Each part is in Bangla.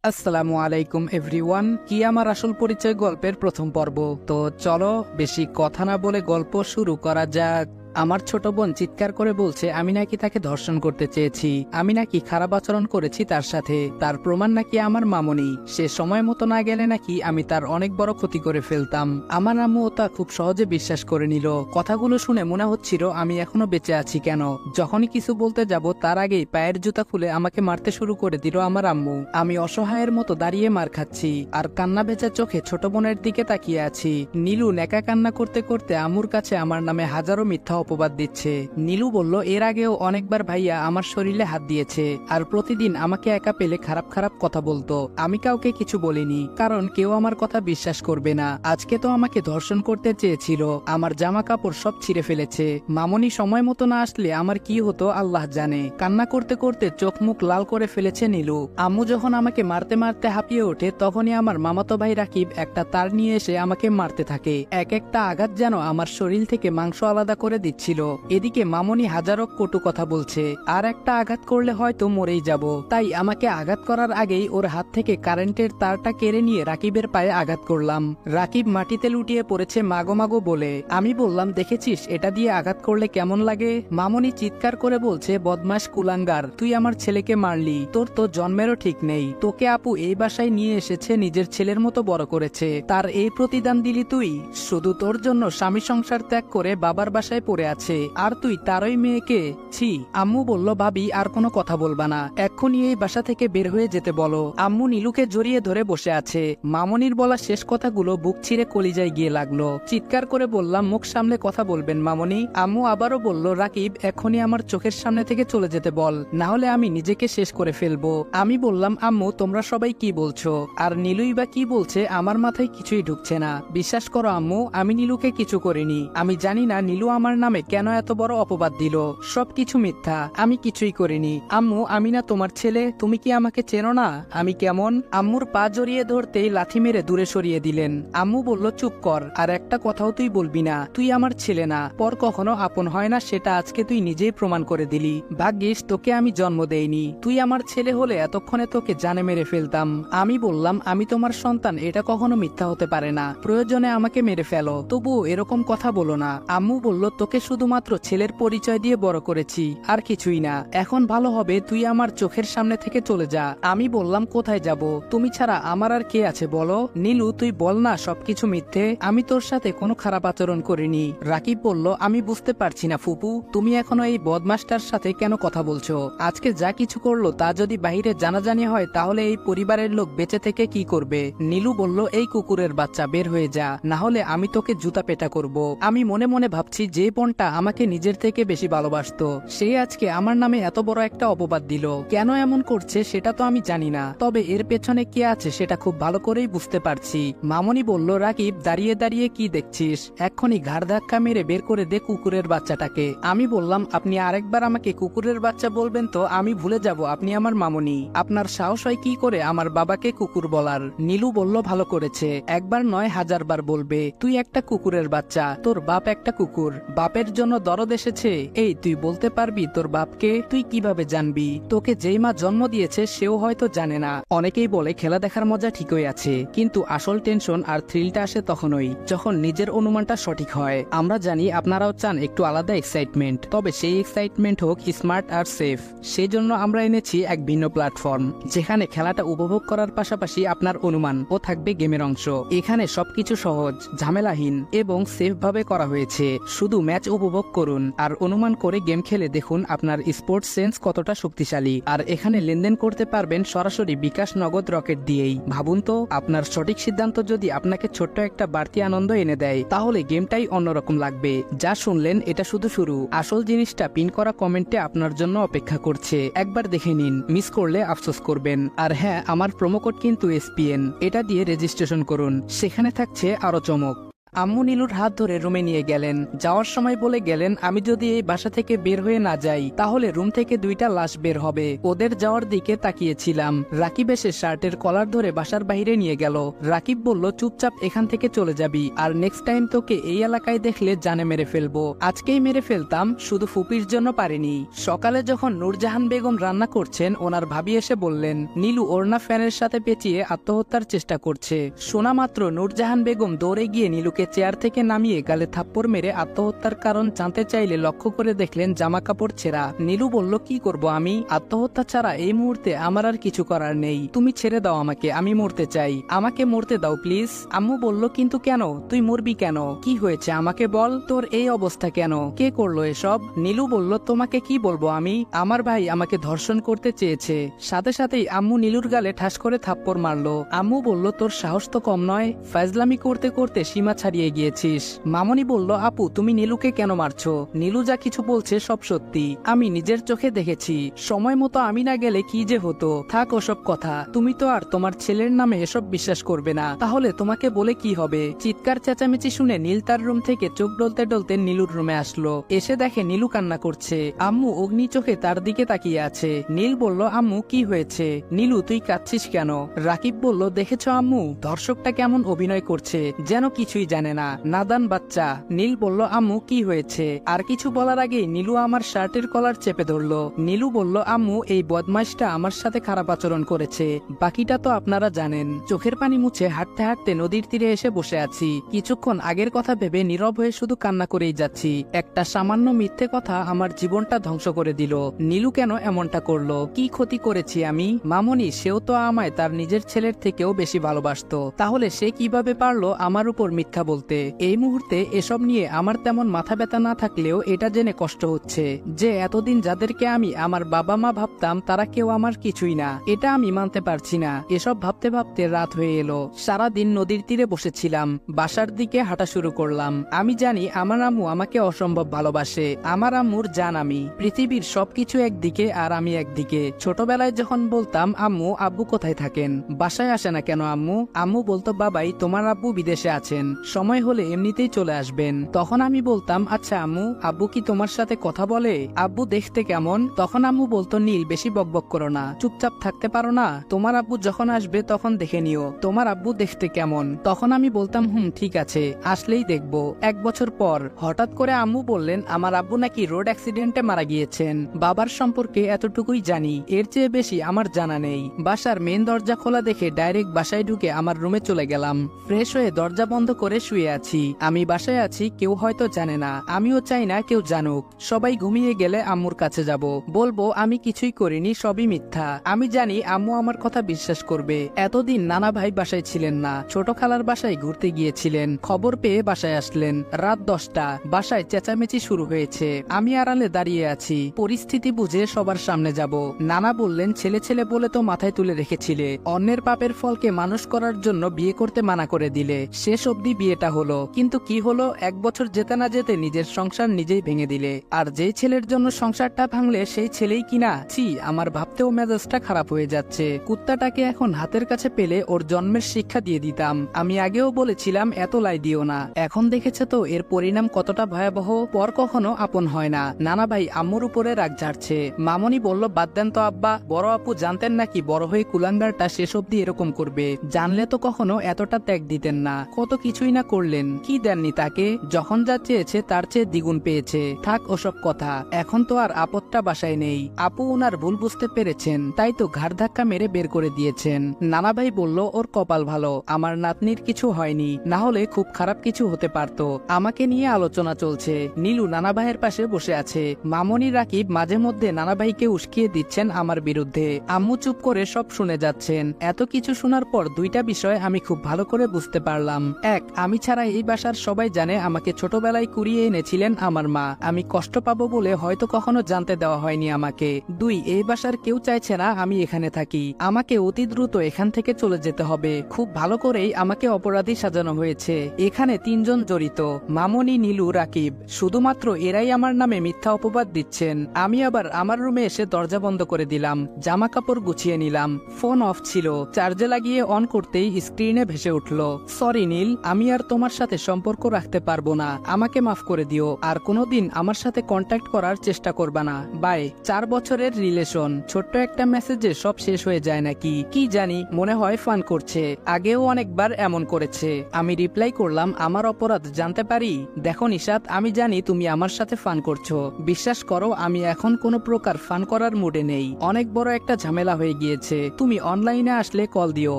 আসসালামু আলাইকুম এভরিওয়ান। কি আমার আসল পরিচয় গল্পের প্রথম পর্ব। তো চলো বেশি কথা না বলে গল্প শুরু করা যাক। আমার ছোট বোন চিৎকার করে বলছে আমি নাকি তাকে ধর্ষণ করতে চেয়েছি, আমি নাকি খারাপ আচরণ করেছি তার সাথে, তার প্রমাণ নাকি আমার মামনি। সে সময় মতো না গেলে নাকি আমি তার অনেক বড় ক্ষতি করে ফেলতাম। আমার আম্মু তা খুব সহজে বিশ্বাস করে নিল। কথাগুলো শুনে মনে হচ্ছিল আমি এখনো বেঁচে আছি কেন। যখনই কিছু বলতে যাব তার আগেই পায়ের জুতা খুলে আমাকে মারতে শুরু করে দিল আমার আম্মু। আমি অসহায়ের মতো দাঁড়িয়ে মার খাচ্ছি আর কান্না ভেজা চোখে ছোট বোনের দিকে তাকিয়ে আছি। নীলু নেকা কান্না করতে করতে আম্মুর কাছে আমার নামে হাজারো মিথ্যা অপবাদ দিচ্ছে। নীলু বলল এর আগেও অনেকবার ভাইয়া আমার শরীরে হাত দিয়েছে আর প্রতিদিন আমাকে একা পেলে খারাপ খারাপ কথা বলতো। আমি কাউকে কিছু বলিনি কারণ কেউ আমার কথা বিশ্বাস করবে না। আজকে তো আমাকে ধর্ষণ করতে চেয়েছিল, আমার জামা কাপড় সব ছিঁড়ে ফেলেছে। মামনি সময় মতো না আসলে আমার কি হতো আল্লাহ জানে। কান্না করতে করতে চোখ মুখ লাল করে ফেলেছে নীলু। আম্মু যখন আমাকে মারতে মারতে হাঁপিয়ে ওঠে তখনই আমার মামাতো ভাই রাকিব একটা তার নিয়ে এসে আমাকে মারতে থাকে। এক একটা আঘাত যেন আমার শরীর থেকে মাংস আলাদা করে দিচ্ছিল। এদিকে মামনি হাজারো কটু কথা বলছে, আর একটা আঘাত করলে হয়তো মরেই যাব। তাই আমাকে আঘাত করার আগেই ওর হাত থেকে কারেন্টের তারটা কেড়ে নিয়ে রাকিবের পায়ে আঘাত করলাম। রাকিব মাটিতে লুটিয়ে পড়েছে মাগো মাগো বলে। আমি বললাম দেখেছিস এটা দিয়ে আঘাত করলে কেমন লাগে। মামনি চিৎকার করে বলছে বদমাশ কুলাঙ্গার, তুই আমার ছেলেকে মারলি, তোর তো জন্মেরও ঠিক নেই। তোকে আপু এই বাসায় নিয়ে এসেছে, নিজের ছেলের মতো বড় করেছে, তার এই প্রতিদান দিলি তুই। শুধু তোর জন্য স্বামী সংসার ত্যাগ করে বাবার বাসায় পড়ে আছে, আর তুই তারই মেয়েকে। ছি। আম্মু বলল ভাবি আর কোনো কথা বলবা না, এক্ষুনি এই বাসা থেকে বের হয়ে যেতে বলো। আম্মু নীলুকে জড়িয়ে ধরে বসে আছে। মামনির বলা শেষ কথাগুলো বুক ছিঁড়ে কলিজায় গিয়ে লাগলো। চিৎকার করে বললাম মুখ সামলে কথা বলবেন মামনি। আম্মু আবারও বলল রাকিব এক্ষুনি আমার চোখের সামনে থেকে চলে যেতে বল, না হলে আমি নিজেকে শেষ করে ফেলবো। আমি বললাম আম্মু তোমরা সবাই কি বলছো, আর নীলুই বা কি বলছে, আমার মাথায় কিছুই ঢুকছে না। বিশ্বাস করো আম্মু আমি নীলুকে কিছু করিনি। আমি জানি না নীলু আমার নামে কেন এত বড় অপবাদ দিল। সবকিছু মিথ্যা, আমি কিছুই করিনি। আম্মু আমি না তোমার ছেলে, তুমি কি আমাকে চেনো না আমি কেমন। আম্মুর পা জড়িয়ে ধরতেই লাথি মেরে দূরে সরিয়ে দিলেন। আম্মু বলল চুপ কর, আর একটা কথাও তুই বলবি না। তুই আমার ছেলে না, পর কখনো আপন হয় না, সেটা আজকে তুই নিজেই প্রমাণ করে দিলি। ভাগ্যিস তোকে আমি জন্ম দেইনি, তুই আমার ছেলে হলে এতক্ষণে তোকে জানে মেরে ফেলতাম। আমি বললাম আমি তোমার সন্তান, এটা কখনো মিথ্যা হতে পারে না, প্রয়োজনে আমাকে মেরে ফেলো, তবুও এরকম কথা বলো না। আম্মু বলল তোকে শুধুমাত্র ছেলের পরিচয় দিয়ে বড় করেছি, আর কিছুই না। এখন ভালো হবে তুই আমার চোখের সামনে থেকে চলে যা। আমি বললাম কোথায় যাব, তুমি ছাড়া আমার আর কে আছে বলো। নীলু তুই বল না সবকিছু মিথ্যে, আমি তোর সাথে কোনো খারাপ আচরণ করিনি। রাকিব বলল আমি বুঝতে পারছি না ফুপু, তুমি এখনো এই বদমাসটার সাথে কেন কথা বলছো। আজকে যা কিছু করলো তা যদি বাহিরে জানাজানি হয় তাহলে এই পরিবারের লোক বেঁচে থেকে কি করবে। নীলু বলল এই কুকুরের বাচ্চা বের হয়ে যা, না হলে আমি তোকে জুতা পেটা করব। আমি মনে মনে ভাবছি যে বোনটা আমাকে নিজের থেকে বেশি ভালোবাসতো সে আজকে আমার নামে এত বড় একটা অপবাদ দিল। কেন এমন করছে সেটা তো আমি জানি না, তবে এর পেছনে কি আছে সেটা খুব ভালো করেই বুঝতে পারছি। মামনি বলল রাকিব দাঁড়িয়ে দাঁড়িয়ে কি দেখছিস, এক্ষুনি ঘাড় ধাক্কা মেরে বের করে দে কুকুরের বাচ্চাটাকে। আমি বললাম আপনি আরেকবার আমাকে কুকুরের বাচ্চা বলবেন তো আমি ভুলে যাব আপনি আমার মামনি। আপনার সাহস হয় কি করে আমার বাবাকে কুকুর বলার। নীলু বলল ভালো করেছে, একবার নয় হাজারবার বলবে। তুই একটা কুকুরের বাচ্চা, তোর বাপ একটা কুকুর, বাপের জন্য দরদ এসেছে। এই তুই বলতে পারবি তোর বাপকে, তুই কিভাবে জানবি। তোকে যেই মা জন্ম দিয়েছে সেও হয়তো জানে না। অনেকেই বলে খেলা দেখার মজা ঠিকই আছে, কিন্তু আসল টেনশন আর থ্রিলটা আসে তখনই যখন নিজের অনুমানটা সঠিক হয়। আমরা জানি আপনারাও চান একটু আলাদা এক্সাইটমেন্ট, তবে সেই এক্সাইটমেন্ট হোক স্মার্ট আর সেফ। সেই জন্য আমরা এনেছি এক ভিন্ন প্ল্যাটফর্ম যেখানে খেলাটা উপভোগ করার পাশাপাশি আপনার অনুমান ও থাকবে গেমের অংশ। এখানে সবকিছু সহজ, ঝামেলাহীন এবং সেফ ভাবে করা হয়েছে। শুধু ম্যাচ উপভোগ করুন আর অনুমান করে গেম খেলে দেখুন আপনার স্পোর্টস সেন্স কতটা শক্তিশালী। আর এখানে লেনদেন করতে পারবেন সরাসরি বিকাশ নগদ রকেট দিয়েই। ভাবুন তো আপনার সঠিক সিদ্ধান্ত যদি আপনাকে ছোট্ট একটা বাড়তি আনন্দ এনে দেয় তাহলে গেমটাই অন্যরকম লাগবে। যা শুনলেন এটা শুধু শুরু, আসল জিনিসটা পিন করা কমেন্টে আপনার জন্য অপেক্ষা করছে। একবার দেখে নিন, মিস করলে আফসোস করবেন। আর হ্যাঁ আমার প্রোমো কোড কিন্তু SPN, এটা দিয়ে রেজিস্ট্রেশন করুন, সেখানে থাকছে আরো চমক। আম্মু নীলুর হাত ধরে রুমে নিয়ে গেলেন। যাওয়ার সময় বলে গেলেন, আমি যদি এই বাসা থেকে বের হয়ে না যাই তাহলে রুম থেকে 2টা লাশ বের হবে। ওদের যাওয়ার দিকে তাকিয়েছিলাম। রাকিব এসে শার্টের কলার ধরে বাসার বাইরে নিয়ে গেল। রাকিব বলল, চুপচাপ এখান থেকে চলে যাবি, আর নেক্সট টাইম তোকে এই এলাকায় দেখলে জানে মেরে ফেলবো। আজকেই মেরে ফেলতাম, শুধু ফুপির জন্য পারিনি। সকালে যখন নূরজাহান বেগম রান্না করছেন, ওনার ভাবি এসে বললেন, নীলু ওড়না ফ্যানের সাথে পেঁচিয়ে আত্মহত্যার চেষ্টা করছে। শোনা মাত্র নূরজাহান বেগম দৌড়ে গিয়ে নীলুকে চেয়ার থেকে নামিয়ে গালে থাপ্পড় মেরে আত্মহত্যার কারণ জানতে চাইলে লক্ষ্য করে দেখলেন জামা কাপড় ছেঁড়া। নীলু বলল, কি করব আমি? আত্মহত্যা ছাড়া এই মুহূর্তে আমার আর কিছু করার নেই। তুমি ছেড়ে দাও আমাকে, আমি মরতে চাই, আমাকে মরতে দাও প্লিজ। আম্মু বলল, কিন্তু কেন? তুই মরবি কেন? কি হয়েছে আমাকে বল, তোর এই অবস্থা কেন? কে করলো এসব? নীলু বলল, তোমাকে কি বলবো আমি? আমার ভাই আমাকে ধর্ষণ করতে চেয়েছে। সাথে সাথেই আম্মু নীলুর গালে ঠাস করে থাপ্পড় মারলো। আম্মু বলল, তোর সাহস তো কম নয়, ফাজলামি করতে করতে সীমা ছাড়িয়ে গিয়েছিস। মামনি বলল, আপু তুমি নীলুকে কেন মারছো? নীলু যা কিছু বলছে সব সত্যি, আমি নিজের চোখে দেখেছি। সময় মতো আমি না গেলে কি যে হতো। থাক ওসব কথা, তুমি তো আর তোমার ছেলের নামে এসব বিশ্বাস করবে না, তাহলে তোমাকে বলে কি হবে? চিৎকার চেঁচামেচি শুনে নীল তার রুম থেকে চোখ ডলতে ডলতে নীলুর রুমে আসলো। এসে দেখে নীলু কান্না করছে। আম্মু অগ্নি চোখে তার দিকে তাকিয়ে আছে। নীল বলল, আম্মু কি হয়েছে? নীলু তুই কাঁদছিস কেন? রাকিব বলল, দেখেছ আম্মু, ধর্ষকটা কেমন অভিনয় করছে, যেন কিছুই জানে না, নাদান বাচ্চা। নীল বলল, আম্মু কি হয়েছে? আর কিছু বলার আগে নীলু আমার শার্টের কলার চেপে ধরলো। নীলু বলল, আম্মু এই বদমাইশটা আমার সাথে খারাপ আচরণ করেছে, বাকিটা তো আপনারা জানেন। চোখের পানি মুছে হাঁটতে হাঁটতে নদীর তীরে এসে বসে আছি। কিছুক্ষণ আগের কথা ভেবে নীরব হয়ে শুধু কান্না করেই যাচ্ছি। একটা সামান্য মিথ্যে কথা আমার জীবনটা ধ্বংস করে দিল। নীলু কেন এমনটা করলো? কি ক্ষতি করেছি আমি? মামনি সেও তো আমায় তার নিজের ছেলের থেকেও বেশি ভালোবাসতো, তাহলে সে কিভাবে পারলো আমার উপর মিথ্যা বলতে? এই মুহূর্তে এসব নিয়ে আমার তেমন মাথা ব্যথা না থাকলেও এটা জেনে কষ্ট হচ্ছে যে এতদিন যাদেরকে আমি আমার বাবা মা ভাবতাম তারা কেউ আমার কিছুই না। এটা আমি মানতে পারছি না। এসব ভাবতে ভাবতে রাত হয়ে এলো। সারাদিন নদীর তীরে বসেছিলাম। বাসার দিকে হাঁটা শুরু করলাম। আমি জানি আমার আম্মু আমাকে অসম্ভব ভালোবাসে। আমার আম্মুর জান আমি। পৃথিবীর সবকিছু একদিকে আর আমি একদিকে। ছোটবেলায় যখন বলতাম, আম্মু আব্বু কোথায় থাকেন, বাসায় আসে না কেন আম্মু? আম্মু বলতো, বাবাই তোমার আব্বু বিদেশে আছেন, সময় হলে এমনিতেই চলে আসবেন। তখন আমি বলতাম, আচ্ছা আম্মু, আব্বু কি তোমার সাথে কথা বলে? আব্বু দেখতে কেমন? তখন আম্মু বলতো, নীল বেশি বকবক করো না, চুপচাপ থাকতে পারো না? তোমার আব্বু যখন আসবে তখন দেখে নিও তোমার আব্বু দেখতে কেমন। তখন আমি বলতাম, ঠিক আছে, আসলেই দেখবো। 1 বছর পর হঠাৎ করে আম্মু বললেন, আমার আব্বু নাকি রোড অ্যাক্সিডেন্টে মারা গিয়েছেন। বাবার সম্পর্কে এতটুকুই জানি, এর চেয়ে বেশি আমার জানা নেই। বাসার মেন দরজা খোলা দেখে ডাইরেক্ট বাসায় ঢুকে আমার রুমে চলে গেলাম। ফ্রেশ হয়ে দরজা বন্ধ করে শুয়ে আছি। আমি বাসায় আছি, কেউ হয়তো জানে না, আমিও চাই না কেউ জানুক। সবাই ঘুমিয়ে গেলে আম্মুর কাছে যাব, বলবো আমি কিছুই করিনি, সবই মিথ্যা। আমি জানি আম্মু আমার কথা বিশ্বাস করবে। এতদিন নানা ভাই বাসায় ছিলেন না, ছোট খালার বাসায় ঘুরতে গিয়েছিলেন। খবর পেয়ে বাসায় আসলেন। রাত 10টা, বাসায় চেঁচামেচি শুরু হয়েছে। আমি আড়ালে দাঁড়িয়ে আছি, পরিস্থিতি বুঝে সবার সামনে যাব। নানা বললেন, ছেলে ছেলে বলে তো মাথায় তুলে রেখেছিলে, অন্যের পাপের ফলকে মানুষ করার জন্য বিয়ে করতে মানা করে দিলে, শেষ অবধি বিয়েটা হলো। কিন্তু কি হলো, 1 বছর যেতে না যেতে নিজের সংসার নিজেই ভেঙে দিলে। আর যেই ছেলের জন্য সংসারটা ভাঙলে সেই ছেলেই কিনা। ছি, আমার ভাবতেও মেজাজটা খারাপ হয়ে যাচ্ছে। কুত্তাটাকে এখন হাতের কাছে পেলে ওর জন্মের শিক্ষা দিয়ে দিতাম। আমি আগেও বলেছিলাম এত লাই দিও না, এখন দেখেছে তো এর পরিণাম কতটা ভয়াবহ। পর কখনো আপন হয় না। নানা ভাই আম্মুর উপরে রাগ ঝাড়ছে। মামনি বলল, বাদ দেন তো আব্বা, বড় আপু জানতেন নাকি বড় হয়ে কুলাঙ্গারটা শেষ অব্দি এরকম করবে? জানলে তো কখনো এতটা ত্যাগ দিতেন না। কত কিছুই না করলেন, কি দেননি তাকে? যখন যা চেয়েছে তার চেয়ে দ্বিগুণ পেয়েছে। থাক ওসব কথা, এখন তো আর আপদটা বাসায় নেই। আপু ওনার ভুল বুঝতে পেরেছেন, তাই তো ঘাড় ধাক্কা মেরে বের করে দিয়েছেন। নানা ভাই বলল, ওর কপাল ভালো, আমার নাতনির কিছু হয়নি, না হলে খুব খারাপ কিছু হতে পারত। আমাকে নিয়ে আলোচনা চলছে। নীলু নানা ভাইয়ের পাশে বসে আছে। মামনি রাকিব মাঝে মধ্যে নানা ভাইকে উস্কিয়ে দিচ্ছেন আমার বিরুদ্ধে। আম্মু চুপ করে সব শুনে যাচ্ছেন। এত কিছু শোনার পর 2টা বিষয় আমি খুব ভালো করে বুঝতে পারলাম। 1, আমি ছাড়া এই বাসার সবাই জানে আমাকে ছোটবেলায় কুড়িয়ে এনেছিলেন আমার মা। আমি কষ্ট পাবো বলে হয়তো কখনো জানতে দেওয়া হয়নি আমাকে। 2, এই বাসার কেউ চাইছে না আমি এখানে থাকি। আমাকে অতি দ্রুত এখান থেকে চলে যেতে হবে। খুব ভালো করেই আমাকে অপরাধী সাজানো হয়েছে। এখানে 3 জন জড়িত, মামনি, নীলু, রাকিব। শুধুমাত্র এরাই আমার নামে মিথ্যা অপবাদ দিচ্ছেন। আমি আবার আমার রুমে এসে দরজা বন্ধ করে দিলাম, জামা কাপড় গুছিয়ে নিলাম। ফোন অফ ছিল, চার্জে লাগিয়ে অন করতেই স্ক্রিনে ভেসে উঠল, সরি নীল, আমি আর তোমার সাথে সম্পর্ক রাখতে পারবো না, আমাকে মাফ করে দিও, আর কোনোদিন আমার সাথে কন্ট্যাক্ট করার চেষ্টা করবা না, বাই। 4 বছরের রিলেশন, ছোট্ট একটা মেসেজে সব শেষ হয়ে যায় নাকি, কি জানি, মনে হয় ফান করছে, আগেও অনেকবার এমন করেছে। আমি রিপ্লাই করলাম, আমার অপরাধ জানতে পারি? দেখো নিশাত, আমি জানি তুমি আমার সাথে ফান করছো, বিশ্বাস করো আমি এখন কোনো প্রকার ফান করার মুডে নেই, অনেক বড় একটা ঝামেলা হয়ে গিয়েছে, তুমি অনলাইনে আসলে কল দিও,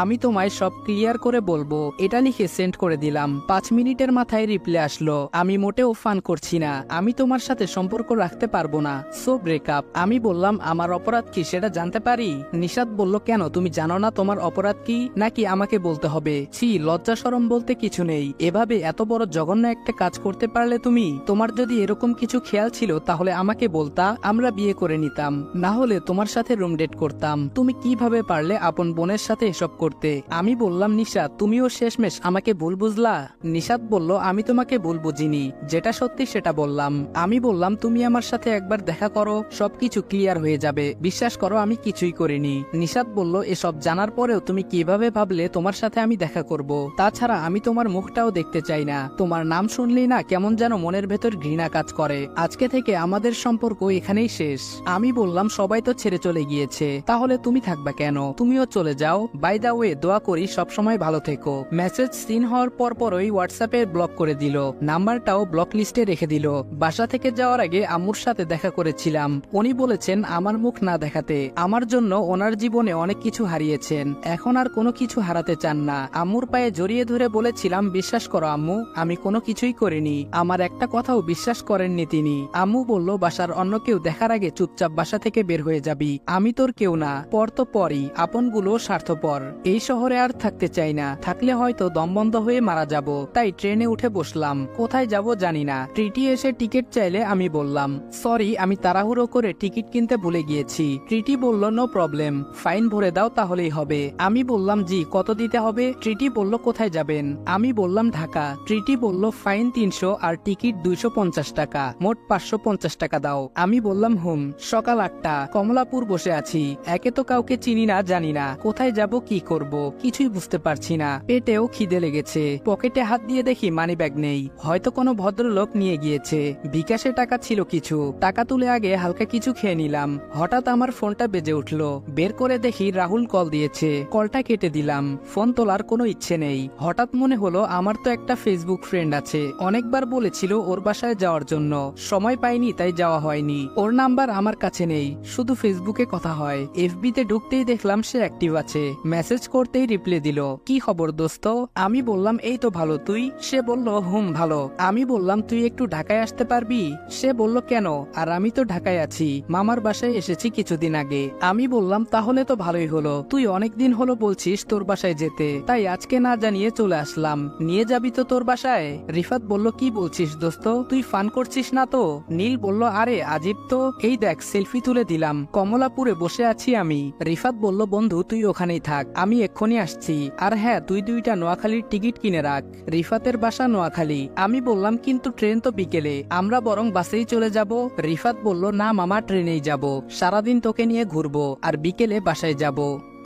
আমি তোমায় সব ক্লিয়ার করে বলবো। এটা লিখে সেন্ড করে দিলাম। 5 মিনিটের মাথায় রিপ্লাই আসলো, আমি মোটেও ফান করছি না, আমি তোমার সাথে সম্পর্ক রাখতে পারবো না, সো ব্রেকআপ। আমি বললাম, আমার অপরাধ কি সেটা জানতে পারি? নিশাত বলল, কেন, তুমি জানো না তোমার অপরাধ কি, নাকি আমাকে বলতে হবে? ছি, লজ্জা শরম বলতে কিছু নেই, এভাবে এত বড় জঘন্য একটা কাজ করতে পারলে তুমি? তোমার যদি এরকম কিছু খেয়াল ছিল তাহলে আমাকে বলতা, আমরা বিয়ে করে নিতাম, না হলে তোমার সাথে রুম ডেট করতাম। তুমি কিভাবে পারলে আপন বোনের সাথে এসব করতে? আমি বললাম, নিশাত তুমিও শেষমেশ আমাকে ভুল বুঝলা? নিশাত বলল, আমি তোমাকে ভুল বুঝিনি, যেটা সত্যি সেটা বললাম। আমি বললাম, তুমি আমার সাথে একবার দেখা করো, সবকিছু ক্লিয়ার হয়ে যাবে, বিশ্বাস করো আমি কিছুই করিনি। নিশাত বলল, এসব জানার পরেও তুমি কিভাবে ভাবলে তোমার সাথে আমি দেখা করব? তাছাড়া আমি তোমার মুখটাও দেখতে চাই না, তোমার নাম শুনলেই না কেমন যেন মনের ভেতর ঘৃণা কাজ করে, আজকে থেকে আমাদের সম্পর্ক এখানেই শেষ। আমি বললাম, সবাই তো ছেড়ে চলে গিয়েছে, তাহলে তুমি থাকবা কেন, তুমিও চলে যাও। বাই দা ওয়ে, দোয়া করি সবসময় ভালো থেকো। মেসেজ সিন হওয়ার পরপরই হোয়াটসঅ্যাপে ব্লক করে দিল, নাম্বারটাও ব্লক লিস্টে রেখে দিল। বাসা থেকে যাওয়ার আগে আম্মুর সাথে দেখা করেছিলাম, উনি বলেছেন আমার মুখ না দেখাতে, আমার জন্য ওনার জীবনে অনেক কিছু হারিয়েছেন, এখন আর কোনো কিছু হারাতে চান না। আম্মুর পায়ে জড়িয়ে ধরে বলেছিলাম, বিশ্বাস করো আম্মু, আমি কোনো কিছুই করিনি। আমার একটা কথাও বিশ্বাস করেননি তিনি। আম্মু বলল, বাসার অন্য কেউ দেখার আগে চুপচাপ বাসা থেকে বের হয়ে যাবি, আমি তোর কেউ না, পর তো পরই, আপনগুলো স্বার্থপর। এই শহরে আর থাকতে চাই না, থাকলে হয়তো দম বন্ধ হয়ে মারা যাব, তাই ট্রেনে উঠে বসলাম, কোথায় যাব জানি না। ট্রিটি এসে টিকিট চাইলে আমি বললাম, সরি আমি তাড়াহুড়ো করে টিকিট কিনতে ভুলে গিয়েছি। ট্রিটি বলল, নো প্রবলেম, ফাইন ভরে দাও তাহলেই হবে। আমি বললাম, জি কত দিতে হবে? ট্রিটি বলল, কোথায় যাবেন? আমি বললাম, ঢাকা। ট্রিটি বলল, ফাইন 300 আর টিকিট 250 টাকা, মোট 550 টাকা দাও। আমি বললাম, সকাল 8টা, কমলাপুর বসে আছি, একে তো কাউকে চিনি না জানি না, কোথায় যাব কি করব কিছুই বুঝতে পারছি না, পেটেও খিদে লেগেছে, পকেটে হাত দিয়ে দেখি মানি ব্যাগ নেই, হয়তো কোনো ভদ্রলোক নিয়ে গিয়েছে। বিকাশে টাকা ছিল কিছু, টাকা তুলে আগে হালকা কিছু খেয়ে নিলাম। হঠাৎ আমার ফোনটা বেজে উঠলো, বের করে দেখি রাহুল কল দিয়েছে, কলটা কেটে দিলাম, ফোন তোলার কোনো ইচ্ছে নেই। হঠাৎ মনে হলো আমার তো একটা ফেসবুক ফ্রেন্ড আছে, অনেকবার বলেছিল ওর বাসায় যাওয়ার জন্য, সময় পাইনি তাই যাওয়া হয়নি। ওর নাম্বার আমার কাছে নেই, শুধু ফেসবুকে কথা হয়। এফবিতে ঢুকতেই দেখলাম সে অ্যাক্টিভ আছে, মেসেজ করতেই রিপ্লাই দিল, কি খবর দোস্ত? আমি বললাম, এই তো ভালো, তুই? সে বলল, ভালো। আমি বললাম, তুই একটু ঢাকায় আসতে পারবি? সে বলল, কেন? আর আমি তো ঢাকায় আছি, মামার বাসায় এসেছি কিছুদিন আগে। আমি বললাম, তাহলে তো ভালোই হলো, তুই অনেকদিন হলো বলছিস তোর বাসায় যেতে, তাই আজকে না জানিয়ে চলে আসলাম, নিয়ে যাবি তো তোর বাসায়? রিফাত বলল, কি বলছিস দোস্ত, তুই ফান করছিস না তো? নীল বলল, আরে আজিব তো, এই দেখ সেলফি তুলে দিলাম, কমলাপুরে বসে আছি আমি। রিফাত বলল, বন্ধু তুই ওখানেই থাক, আমি এক্ষুনি আসছি, আর হ্যাঁ তুই 2টা নোয়াখালীর টিকিট কিনে রাখ, রিফাতের বাসা নোয়াখালী। আমি বললাম, কিন্তু ট্রেন তো বিকেলে, আমরা বরং বাসেই চলে যাব। রিফাত বলল, না মামা, ট্রেনেই যাব, সারাদিন তোকে নিয়ে ঘুরবো আর বিকেলে বাসায় যাব।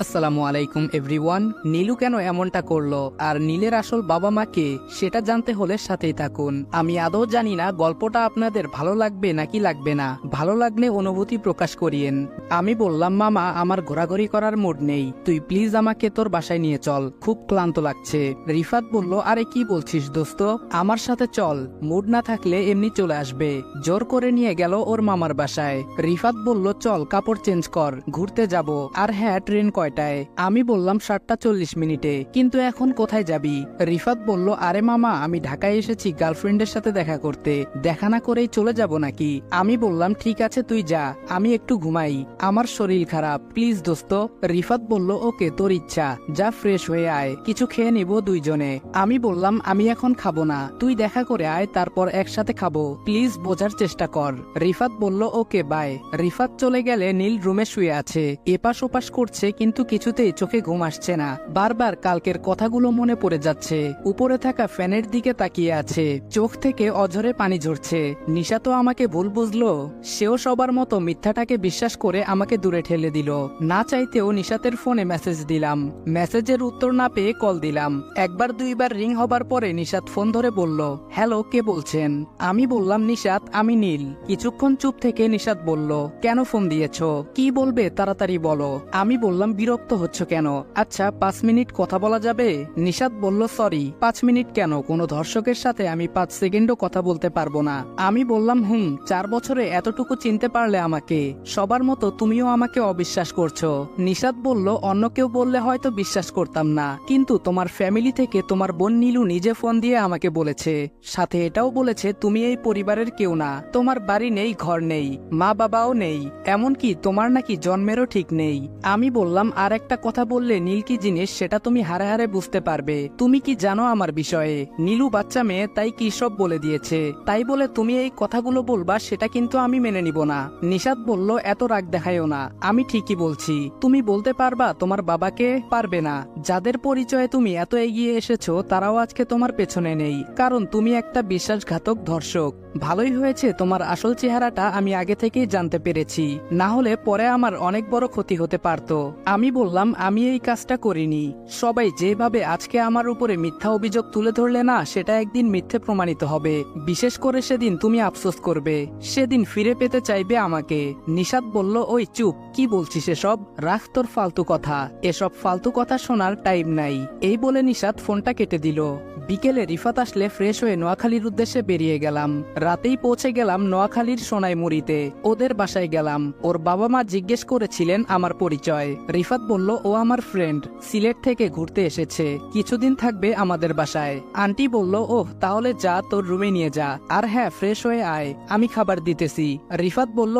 আসসালামু আলাইকুম এভরিওয়ান। নীলু কেন এমনটা করলো আর নীলের আসল বাবা মা কে সেটা জানতে হলে সাথেই থাকুন। আমি আদৌ জানি না গল্পটা আপনাদের ভালো লাগবে নাকি লাগবে না, ভালো লাগলে অনুভূতি প্রকাশ করিয়েন। আমি বললাম, মামা আমার ঘোরাঘুরি করার মুড নেই, তুই প্লিজ আমাকে তোর বাসায় নিয়ে চল, খুব ক্লান্ত লাগছে। রিফাত বলল, আরে কি বলছিস দোস্ত, আমার সাথে চল, মুড না থাকলে এমনি চলে আসবে। জোর করে নিয়ে গেল ওর মামার বাসায়। রিফাত বলল, চল কাপড় চেঞ্জ কর, ঘুরতে যাব, আর হ্যাঁ ট্রেন কয়টায়? আমি বললাম 7:40 কিন্তু এখন কোথায় যাবি? রিফাত বলল, আরে মামা আমি ঢাকায় এসেছি গার্লফ্রেন্ডের সাথে দেখা করতে, দেখা না করেই চলে যাব নাকি? আমি বললাম, ঠিক আছে তুই যা, আমি একটু ঘুমাই, আমার শরীর খারাপ, প্লিজ দোস্ত। রিফাত বলল, ওকে তোর ইচ্ছা, যা ফ্রেশ হয়ে আয়, কিছু খেয়ে নিব দুইজনে। আমি বললাম, আমি এখন খাবো না, তুই দেখা করে আয়, তারপর একসাথে খাবো, প্লিজ বোঝার চেষ্টা কর। রিফাত বলল, ওকে বাই। রিফাত চলে গেলে নীল রুমে শুয়ে আছে, এপাশ ওপাশ করছে কিন্তু কিন্তু কিছুতেই চোখে ঘুম আসছে না। বারবার কালকের কথাগুলো মনে পড়ে যাচ্ছে। উপরে থাকা ফ্যানের দিকে তাকিয়ে আছে, চোখ থেকে অঝরে পানি ঝরছে। নিশা তো আমাকে ভুল বুঝলো, সেও সবার মতো মিথ্যাটাকে বিশ্বাস করে আমাকে দূরে ঠেলে দিল। না চাইতেও নিশাতের ফোনে মেসেজ দিলাম, মেসেজের উত্তর না পেয়ে কল দিলাম। একবার দুইবার রিং হবার পরে নিশাত ফোন ধরে বলল, হ্যালো, কে বলছেন? আমি বললাম, নিশাত, আমি নীল। কিছুক্ষণ চুপ থেকে নিশাত বলল, কেন ফোন দিয়েছো? কি বলবে তাড়াতাড়ি বলো। আমি বললাম, বিরক্ত হচ্ছ কেন? আচ্ছা 5 মিনিট কথা বলা যাবে? নিশাত বলল, সরি, 5 মিনিট কেন, কোনো ধর্ষকের সাথে আমি 5 সেকেন্ডও কথা বলতে পারবো না। আমি বললাম, 4 বছরে এতটুকু চিনতে পারলে আমাকে। সবার মতো তুমিও আমাকে অবিশ্বাস করছো। নিশাত বলল, অন্য কেউ বললে হয়তো বিশ্বাস করতাম না, কিন্তু তোমার ফ্যামিলি থেকে তোমার বোন নীলু নিজে ফোন দিয়ে আমাকে বলেছে, সাথে এটাও বলেছে তুমি এই পরিবারের কেউ না, তোমার বাড়ি নেই, ঘর নেই, মা বাবাও নেই, এমনকি তোমার নাকি জন্মেরও ঠিক নেই। আমি বললাম, আর একটা কথা বললে নীল কি জিনিস সেটা তুমি হারে হারে বুঝতে পারবে। তুমি কি জানো আমার বিষয়ে? নীলু বাচ্চা মেয়ে, তাই কি সব বলে দিয়েছে, তাই বলে তুমি এই কথাগুলো বলবা সেটা কিন্তু আমি মেনে নিব না। নিশাত বলল, এত রাগ দেখায়ও না, আমি ঠিকই বলছি। তুমি বলতে পারবা তোমার বাবাকে? পারবে না। যাদের পরিচয়ে তুমি এত এগিয়ে এসেছো তারাও আজকে তোমার পেছনে নেই, কারণ তুমি একটা বিশ্বাসঘাতক ধর্ষক। ভালোই হয়েছে তোমার আসল চেহারাটা আমি আগে থেকেই জানতে পেরেছি, না হলে পরে আমার অনেক বড় ক্ষতি হতে পারত। আমি বললাম, আমি এই কাজটা করিনি। সবাই যেভাবে আজকে আমার উপরে মিথ্যা অভিযোগ তুলে ধরলে না, সেটা একদিন মিথ্যে প্রমাণিত হবে। বিশেষ করে সেদিন তুমি আফসোস করবে, সেদিন ফিরে পেতে চাইবে আমাকে। নিশাত বলল, ওই চুপ, কি বলছিস এসব? রাখ তোর ফালতু কথা, এসব ফালতু কথা শোনার টাইম নাই। এই বলে নিশাত ফোনটা কেটে দিল। বিকেলে রিফাত আসলে ফ্রেশ হয়ে নোয়াখালীর উদ্দেশ্যে বেরিয়ে গেলাম। রাতেই পৌঁছে গেলাম নোয়াখালীর সোনাইমুড়িতে। ওদের বাসায় গেলাম। ওর বাবা মা জিজ্ঞেস করেছিলেন আমার পরিচয়। রিফাত বলল, ও আমার ফ্রেন্ড, সিলেট থেকে ঘুরতে এসেছে, কিছুদিন থাকবে আমাদের বাসায়। আন্টি বলল, ওহ, তাহলে যা, তোর রুমে নিয়ে যা, আর হ্যাঁ, ফ্রেশ হয়ে আয়, আমি খাবার দিতেছি। রিফাত বলল,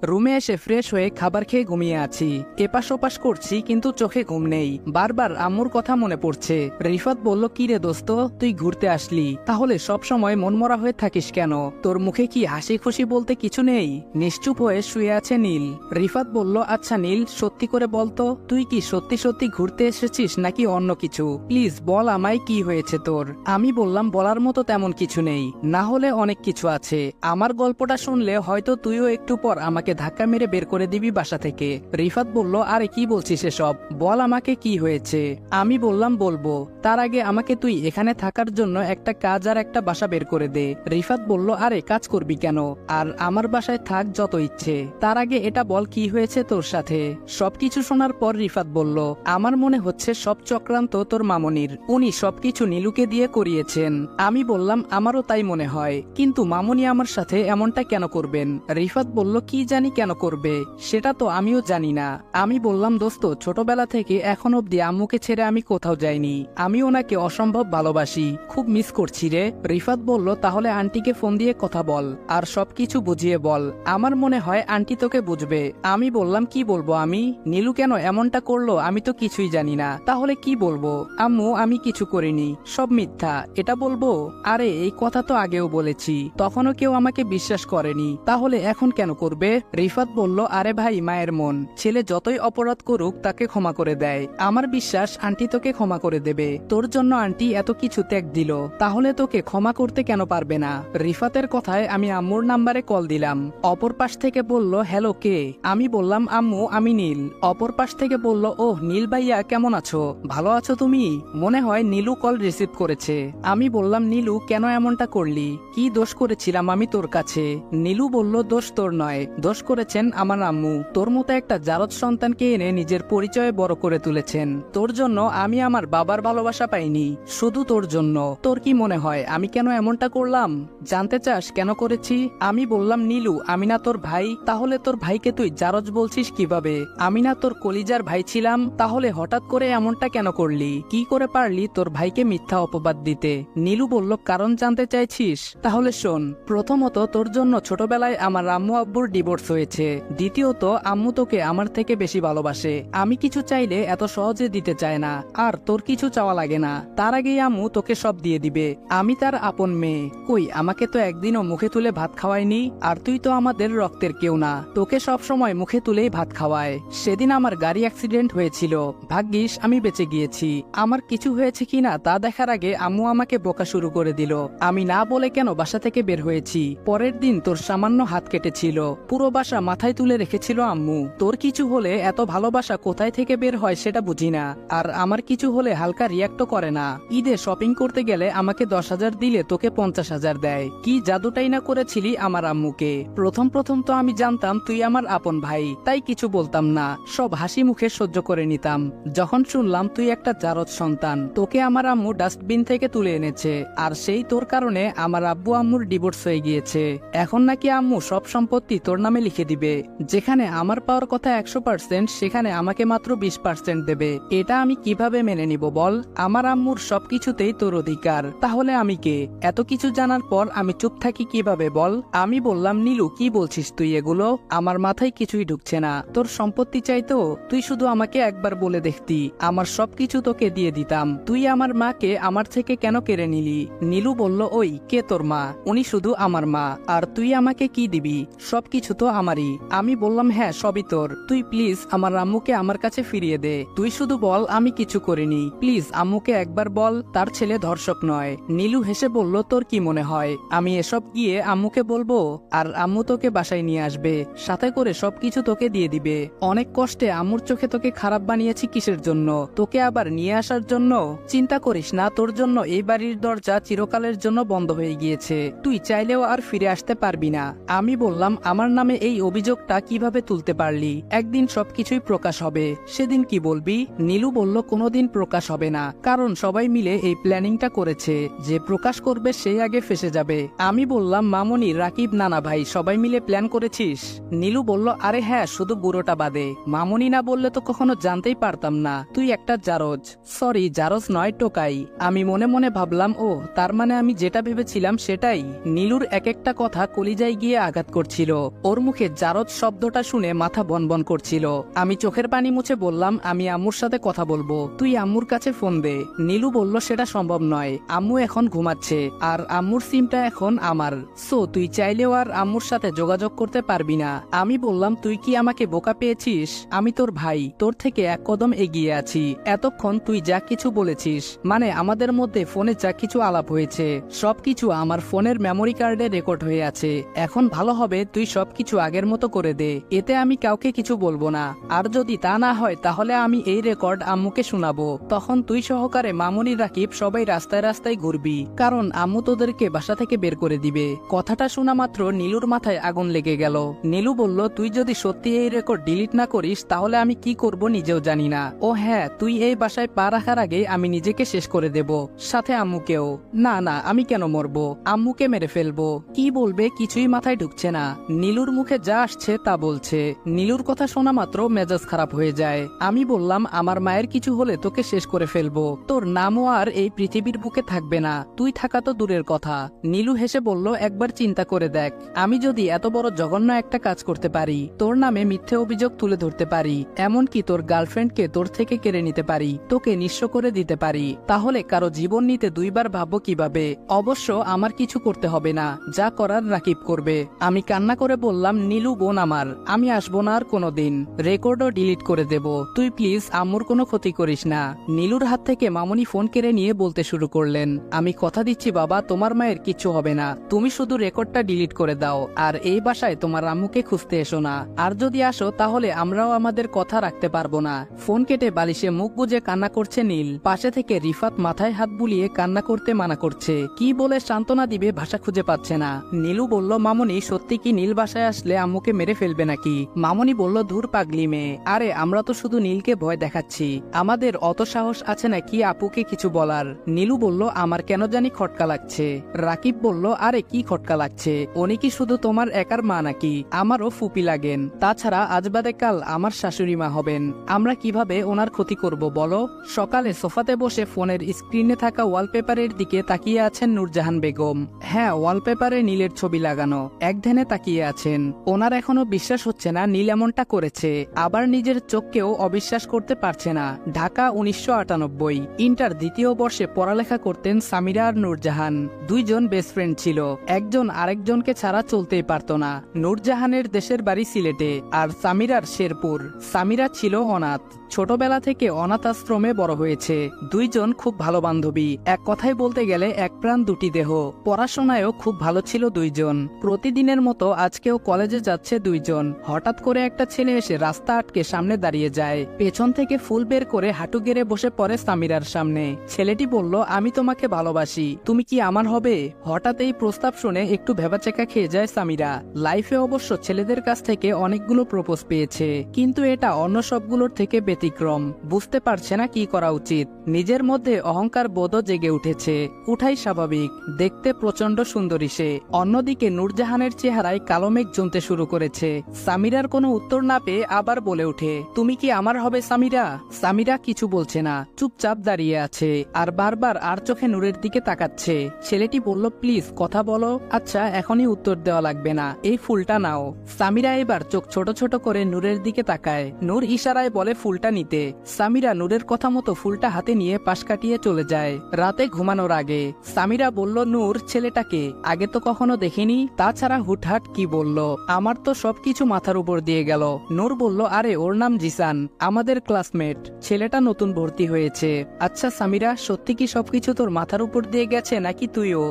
রুমে এসে ফ্রেশ হয়ে খাবার খেয়ে ঘুমিয়ে আছি। এপাশ ওপাশ করছি কিন্তু চোখে ঘুম নেই, বারবার আম্মুর কথা মনে পড়ছে। রিফাত বলল, কি রে দোস্ত, তুই ঘুরতে আসলি, তাহলে সব সময় মনমরা হয়ে থাকিস কেন? তোর মুখে কি হাসি খুশি বলতে কিছু নেই? নিশ্চুপ হয়ে শুয়ে আছে নীল। রিফাত বলল, আচ্ছা নীল, সত্যি করে বলতো, তুই কি সত্যি সত্যি ঘুরতে এসেছিস নাকি অন্য কিছু? প্লিজ বল আমায়, কি হয়েছে তোর? আমি বললাম, বলার মতো তেমন কিছু নেই, না হলে অনেক কিছু আছে। আমার গল্পটা শুনলে হয়তো তুইও একটু পর আমাকে ধাক্কা মেরে বের করে দিবি বাসা থেকে। রিফাত বলল, আরে কি বলছিস এসব, বল আমাকে কি হয়েছে। আমি বললাম, বলবো, তার আগে আমাকে তুই এখানে থাকার জন্য একটা কাজ আর একটা বাসা বের করে দে। রিফাত বলল, আরে কাজ করবি কেন, আর আমার বাসায় থাক যত ইচ্ছে, তার আগে এটা বল কি হয়েছে তোর সাথে। সবকিছু শোনার পর রিফাত বলল, আমার মনে হচ্ছে সব চক্রান্ত তোর মামনির, উনি সবকিছু নীলুকে দিয়ে করিয়েছেন। আমি বললাম, আমারও তাই মনে হয়, কিন্তু মামনি আমার সাথে এমনটা কেন করবেন? রিফাত বলল, কি জানি কেন করবে, সেটা তো আমিও জানি না। আমি বললাম, দোস্ত, ছোটবেলা থেকে এখন অব্দি আম্মুকে ছেড়ে আমি কোথাও যাইনি, আমি ওনাকে অসম্ভব ভালোবাসি, খুব মিস করছি রে। রিফাত বলল, তাহলে আন্টিকে ফোন দিয়ে কথা বল আর সবকিছু বুঝিয়ে বল, আমার মনে হয় আন্টি তোকে বুঝবে। আমি বললাম, কি বলবো আমি? নীলু কেন এমনটা করলো আমি তো কিছুই জানি না, তাহলে কি বলবো? আম্মু, আমি কিছু করিনি, সব মিথ্যা, এটা বলবো? আরে এই কথা তো আগেও বলেছি, তখনও কেউ আমাকে বিশ্বাস করেনি, তাহলে এখন কেন করবে? রিফাত বলল, আরে ভাই, মায়ের মন, ছেলে যতই অপরাধ করুক তাকে ক্ষমা করে দেয়, আমার বিশ্বাস আন্টি তোকে ক্ষমা করে দেবে। তোর জন্য আন্টি এত কিছু ত্যাগ দিল, তাহলে তোকে ক্ষমা করতে কেন পারবে না? রিফাতের কথায় আমি আম্মুর নাম্বারে কল দিলাম। অপর পাশ থেকে বলল, হ্যালো, কে? আমি বললাম, আম্মু, আমি নীল। অপর পাশ থেকে বলল, ওহ নীল ভাইয়া, কেমন আছো? ভালো আছো তুমি? মনে হয় নীলু কল রিসিভ করেছে। আমি বললাম, নীলু, কেন এমনটা করলি? কি দোষ করেছিলাম আমি তোর কাছে? নীলু বলল, দোষ তোর নয়, দোষ করেছেন আমার আম্মু, তোর মতো একটা জারজ সন্তানকে এনে নিজের পরিচয়ে বড় করে তুলেছেন। তোর জন্য আমি আমার বাবার ভালোবাসা পাইনি, শুধু তোর জন্য। তোর কি মনে হয় আমি কেন এমনটা করলাম? জানতে চাস কেন করেছি? আমি বললাম, নীলু, আমি না তোর ভাই? তাহলে তোর ভাইকে তুই জারজ বলছিস কিভাবে? আমি না তোর কলিজার ভাই ছিলাম? তাহলে হঠাৎ করে এমনটা কেন করলি? কি করে পারলি তোর ভাইকে মিথ্যা অপবাদ দিতে? নীলু বলল, কারণ জানতে চাইছিস? তাহলে শোন, প্রথমত তোর জন্য ছোটবেলায় আমার আম্মু আব্বুর ডিভোর্স হয়েছে, দ্বিতীয়ত আম্মু তোকে আমার থেকে বেশি ভালোবাসে, আমি কিছু চাইলে এত সহজে দিতে চায় না, আর তোর কিছু চাওয়া লাগে না, তার আগেই আম্মু তোকে সব দিয়ে দিবে। আমি তার আপন মেয়ে, কই আমাকে তো একদিনও মুখে তুলে ভাত খাওয়ায়নি, আর তুই তো আমাদের রক্তের কেউ না, তোকে সব সময় মুখে তুলেই ভাত খাওয়ায়। সেদিন আমার গায়ে গাড়ি অ্যাক্সিডেন্ট হয়েছিল, ভাগ্যিস আমি বেঁচে গিয়েছি। আমার কিছু হয়েছে কিনা তা দেখার আগে আম্মু আমাকে বকা শুরু করে দিল। আমি না বলে কেন বাসা থেকে বের হয়েছি। পরের দিন তোর সামান্য হাত কেটেছিল, পুরো বাসা মাথায় তুলে রেখেছিল আম্মু। তোর কিছু হলে এত ভালোবাসা কোথায় থেকে বের হয় সেটা বুঝি না, আর আমার কিছু হলে হালকা রিয়াক্টও করে না। ঈদে শপিং করতে গেলে আমাকে 10,000 দিলে তোকে 50,000 দেয়। কি জাদুটাই না করেছিলি আমার আম্মুকে। প্রথম প্রথম তো আমি জানতাম তুই আমার আপন ভাই, তাই কিছু বলতাম না, সব হাসি মুখে সহ্য করে নিতাম। যখন শুনলাম তুই একটা জারজ সন্তান, তোকে আমার আম্মু ডাস্টবিন থেকে তুলে এনেছে, আর সেই তোর কারণে আমার আব্বু আম্মুর ডিভোর্স হয়ে গিয়েছে। এখন নাকি আম্মু সব সম্পত্তি তোর নামে লিখে দিবে। যেখানে আমার পাওয়ার কথা 100%, সেখানে আমাকে মাত্র 20% দেবে। এটা আমি কিভাবে মেনে নিব বল? আমার আম্মুর সবকিছুতেই তোর অধিকার, তাহলে আমি কে? এত কিছু জানার পর আমি চুপ থাকি কিভাবে বল? আমি বললাম, নীলু কি বলছিস তুই এগুলো? আমার মাথায় কিছুই ঢুকছে না। তোর সম্পত্তি চাইতো, তুই শুধু আমাকে একবার বলে দেখতি, আমার সবকিছু তোকে দিয়ে দিতাম। তুই আমার মাকে আমার থেকে কেন কেড়ে নিলি? নীলু বলল, ওই কে তোর মা? উনি শুধু আমার মা, আর তুই আমাকে কি দিবি? সবকিছু তো আমারই। আমি বললাম, হ্যাঁ সবই তোর। তুই প্লিজ আমার আম্মুকে আমার কাছে ফিরিয়ে দে। তুই শুধু বল আমি কিছু করিনি। প্লিজ আম্মুকে একবার বল তার ছেলে ধর্ষক নয়। নীলু হেসে বলল, তোর কি মনে হয় আমি এসব গিয়ে আম্মুকে বলবো? আর আম্মু তোকে বাসায় নিয়ে আসবে, সাথে করে সবকিছু তোকে দিয়ে দিবে। অনেক কষ্টে আম্মুর চোখে তোকে খারাপ বানিয়েছি কিসের জন্য? তোকে আবার নিয়ে আসার জন্য? চিন্তা করিস না, তোর জন্য এই বাড়ির দরজা চিরকালের জন্য বন্ধ হয়ে গিয়েছে। তুই চাইলেও আর ফিরে আসতে পারবি না। আমি বললাম, আমার নামে এই অভিযোগটা কিভাবে তুলতে পারলি? একদিন সবকিছুই প্রকাশ হবে, সেদিন কি বলবি? নীলু বলল, কোনোদিন প্রকাশ হবে না, কারণ সবাই মিলে এই প্ল্যানিংটা করেছে। যে প্রকাশ করবে সেই আগে ফেসে যাবে। আমি বললাম, মামনি, রাকিব, নানা ভাই সবাই মিলে প্ল্যান করেছিস? নীলু বলল, আরে হ্যাঁ, শুধু বুড়োটা বাদে। মামনি না বললে তো কখনো জানতেই পারতাম না তুই একটা জারজ। সরি, জারজ নয়, টোকাই। আমি মনে মনে ভাবলাম, ও তার মানে আমি যেটা ভেবেছিলাম সেটাই। নীলুর এক একটা কথা কলিজায় গিয়ে আঘাত করছিল। ওর মুখে জারজ শব্দটা শুনে মাথা বনবন করছিল। আমি চোখের পানি মুছে বললাম, আমি আম্মুর সাথে কথা বলবো, তুই আম্মুর কাছে ফোন দে। নীলু বলল, সেটা সম্ভব নয়, আম্মু এখন ঘুমাচ্ছে, আর আম্মুর সিমটা এখন আমার। সো তুই চাইলেও আর আম্মুর সাথে যোগাযোগ করতে পারবি না। আমি বললাম, তুই কি আমাকে বোকা পেয়েছিস? আমি তোর ভাই, তোর থেকে এক কদম এগিয়ে আছি। এতক্ষণ তুই যা কিছু বলেছিস, মানে আমাদের মধ্যে ফোনে যা কিছু আলাপ হয়েছে, সবকিছু আমার ফোনের মেমোরি কার্ডে রেকর্ড হয়ে আছে। এখন ভালো হবে তুই সবকিছু আগের মতো করে দে, এতে আমি কাউকে কিছু বলবো না। আর যদি তা না হয় তাহলে আমি এই রেকর্ড আম্মুকে শোনাবো। তখন তুই সহকারে মামুনি, রাকিব সবাই রাস্তায় রাস্তায় ঘুরবি, কারণ আম্মু তোদেরকে বাসা থেকে বের করে দিবে। কথাটা শোনা মাত্র নীলুর মাথায় আগুন লেগে গেল। নীলু বলল, তুই যদি সত্যি এই রেকর্ড ডিলিট না করিস তাহলে আমি কি করব নিজেও জানি না। ও হ্যাঁ, তুই এই বাসায় পা রাখার আগে আমি নিজেকে শেষ করে দেব, সাথে আম্মুকেও। না না, আমি কেন মরবো? আম্মুকে মেরে ফেলবো। কি বলবে কিছুই মাথায় ঢুকছে না। নীলুর মুখে যা আসছে তা বলছে। নীলুর কথা শোনা মাত্র মেজাজ খারাপ হয়ে যায়। আমি বললাম, আমার মায়ের কিছু হলে তোকে শেষ করে ফেলবো, তোর নামও আর এই পৃথিবীর বুকে থাকবে না, তুই থাকা তো দূরের কথা। নীলু হেসে বলল, একবার চিন্তা করে দেখ, আমি যদি এত বড় জঘন্য একটা কাজ করতে পারি, তোর নামে মিথ্যে অভিযোগ তুলে ধরতে পারি, এমনকি তোর গার্লফ্রেন্ডকে তোর থেকে কেড়ে নিতে পারি, তোকে নিঃস্ব করে দিতে পারি, তাহলে কারো জীবন নিতে দুইবার ভাববো কিভাবে? অবশ্য আমার কিছু করতে হবে না, যা করার রাকিব করবে। আমি কান্না করে বললাম, নীলু বোন আমার, আমি আসবো না আর কোনোদিন, রেকর্ডও ডিলিট করে দেব। তুই প্লিজ আম্মুর কোনো ক্ষতি করিস না। নীলুর হাত থেকে মামুনি ফোন কেড়ে নিয়ে বলতে শুরু করলেন, আমি কথা দিচ্ছি বাবা, তোমার মায়ের কিচ্ছু হবে না, তুমি শুধু রেকর্ডটা ডিলিট করে দাও, আর এই বাসায় তোমার আম্মুকে খুঁজতে এসো না। আর যদি আসো তাহলে আমরাও আমাদের কথা রাখতে পারবো না। ফোন কেটে বালিশে মুখ গুজে কান্না করছে নীল। পাশে থেকে রিফাত মাথায় হাত বুলিয়ে কান্না করতে মানা করছে। কি বলে সান্ত্বনা দিবে ভাষা খুঁজে পাচ্ছে না। নীলু বলল, মামুনি, সত্যি কি নীল বাসায় আসলে আম্মুকে মেরে ফেলবে নাকি? মামুনি বলল, ধুর পাগলি মেয়ে, আরে আমরা তো শুধু নীলকে ভয় দেখাচ্ছি, আমাদের অত সাহস আছে নাকি আপুকে কিছু বলার? নীলু বলল, আমার কেন জানি খটকা লাগছে। রাকিব বলল, আরে কি খটকা লাগছে? উনি কি শুধু তোমার একার মা নাকি? আমারও ফুপি লাগেন, তাছাড়া আজ বাদে কাল আমার শাশুড়ি মা হবেন, আমরা কিভাবে ওনার ক্ষতি করব বলো? সকালে সোফাতে বসে ফোনের স্ক্রিনে থাকা ওয়ালপেপারের দিকে তাকিয়ে আছেন নূরজাহান বেগম। হ্যাঁ, ওয়ালপেপারে নীলের ছবি লাগানো, এক ধ্যানে তাকিয়ে আছেন। ওনার এখনো বিশ্বাস হচ্ছে না নীল এমনটা করেছে, আবার নিজের চোখকেও অবিশ্বাস করতে পারছে না। ঢাকা 1998, ইন্টার দ্বিতীয় বর্ষে পড়ালেখা করতেন সামিরা আর নূরজাহান। দুইজন বেস্ট ফ্রেন্ড ছিল, একজন আরেকজনকে ছাড়া চলতেই পারত না। নূরজাহানের দেশের বাড়ি সিলেটে, আর সামিরার শেরপুর। সামিরা ছিল অনাথ। ছোটবেলা থেকে অনাথ আশ্রমে বড় হয়েছে। দুইজন খুব ভালো বান্ধবী, এক কথায় বলতে গেলে এক প্রাণ দুটি দেহ। পড়াশোনায়ও খুব ভালো ছিল দুইজন। প্রতিদিনের মতো আজকেও কলেজে যাচ্ছে দুইজন। হঠাৎ করে একটা ছেলে এসে রাস্তা আটকে সামনে দাঁড়িয়ে যায়। পেছন থেকে ফুল বের করে হাঁটু গেড়ে বসে পড়ে সামিরার সামনে। ছেলেটি বলল, আমি তোমাকে ভালোবাসি, তুমি কি আমার হবে? হঠাৎ এই প্রস্তাব শুনে একটু ভেবাচেকা খেয়ে যায় সামিরা। লাইফে অবশ্য ছেলেদের কাছ থেকে অনেকগুলো প্রপোজ পেয়েছে, কিন্তু এটা অন্য সবগুলোর থেকে ব্যতিক্রম। বুঝতে পারছে না কি করা উচিত। নিজের মধ্যে অহংকার বোধও জেগে উঠেছে। উঠাই স্বাভাবিক, দেখতে প্রচন্ড সুন্দরী সে। অন্যদিকে নূরজাহানের চেহারায় কালো মেঘ জমতে শুরু করেছে। সামিরার কোনো উত্তর না পেয়ে আবার বলে ওঠে, তুমি কি আমার হবে সামিরা? সামিরা কিছু বলছে না, চুপচাপ দাঁড়িয়ে আছে আর বারবার আর চোখে নূরের দিকে তাকাচ্ছে। ছেলেটি বলল, প্লিজ কথা বলো। আচ্ছা, এখনই উত্তর দেওয়া লাগবে না, এই ফুলটা নাও। সামিরা এবার চোখ ছোট ছোট করে নূরের দিকে তাকায়। নূর ইশারায় বলে ফুলটা নিতে। সামিরা নূরের কথা মতো ফুলটা হাতে নিয়ে পাশ কাটিয়ে চলে যায়। রাতে ঘুমানোর আগে সামিরা বলল, নূর ছেলেটাকে আগে তো কখনো দেখিনি, তাছাড়া হুটহাট কি বলল, আমার তো সবকিছু মাথার উপর দিয়ে গেল। নূর বলল, আরে ওর নাম জিসান, আমাদের ক্লাসমেট, ছেলেটা নতুন ভর্তি হয়েছে। আচ্ছা সামিরা, সত্যি কি সবকিছু তোর মাথার উপর দিয়ে গেছে নাকি তুইও?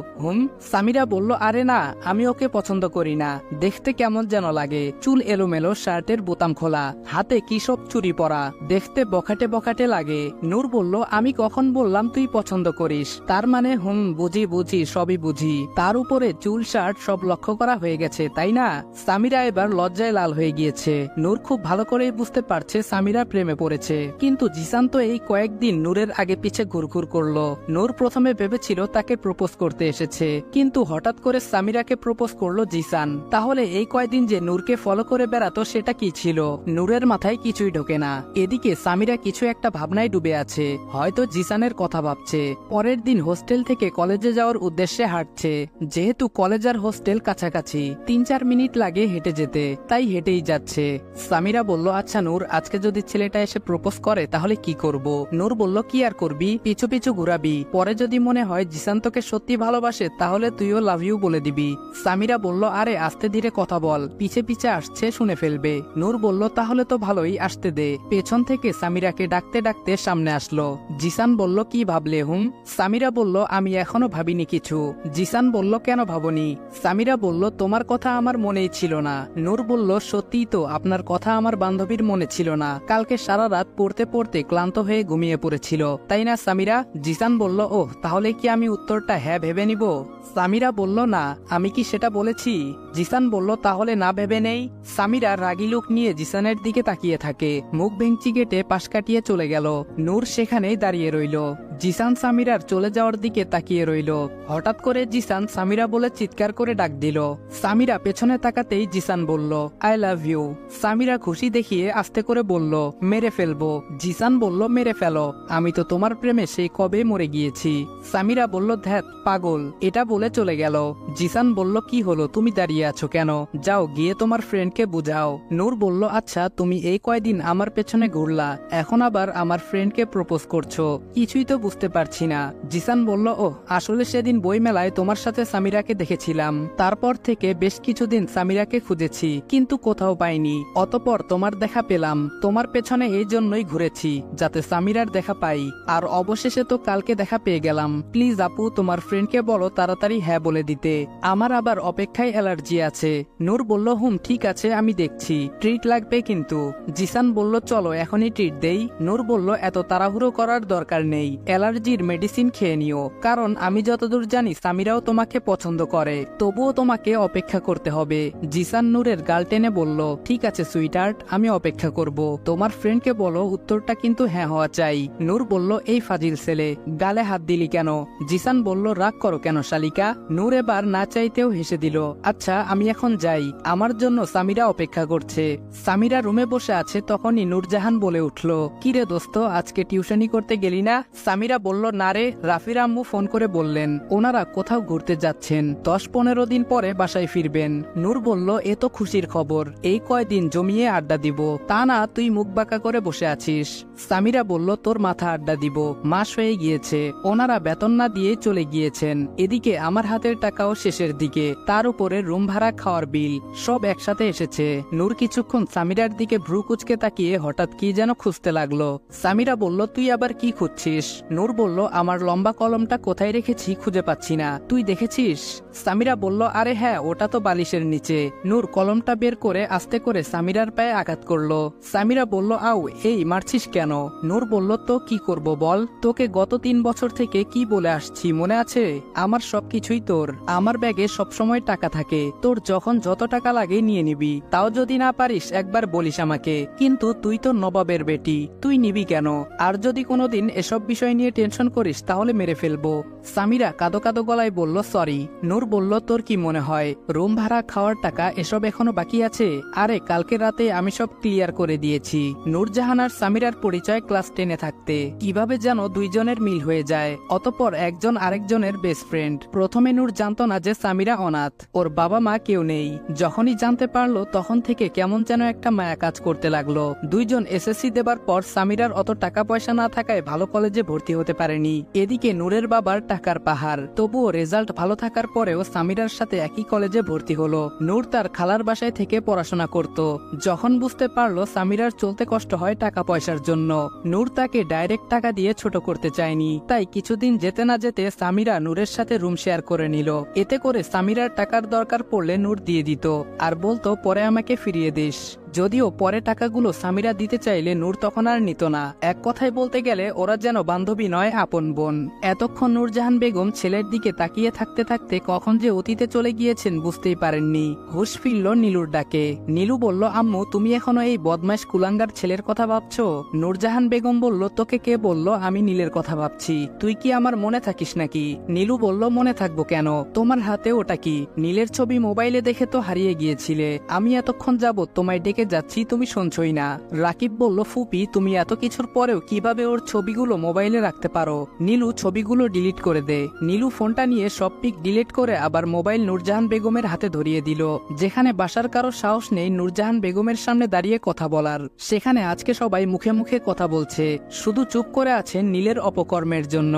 সামিরা বলল, আরে না, আমি ওকে পছন্দ করি না, দেখতে কেমন যেন লাগে, চুল এলোমেলো, শার্টের বোতাম খোলা, হাতে কি সব চুরি পরা, দেখতে বখাটে বখাটে লাগে। নূর বলল, আমি কখন বললাম তুই পছন্দ করিস? তার মানে বুঝি বুঝি, সবই বুঝি। তার উপরে চুল শার্ট সব লক্ষ্য করা হয়ে গেছে, তাই না? সামিরা এবার লজ্জায় লাল হয়ে গিয়েছে। নূর খুব ভালো করেই বুঝতে পারছে সামিরা প্রেমে পড়েছে, কিন্তু জিসান তো এই কয়েকদিন নূরের আগে পিছে ঘুরঘুর করলো। নূর প্রথমে ভেবেছিল তাকে প্রপোজ করতে এসেছে, কিন্তু হঠাৎ করে সামিরাকে প্রপোজ করলো জিসান। তাহলে এই কয়েকদিন যে নূরকে ফলো করে বেড়াতো সেটা কি ছিল? নূরের মাথায় কিছুই ঢোকে না। এদিকে সামিরা কিছু একটা ভাবনায় ডুবে আছে, হয়তো জিসানের কথা ভাবছে। পরের দিন হোস্টেল থেকে কলেজে যাওয়ার উদ্দেশ্যে হাঁটছে। যেহেতু কলেজ আর হোস্টেল কাছাকাছি, 3-4 মিনিট লাগে হেঁটে যেতে, তাই হেঁটেই যাচ্ছে। সামিরা বলল, আচ্ছা নূর, আজকে যদি ছেলেটা এসে প্রপোজ করে তাহলে কি করব? নূর বলল, কি আর করবি, পিছু পিছু ঘুরাবি, পরে যদি মনে হয় জিসান তোকে সত্যি ভালোবাসে তাহলে তুইও লাভ ইউ বলে দিবি। সামিরা বলল, আরে আস্তে ধীরে কথা বল, পিছে পিছে আসছে, শুনে ফেলবে। নূর বলল, তাহলে তো ভালোই, আসতে দে। পেছন থেকে সামিরাকে ডাকতে ডাকতে সামনে আসলো। জিসান বলল, কি ভাবলে? সামিরা বলল, আমি এখনো ভাবিনি কিছু। জিসান বলল, কেন ভাবনি? সামিরা বলল, তোমার কথা আমার মনেই ছিল না। নূর বলল, সত্যিই তো, আপনার কথা আমার বান্ধবীর মনে ছিল না, কালকে সারা রাত পড়তে পড়তে ক্লান্ত হয়ে ঘুমিয়ে পড়েছিল, তাই না সামিরা? জিসান বলল, ওহ, তাহলে কি আমি উত্তরটা হ্যাঁ ভেবে নিব? সামিরা বলল, না, আমি কি সেটা বলেছি? জিসান বলল, তাহলে না ভেবে নেই। সামিরা রাগী লোক নিয়ে জিসানের দিকে তাকিয়ে থাকে, মুখ ভেঙচি কেটে পাশ কাটিয়ে চলে গেল। নূর সেখানেই দাঁড়িয়ে রইল। জিসান সামিরার চলে যাওয়ার দিকে তাকিয়ে রইল। হঠাৎ করে জিসান সামিরা বলে চিৎকার করে ডাক দিল। সামিরা পেছনে তাকাতেই জিসান বলল, আই লাভ ইউ। সামিরা খুশি দেখিয়ে আস্তে করে বলল, মেরে ফেলবো। জিসান বলল, মেরে ফেলো, আমি তো তোমার প্রেমে সেই কবে মরে গিয়েছি। সামিরা বলল, ধ্যাত পাগল, এটা বলে চলে গেল। জিসান বলল, কি হলো, তুমি দাঁড়িয়ে আছো কেন? যাও গিয়ে তোমার ফ্রেন্ডকে বুঝাও। নূর বলল, আচ্ছা, তুমি এই কয়দিন আমার পেছনে ঘুরলা, এখন আবার আমার ফ্রেন্ডকে প্রপোজ করছো, কিছুই তো বুঝতে পারছি না। জিসান বলল, ওহ, আসলে সেদিন বই মেলায় তোমার সাথে সামিরাকে দেখেছিলাম, তারপর থেকে বেশ কিছুদিন সামিরাকে খুঁজেছি, কিন্তু কোথাও পাইনি। অতপর তোমার দেখা পেলাম, তোমার পেছনে এই জন্যই ঘুরেছি, যাতে সামিরার দেখা পাই, আর অবশেষে তো কালকে দেখা পেয়ে গেলাম। প্লিজ আপু, তোমার ফ্রেন্ডকে বলো তাড়াতাড়ি হ্যাঁ বলে দিতে, আমার আবার অপেক্ষায় অ্যালার্জি আছে। নূর বলল, ঠিক আছে, আমি দেখছি, ট্রিট লাগবে কিন্তু। জিসান বলল, চলো এখনই ট্রিট দেই। নূর বলল, এত তাড়াহুড়ো করার দরকার নেই, অ্যালার্জির মেডিসিন খেয়ে নিও, কারণ আমি যতদূর জানি সামিরাও তোমাকে পছন্দ করে, তবুও তোমাকে অপেক্ষা করতে হবে। জিসান নূরের গাল টেনে বলল, ঠিক আছে সুইটহার্ট, আমি অপেক্ষা করব, তোমার ফ্রেন্ডকে বলো উত্তরটা কিন্তু হ্যাঁ হওয়া চাই। নূর বলল, এই ফাজিল ছেলে, গালে হাত দিলি কেন? জিসান বলল, রাগ করো কেন শালিকা? নূর এবার না চাইতেও হেসে দিল। আচ্ছা, আমি এখন যাই, আমার জন্য সামিরা অপেক্ষা করছে। সামিরা রুমে বসে আছে, তখনই নূরজাহান বলে উঠল, কিরে দোস্ত, আজকে টিউশনি করতে গেলি না? সামিরা সামিরা বলল, না রে, রাফির আম্মু ফোন করে বললেন ওনারা কোথাও ঘুরতে যাচ্ছেন, 10-15 দিন পরে বাসায় ফিরবেন। নূর বলল, এ তো খুশির খবর, এই কয়দিন জমিয়ে আড্ডা দিব, তা না তুই মুখ বাঁকা করে বসে আছিস। সামিরা বলল, তোর মাথা আড্ডা দিব, মাস হয়ে গিয়েছে, ওনারা বেতন না দিয়ে চলে গিয়েছেন, এদিকে আমার হাতের টাকাও শেষের দিকে, তার উপরে রুম ভাড়া, খাওয়ার বিল সব একসাথে এসেছে। নূর কিছুক্ষণ সামিরার দিকে ভ্রু কুচকে তাকিয়ে হঠাৎ কি যেন খুঁজতে লাগলো। সামিরা বলল, তুই আবার কি খুঁজছিস? নূর বলল, আমার লম্বা কলমটা কোথায় রেখেছি খুঁজে পাচ্ছি না, তুই দেখেছিস? সামিরা বলল, আরে হ্যাঁ, ওটা তো বালিশের নিচে। নূর কলমটা বের করে আস্তে করে সামিরার পায়ে আঘাত করলো। সামিরা বলল, আউ, এই মারছিস কেন? নূর বলল, তো কি করব বল, তোকে গত 3 বছর থেকে কি বলে আসছি মনে আছে? আমার সবকিছুই তোর, আমার ব্যাগে সবসময় টাকা থাকে, তোর যখন যত টাকা লাগে নিয়ে নিবি, তাও যদি না পারিস একবার বলিস আমাকে, কিন্তু তুই তো নবাবের বেটি, তুই নিবি কেন? আর যদি কোনোদিন এসব বিষয় নিয়ে টেনশন করিস তাহলে মেরে ফেলবো। সামিরা কাঁদো কাঁদো গলায় বলল, সরি। নূর বলল, তোর কি মনে হয় রুম ভাড়া, খাওয়ার টাকা এসব এখনো বাকি আছে? আরে কালকে রাতে আমি সব ক্লিয়ার করে দিয়েছি। নূরজাহান আর সামিরার পরিচয় ক্লাস 10-এ থাকতে কিভাবে যেন দুইজনের মিল হয়ে যায়, অতঃপর একজন আরেকজনের বেস্ট ফ্রেন্ড। প্রথমে নূর জানতো না যে সামিরা অনাথ, ওর বাবা মা কেউ নেই। যখনই জানতে পারলো তখন থেকে কেমন যেন একটা মায়া কাজ করতে লাগলো। দুইজন এসএসসি দেবার পর সামিরার অত টাকা পয়সা না থাকায় ভালো কলেজে ভর্তি হতে পারেনি, এদিকে নূরের বাবার টাকার পাহাড়। তবুও রেজাল্ট ভালো থাকার পরেও সামিরার সাথে একই কলেজে ভর্তি হলো। নূর তার খালার বাসায় থেকে পড়াশোনা করত। যখন বুঝতে পারলো সামিরার চলতে কষ্ট হয় টাকা পয়সার জন্য, নূর তাকে ডাইরেক্ট টাকা দিয়ে ছোট করতে চায়নি, তাই কিছুদিন যেতে না যেতে সামিরা নূরের সাথে রুম শেয়ার করে নিল। এতে করে সামিরার টাকার দরকার পড়লে নূর দিয়ে দিত, আর বলতো পরে আমাকে ফিরিয়ে দিস। যদিও পরে টাকাগুলো সামিরা দিতে চাইলে নূর তখন আর নিত না। এক কথায় বলতে গেলে ওরা যেন বান্ধবী নয়, আপন বোন। এতক্ষণ নূরজাহান বেগম ছেলের দিকে তাকিয়ে থাকতে থাকতে কখন যে অতীতে চলে গিয়েছেন বুঝতেই পারেননি। হুঁশ ফিরল নীলুর ডাকে। নীলু বলল, আম্মু তুমি এখনো এই বদমাইশ কুলাঙ্গার ছেলের কথা ভাবছো? নূরজাহান বেগম বলল, তোকে কে বলল আমি নীলের কথা ভাবছি? তুই কি আমার মনে থাকিস নাকি? নীলু বলল, মনে থাকবো কেন, তোমার হাতে ওটা কি? নীলের ছবি মোবাইলে দেখে তো হারিয়ে গিয়েছিলে, আমি এতক্ষণ যাবত তোমায় ডেকে যাচ্ছি, তুমি শুনছই না। রাকিব বলল, ফুপি তুমি এত কিছুর পরেও কিভাবে ওর ছবিগুলো মোবাইলে রাখতে পারো? নীলু ছবিগুলো ডিলিট করে দে। নীলু ফোনটা নিয়ে সব পিক ডিলিট করে আবার মোবাইল নূরজাহান বেগমের হাতে ধরিয়ে দিল। যেখানে বাসার কারো সাহস নেই নূরজাহান বেগমের সামনে দাঁড়িয়ে কথা বলার, সেখানে আজকে সবাই মুখে মুখে কথা বলছে, শুধু চুপ করে আছেন নীলের অপকর্মের জন্য।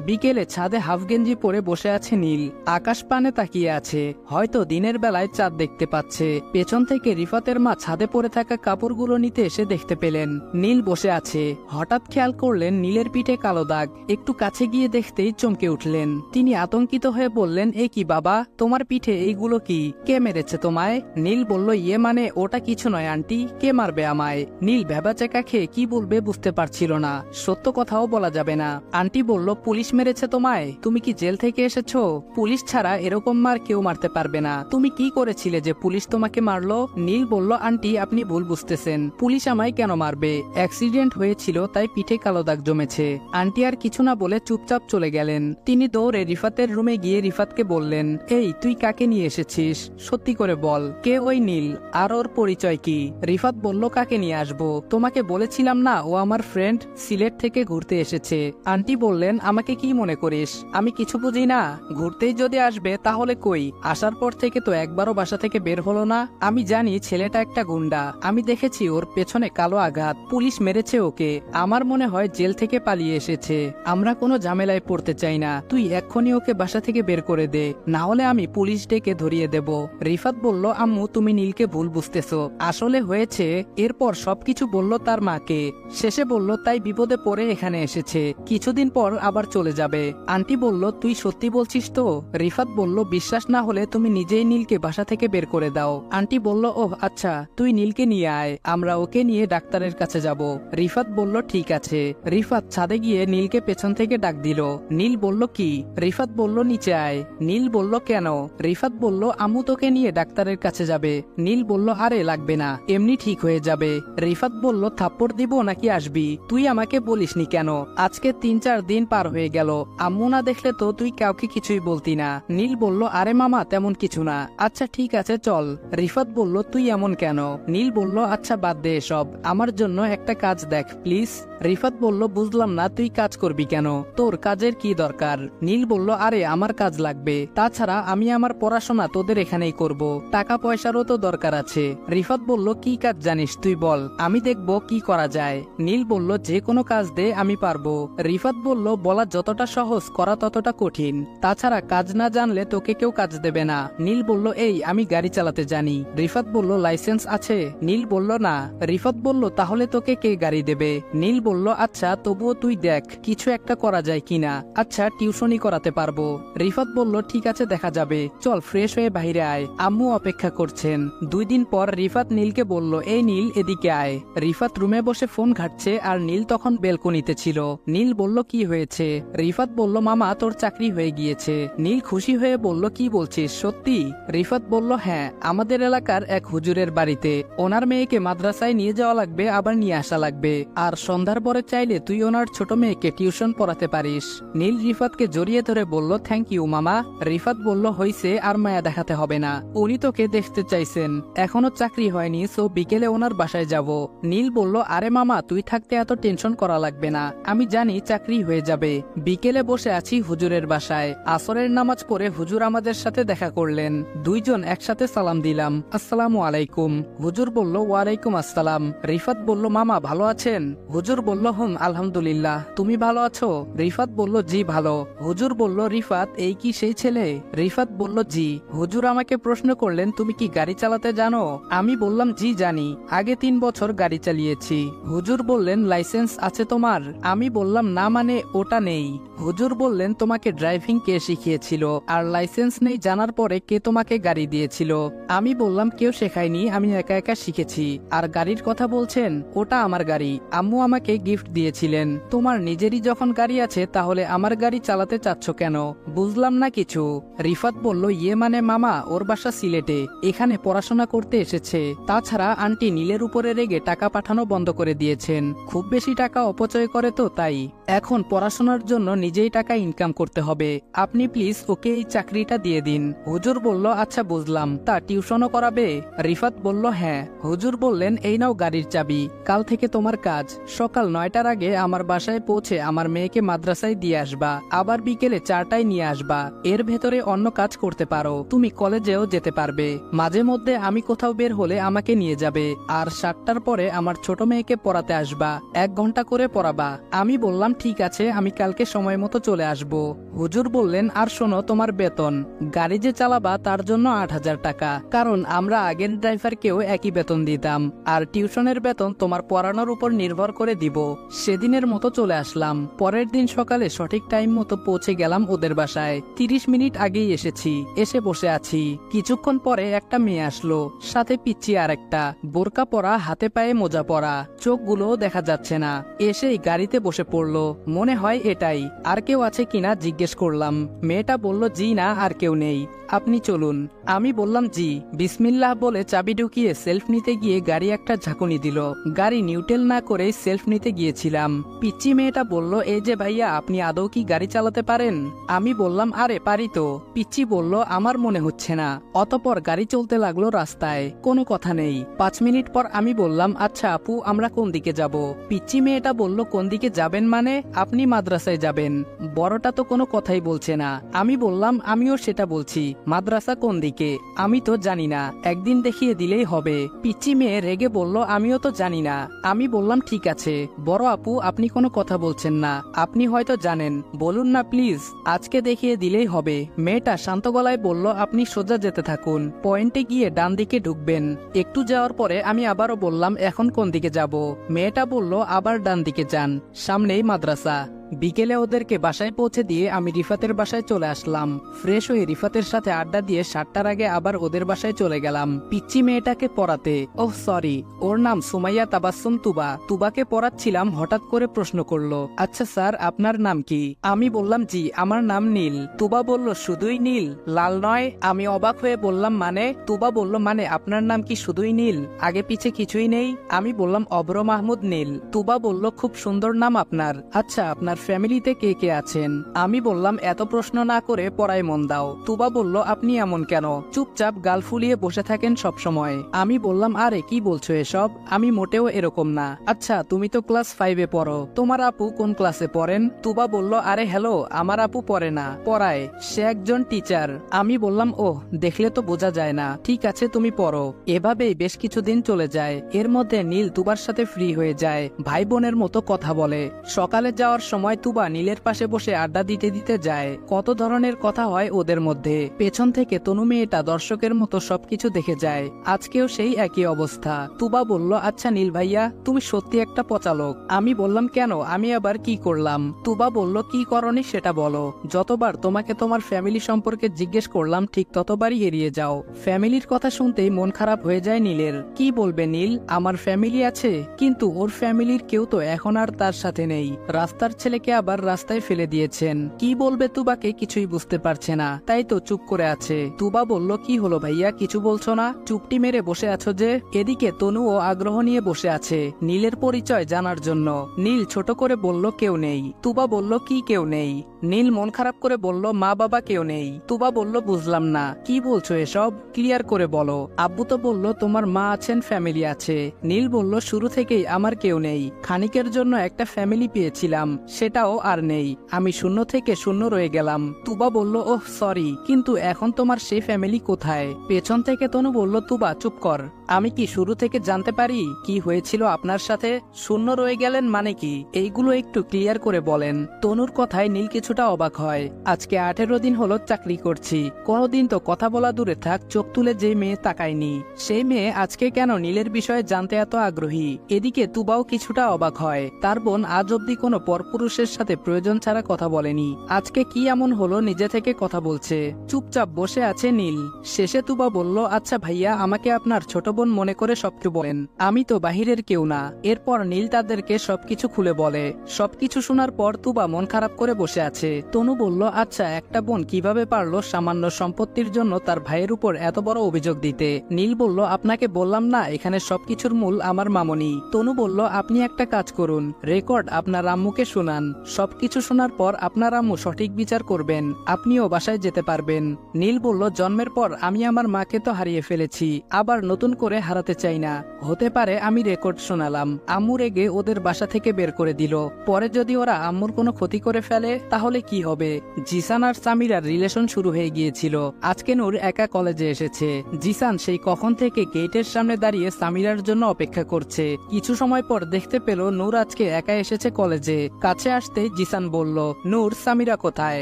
বিকেলে ছাদে হাফ গেঞ্জি পরে বসে আছে নীল, আকাশ পানে তাকিয়ে আছে, হয়তো দিনের বেলায় চাঁদ দেখতে পাচ্ছে। পেছন থেকে রিফাতের মা ছাদে পড়ে থাকা কাপড়গুলো নিতে এসে দেখতে পেলেন নীল বসে আছে। হঠাৎ খেয়াল করলেন নীলের পিঠে কালো দাগ, একটু কাছে গিয়ে দেখতেই চমকে উঠলেন। তিনি আতঙ্কিত হয়ে বললেন, এ কি বাবা, তোমার পিঠে এইগুলো কি, কে মেরেছে তোমায়? নীল বলল, ইয়ে মানে ওটা কিছু নয় আন্টি, কে মারবে আমায়? নীল ভেবাচেকা খেয়ে কি বলবে বুঝতে পারছিল না, সত্য কথাও বলা যাবে না। আন্টি বলল, পুলিশ মেরেছে তোমায়? তুমি কি জেল থেকে এসেছো? পুলিশ ছাড়া এরকম মার কেউ মারতে পারবে না। তুমি কি করেছিলে যে পুলিশ তোমাকে মারলো? নীল বলল, আন্টি আপনি ভুল বুঝতেছেন, পুলিশ আমায় কেন মারবে? অ্যাক্সিডেন্ট হয়েছিল তাই পিঠে কালো দাগ জমেছে। আন্টি আর কিছু না বলে চুপচাপ চলে গেলেন। তিনি দৌড়ে রিফাতের রুমে গিয়ে রিফাতকে বললেন, এই তুই কাকে নিয়ে এসেছিস, সত্যি করে বল, কে ওই নীল, আর ওর পরিচয় কি? রিফাত বলল, কাকে নিয়ে আসবো, তোমাকে বলেছিলাম না ও আমার ফ্রেন্ড, সিলেট থেকে ঘুরতে এসেছে। আন্টি বললেন, আমাকে কি মনে করিস, আমি কিছু বুঝি না? ঘুরতেই যদি আসবে তাহলে কই, আসার পর থেকে তো একবারও বাসা থেকে বের হলো না। আমি জানি ছেলেটা একটা গুন্ডা, আমি দেখেছি ওর পেছনে কালো আঘাত, পুলিশ মেরেছে ওকে, আমার মনে হয় জেল থেকে পালিয়ে এসেছে। আমরা কোনো ঝামেলায় পড়তে চাই না, তুই এক্ষুনি ওকে বাসা থেকে বের করে দে, না হলে আমি পুলিশ ডেকে ধরিয়ে দেব। রিফাত বলল, আম্মু তুমি নীলকে ভুল বুঝতেছো, আসলে হয়েছে। এরপর সবকিছু বলল তার মাকে। শেষে বলল, তাই বিপদে পড়ে এখানে এসেছে, কিছুদিন পর আবার চলে যাবে। আন্টি বলল, তুই সত্যি বলছিস তো? রিফাত বলল, বিশ্বাস না হলে তুমি নিজেই নীলকে বাসা থেকে বের করে দাও। আন্টি বলল, ওহ আচ্ছা, তুই নীলকে নিয়ে আয়, আমরা ওকে নিয়ে ডাক্তারের কাছে যাব। রিফাত বলল, ঠিক আছে। রিফাত ছাদে গিয়ে নীলকে পেছন থেকে ডাক দিল। নীল বলল, কি? রিফাত বলল, নিচে আয়। নীল বলল, কেন? রিফাত বলল, আম্মু তোকে নিয়ে ডাক্তারের কাছে যাবে। নীল বলল, আরে লাগবে না, এমনি ঠিক হয়ে যাবে। রিফাত বলল, থাপ্পড় দিব নাকি আসবি? তুই আমাকে বলিসনি কেন? আজকে 3-4 দিন পার হয়ে গেল। আম্মু না দেখলে তো তুই কাউকে কিছুই বলতি না। নীল বলল, আরে মামা তেমন কিছু না। আচ্ছা ঠিক আছে চল। রিফাত বলল, তুই এমন কেন? নীল বলল, আচ্ছা বাদ দে এসব, আমার জন্য একটা কাজ দেখ প্লিজ। রিফাত বলল, বুঝলাম না, তুই কাজ করবি কেন? তোর কাজের কি দরকার? নীল বলল, আরে আমার কাজ লাগবে, তাছাড়া আমি আমার পড়াশোনা তোদের এখানেই করব, টাকা পয়সারও তো দরকার আছে। রিফাত বলল, কি কাজ জানিস তুই বল, আমি দেখব কি করা যায়। নীল বলল, যে কোনো কাজ দে, আমি পারবো। রিফাত বলল, বলা যতটা সহজ করা ততটা কঠিন, তাছাড়া কাজ না জানলে তোকে কেউ কাজ দেবে না। নীল বলল, এই আমি গাড়ি চালাতে জানি। রিফাত বলল, লাইসেন্স আছে? নীল বলল, না। রিফাত বলল, তাহলে তোকে কে গাড়ি দেবে? নীল বলল, আচ্ছা তবুও তুই দেখ কিছু একটা করা যায় কিনা। আচ্ছা টিউশনই করাতে পারবো। রিফাত বলল, ঠিক আছে দেখা যাবে, চল ফ্রেশ হয়ে বাইরে আয়, আম্মু অপেক্ষা করছেন। 2 দিন পর রিফাত নীলকে বলল, এই নীল এদিকে আয়। রিফাত রুমে বসে ফোন ঘাটছে আর নীল তখন বেলকনিতে ছিল। নীল বলল, কি হয়েছে? রিফাত বলল, মামা তোর চাকরি হয়ে গিয়েছে। নীল খুশি হয়ে বলল, কি বলছিস সত্যি? রিফাত বলল, হ্যাঁ, আমাদের এলাকার এক হুজুরের বাড়িতে। ওনার মেয়েকে মাদ্রাসায় নিয়ে যাওয়া লাগবে, আবার নিয়ে আসা লাগবে, আর সন্ধ্যার পরে চাইলে তুই ওনার ছোট মেয়েকে টিউশন পড়াতে পারিস। নীল রিফাতকে জড়িয়ে ধরে বলল, থ্যাংক ইউ মামা। রিফাত বলল, হইছে, আর মায়া দেখাতে হবে না, উনি তোকে দেখতে চাইছেন, এখনো চাকরি হয়নি, সো বিকেলে ওনার বাসায় যাব। নীল বলল, আরে মামা তুই থাকতে এত টেনশন করা লাগবে না, আমি জানি চাকরি হয়ে যাবে। বিকেলে বসে আছি হুজুরের বাসায়, আসরের নামাজ পড়ে হুজুর আমাদের সাথে দেখা করলেন। দুইজন একসাথে সালাম দিলাম, আসসালামু আলাইকুম। হুজুর বলল, ওয়ালাইকুম আসসালাম। রিফাত বলল, মামা ভালো আছেন? হুজুর বলল, হুম আলহামদুলিল্লাহ, তুমি ভালো আছো? রিফাত বলল, জি ভালো। হুজুর বলল, রিফাত এই কি সেই ছেলে? রিফাত বলল, জি। হুজুর আমাকে প্রশ্ন করলেন, তুমি কি গাড়ি চালাতে জানো? আমি বললাম, জি জানি, আগে 3 বছর গাড়ি চালিয়েছি। হুজুর বললেন, লাইসেন্স আছে তোমার? আমি বললাম, না মানে ওটা নেই। হুজুর বললেন, তোমাকে ড্রাইভিং কে শিখিয়েছিল, আর লাইসেন্স নেই জানার পরে কে তোমাকে গাড়ি দিয়েছিল? আমি বললাম, কেউ শেখায়নি, আমি একা একা শিখেছি। আর গাড়ির কথা বলছেন, ওটা আমার গাড়ি, আম্মু আমাকে গিফট দিয়েছিলেন। তোমার নিজেরই যখন গাড়ি আছে তাহলে আমার গাড়ি চালাতে চাচ্ছ কেন? বুঝলাম না কিছু। রিফাত বলল, ইয়ে মানে মামা ওর বাসা সিলেটে, এখানে পড়াশোনা করতে এসেছে, তাছাড়া আন্টি নীলের উপরে রেগে টাকা পাঠানো বন্ধ করে দিয়েছেন, খুব বেশি টাকা অপচয় করে তো তাই, এখন পড়াশোনার জন্য নিজেই টাকা ইনকাম করতে হবে, আপনি প্লিজ ওকে এই চাকরিটা দিয়ে দিন। হুজুর বলল, আচ্ছা বুঝলাম, তা টিউশনও করাবে? রিফাত বলল, হ্যাঁ। হুজুর বললেন, এই নাও গাড়ির চাবি, কাল থেকে তোমার কাজ, সকাল 9টার আগে আমার বাসায় পৌঁছে আমার মেয়েকে মাদ্রাসায় দিয়ে আসবা, আবার বিকেলে 4টায় নিয়ে আসবা, এর ভেতরে অন্য কাজ করতে পারো, তুমি কলেজেও যেতে পারবে, মাঝে মধ্যে আমি কোথাও বের হলে আমাকে নিয়ে যাবে, আর 7টার পরে আমার ছোট মেয়েকে পড়াতে আসবা, 1 ঘন্টা করে পড়াবা। আমি বললাম, ঠিক আছে, আমি কালকে সময় মতো চলে আসব। হুজুর বললেন, আর শোনো, তোমার বেতন, গাড়ি যে চালাবা তার জন্য 8,000 টাকা, কারণ আমরা আগের ড্রাইভারকেও একই বেতন দিতাম, আর টিউশনের বেতন তোমার পড়ানোর উপর নির্ভর করে দিব। সেদিনের মতো চলে আসলাম। পরের দিন সকালে সঠিক টাইম মতো পৌঁছে গেলাম ওদের বাসায়, 30 মিনিট আগেই এসেছি, এসে বসে আছি। কিছুক্ষণ পরে একটা মেয়ে আসলো, সাথে পিচ্ছি আর একটা, বোরকা পরা, হাতে পায়ে মোজা পরা, চোখগুলো দেখা যাচ্ছে না, এসেই গাড়িতে বসে পড়লো, মনে হয় এটাই। আর কেউ আছে কিনা জিজ্ঞেস করলাম, মেয়েটা বলল, জি না, আর কেউ নেই, আপনি চলুন। আমি বললাম, জি। বিসমিল্লাহ বলে চাবি ঢুকিয়ে সেলফ নিতে গিয়ে গাড়ি একটা ঝাঁকুনি দিল, গাড়ি নিউট্রাল না করে সেলফ নিতে গিয়েছিলাম। পিচ্চি মেয়েটা বলল, এই যে ভাইয়া, আপনি আদৌ কি গাড়ি চালাতে পারেন? আমি বললাম, আরে পারি তো। পিচ্চি বলল, আমার মনে হচ্ছে না। অতপর গাড়ি চলতে লাগলো রাস্তায়, কোনো কথা নেই। 5 মিনিট পর আমি বললাম, আচ্ছা আপু, আমরা কোন দিকে যাব? পিচ্চি মেয়েটা বলল, কোন দিকে যাবেন মানে? আপনি মাদ্রাসায় যাবেন। বড়টা তো কোনো কথাই বলছে না। আমি বললাম, আমিও সেটা বলছি, মাদ্রাসা কোন দিকে? আমি তো জানি না, একদিন দেখিয়ে দিলেই হবে। পিচ্চি মেয়ে রেগে বলল, আমিও তো জানি না। আমি বললাম, ঠিক আছে বড় আপু, আপনি কোনো কথা বলছেন না, আপনি হয়তো জানেন, বলুন না প্লিজ, আজকে দেখিয়ে দিলেই হবে। মেয়েটা শান্ত গলায় বলল, আপনি সোজা যেতে থাকুন, পয়েন্টে গিয়ে ডান দিকে ঢুকবেন। একটু যাওয়ার পরে আমি আবারও বললাম, এখন কোন দিকে যাব? মেয়েটা বলল, আবার ডান দিকে যান, সামনেই মাদ্রাসা। বিকেলে ওদেরকে বাসায় পৌঁছে দিয়ে আমি রিফাতের বাসায় চলে আসলাম। ফ্রেশ হয়ে রিফাতের সাথে আড্ডা দিয়ে 7টার আগে আবার ওদের বাসায় চলে গেলাম পিচ্চি মেয়েটাকে পড়াতে। ওহ সরি, ওর নাম সুমাইয়া তাবাসসুম তুবা। তুবাকে পড়াচ্ছিলাম, হঠাৎ করে প্রশ্ন করলো, আচ্ছা স্যার আপনার নাম কি? আমি বললাম, জি আমার নাম নীল। তুবা বলল, শুধুই নীল, লাল নয়? আমি অবাক হয়ে বললাম, মানে? তুবা বলল, মানে আপনার নাম কি শুধুই নীল, আগে পিছে কিছুই নেই? আমি বললাম, অব্র মাহমুদ নীল। তুবা বলল, খুব সুন্দর নাম আপনার, আচ্ছা আপনার আপনার ফ্যামিলিতে কে কে আছেন? আমি বললাম এত প্রশ্ন না করে পড়ায় মন দাও। তুবা বলল আপনি এমন কেন, চুপচাপ গাল ফুলিয়ে বসে থাকেন সব সময়। আমি বললাম আরে কি বলছো এসব, আমি মোটেও এরকম না। আচ্ছা তুমি তো ক্লাস 5-এ পড়ো, তোমার আপু কোন ক্লাসে পড়েন? তুবা বলল আরে হ্যালো, আমার আপু পড়ে না, পড়ায়, সে একজন টিচার। আমি বললাম ওহ, দেখলে তো বোঝা যায় না, ঠিক আছে তুমি পড়ো। এভাবেই বেশ কিছুদিন চলে যায়। এর মধ্যে নীল তুবার সাথে ফ্রি হয়ে যায়, ভাই বোনের মতো কথা বলে। সকালে যাওয়ার সময় তুবা নীলের পাশে বসে আড্ডা দিতে দিতে যায়। কত ধরনের কথা হয় ওদের মধ্যে। পেছন থেকে তনু মেয়েটা দর্শকের মতো সবকিছু দেখে যায়। আজকেও সেই একই অবস্থা। তুবা বলল আচ্ছা নীল ভাইয়া, তুমি সত্যি একটা পচালোক। আমি বললাম কেন, আমি আবার কি করলাম? তুবা বলল কি করনি সেটা বলো। যতবার তোমাকে তোমার ফ্যামিলি সম্পর্কে জিজ্ঞেস করলাম ঠিক ততবারই এড়িয়ে যাও। ফ্যামিলির কথা শুনতেই মন খারাপ হয়ে যায় নীলের। কি বলবে নীল, আমার ফ্যামিলি আছে, কিন্তু ওর ফ্যামিলির কেউ তো এখন আর তার সাথে নেই। রাস্তার ছেলেকে আবার রাস্তায় ফেলে দিয়েছেন। কি বলবে তুবাকে কিছুই বুঝতে পারছে না, তাই তো চুপ করে আছে। তুবা বলল কি হলো ভাইয়া, কিছু বলছো না, চুপটি মেরে বসে আছো যে? এদিকে তনুও আগ্রহ নিয়ে বসে আছে নীলের পরিচয় জানার জন্য। নীল ছোট করে বলল কেউ নেই। তুবা বলল কি কেউ নেই? নীল মন খারাপ করে বলল মা বাবা কেউ নেই। তুবা বলল বুঝলাম না, কি বলছো এসব, ক্লিয়ার করে বলো। আব্বু তো বলল তোমার মা আছেন, ফ্যামিলি আছে। নীল বলল শুরু থেকেই আমার কেউ নেই, খানিকের জন্য একটা ফ্যামিলি পেয়েছিলাম, সেটাও আর নেই, আমি শূন্য থেকে শূন্য রয়ে গেলাম। তুবা বলল ওহ সরি, কিন্তু এখন তোমার সেই ফ্যামিলি কোথায়? পেছন থেকে তনু বলল তুবা চুপ কর, আমি কি শুরু থেকে জানতে পারি কি হয়েছিল আপনার সাথে? শূন্য রয়ে গেলেন মানে কি, এইগুলো একটু ক্লিয়ার করে বলেন। তনুর কথায় নীল কিছুটা অবাক হয়। আজকে 18 দিন হলো চাকরি করছি, কোনোদিন তো কথা বলা দূরে থাক, চোখ তুলে যে মেয়ে তাকায়নি, সেই মেয়ে আজকে কেন নীলের বিষয়ে জানতে এত আগ্রহী? এদিকে তুবাও কিছুটা অবাক হয়, তার বোন আজ অব্দি কোনো পরপুরুষের সাথে প্রয়োজন ছাড়া কথা বলেনি, আজকে কি এমন হলো নিজে থেকে কথা বলছে? চুপচাপ বসে আছে নীল। শেষে তুবা বলল আচ্ছা ভাইয়া, আমাকে আপনার ছোট বোন মনে করে সবকিছু বলেন, আমি তো বাহিরের কেউ না। এরপর নীল তাদেরকে সবকিছু খুলে বলে। সবকিছু শোনার পর তুবা মন খারাপ করে বসে আছে। তনু বলল আচ্ছা একটা বোন কিভাবে পারলো সামান্য সম্পত্তির জন্য তার ভাইয়ের উপর এত বড় অভিযোগ দিতে? নীল বলল আপনাকে বললাম না এখানে সবকিছুর মূল আমার মামনি। তনু বলল আপনি একটা কাজ করুন, রেকর্ড আপনার আম্মুকে শোনান, সবকিছু শোনার পর আপনার আম্মু সঠিক বিচার করবেন, আপনিও বাসায় যেতে পারবেন। নীল বলল জন্মের পর আমি আমার মাকে তো হারিয়ে ফেলেছি, আবার নতুন করে হারাতে চাই না। হতে পারে আমি রেকর্ড শোনালাম, আম্মু রেগে ওদের বাসা থেকে বের করে দিল, পরে যদি ওরা আম্মুর কোনো ক্ষতি করে ফেলে তাহলে কি হবে? জিসান আর সামিরার রিলেশন শুরু হয়ে গিয়েছিল। আজকে নূর একা কলেজে এসেছে। জিসান সেই কখন থেকে গেটের সামনে দাঁড়িয়ে সামিরার জন্য অপেক্ষা করছে। কিছু সময় পর দেখতে পেল নূর আজকে একা এসেছে কলেজে। কাছে আসতে জিসান বলল নূর, সামিরা কোথায়?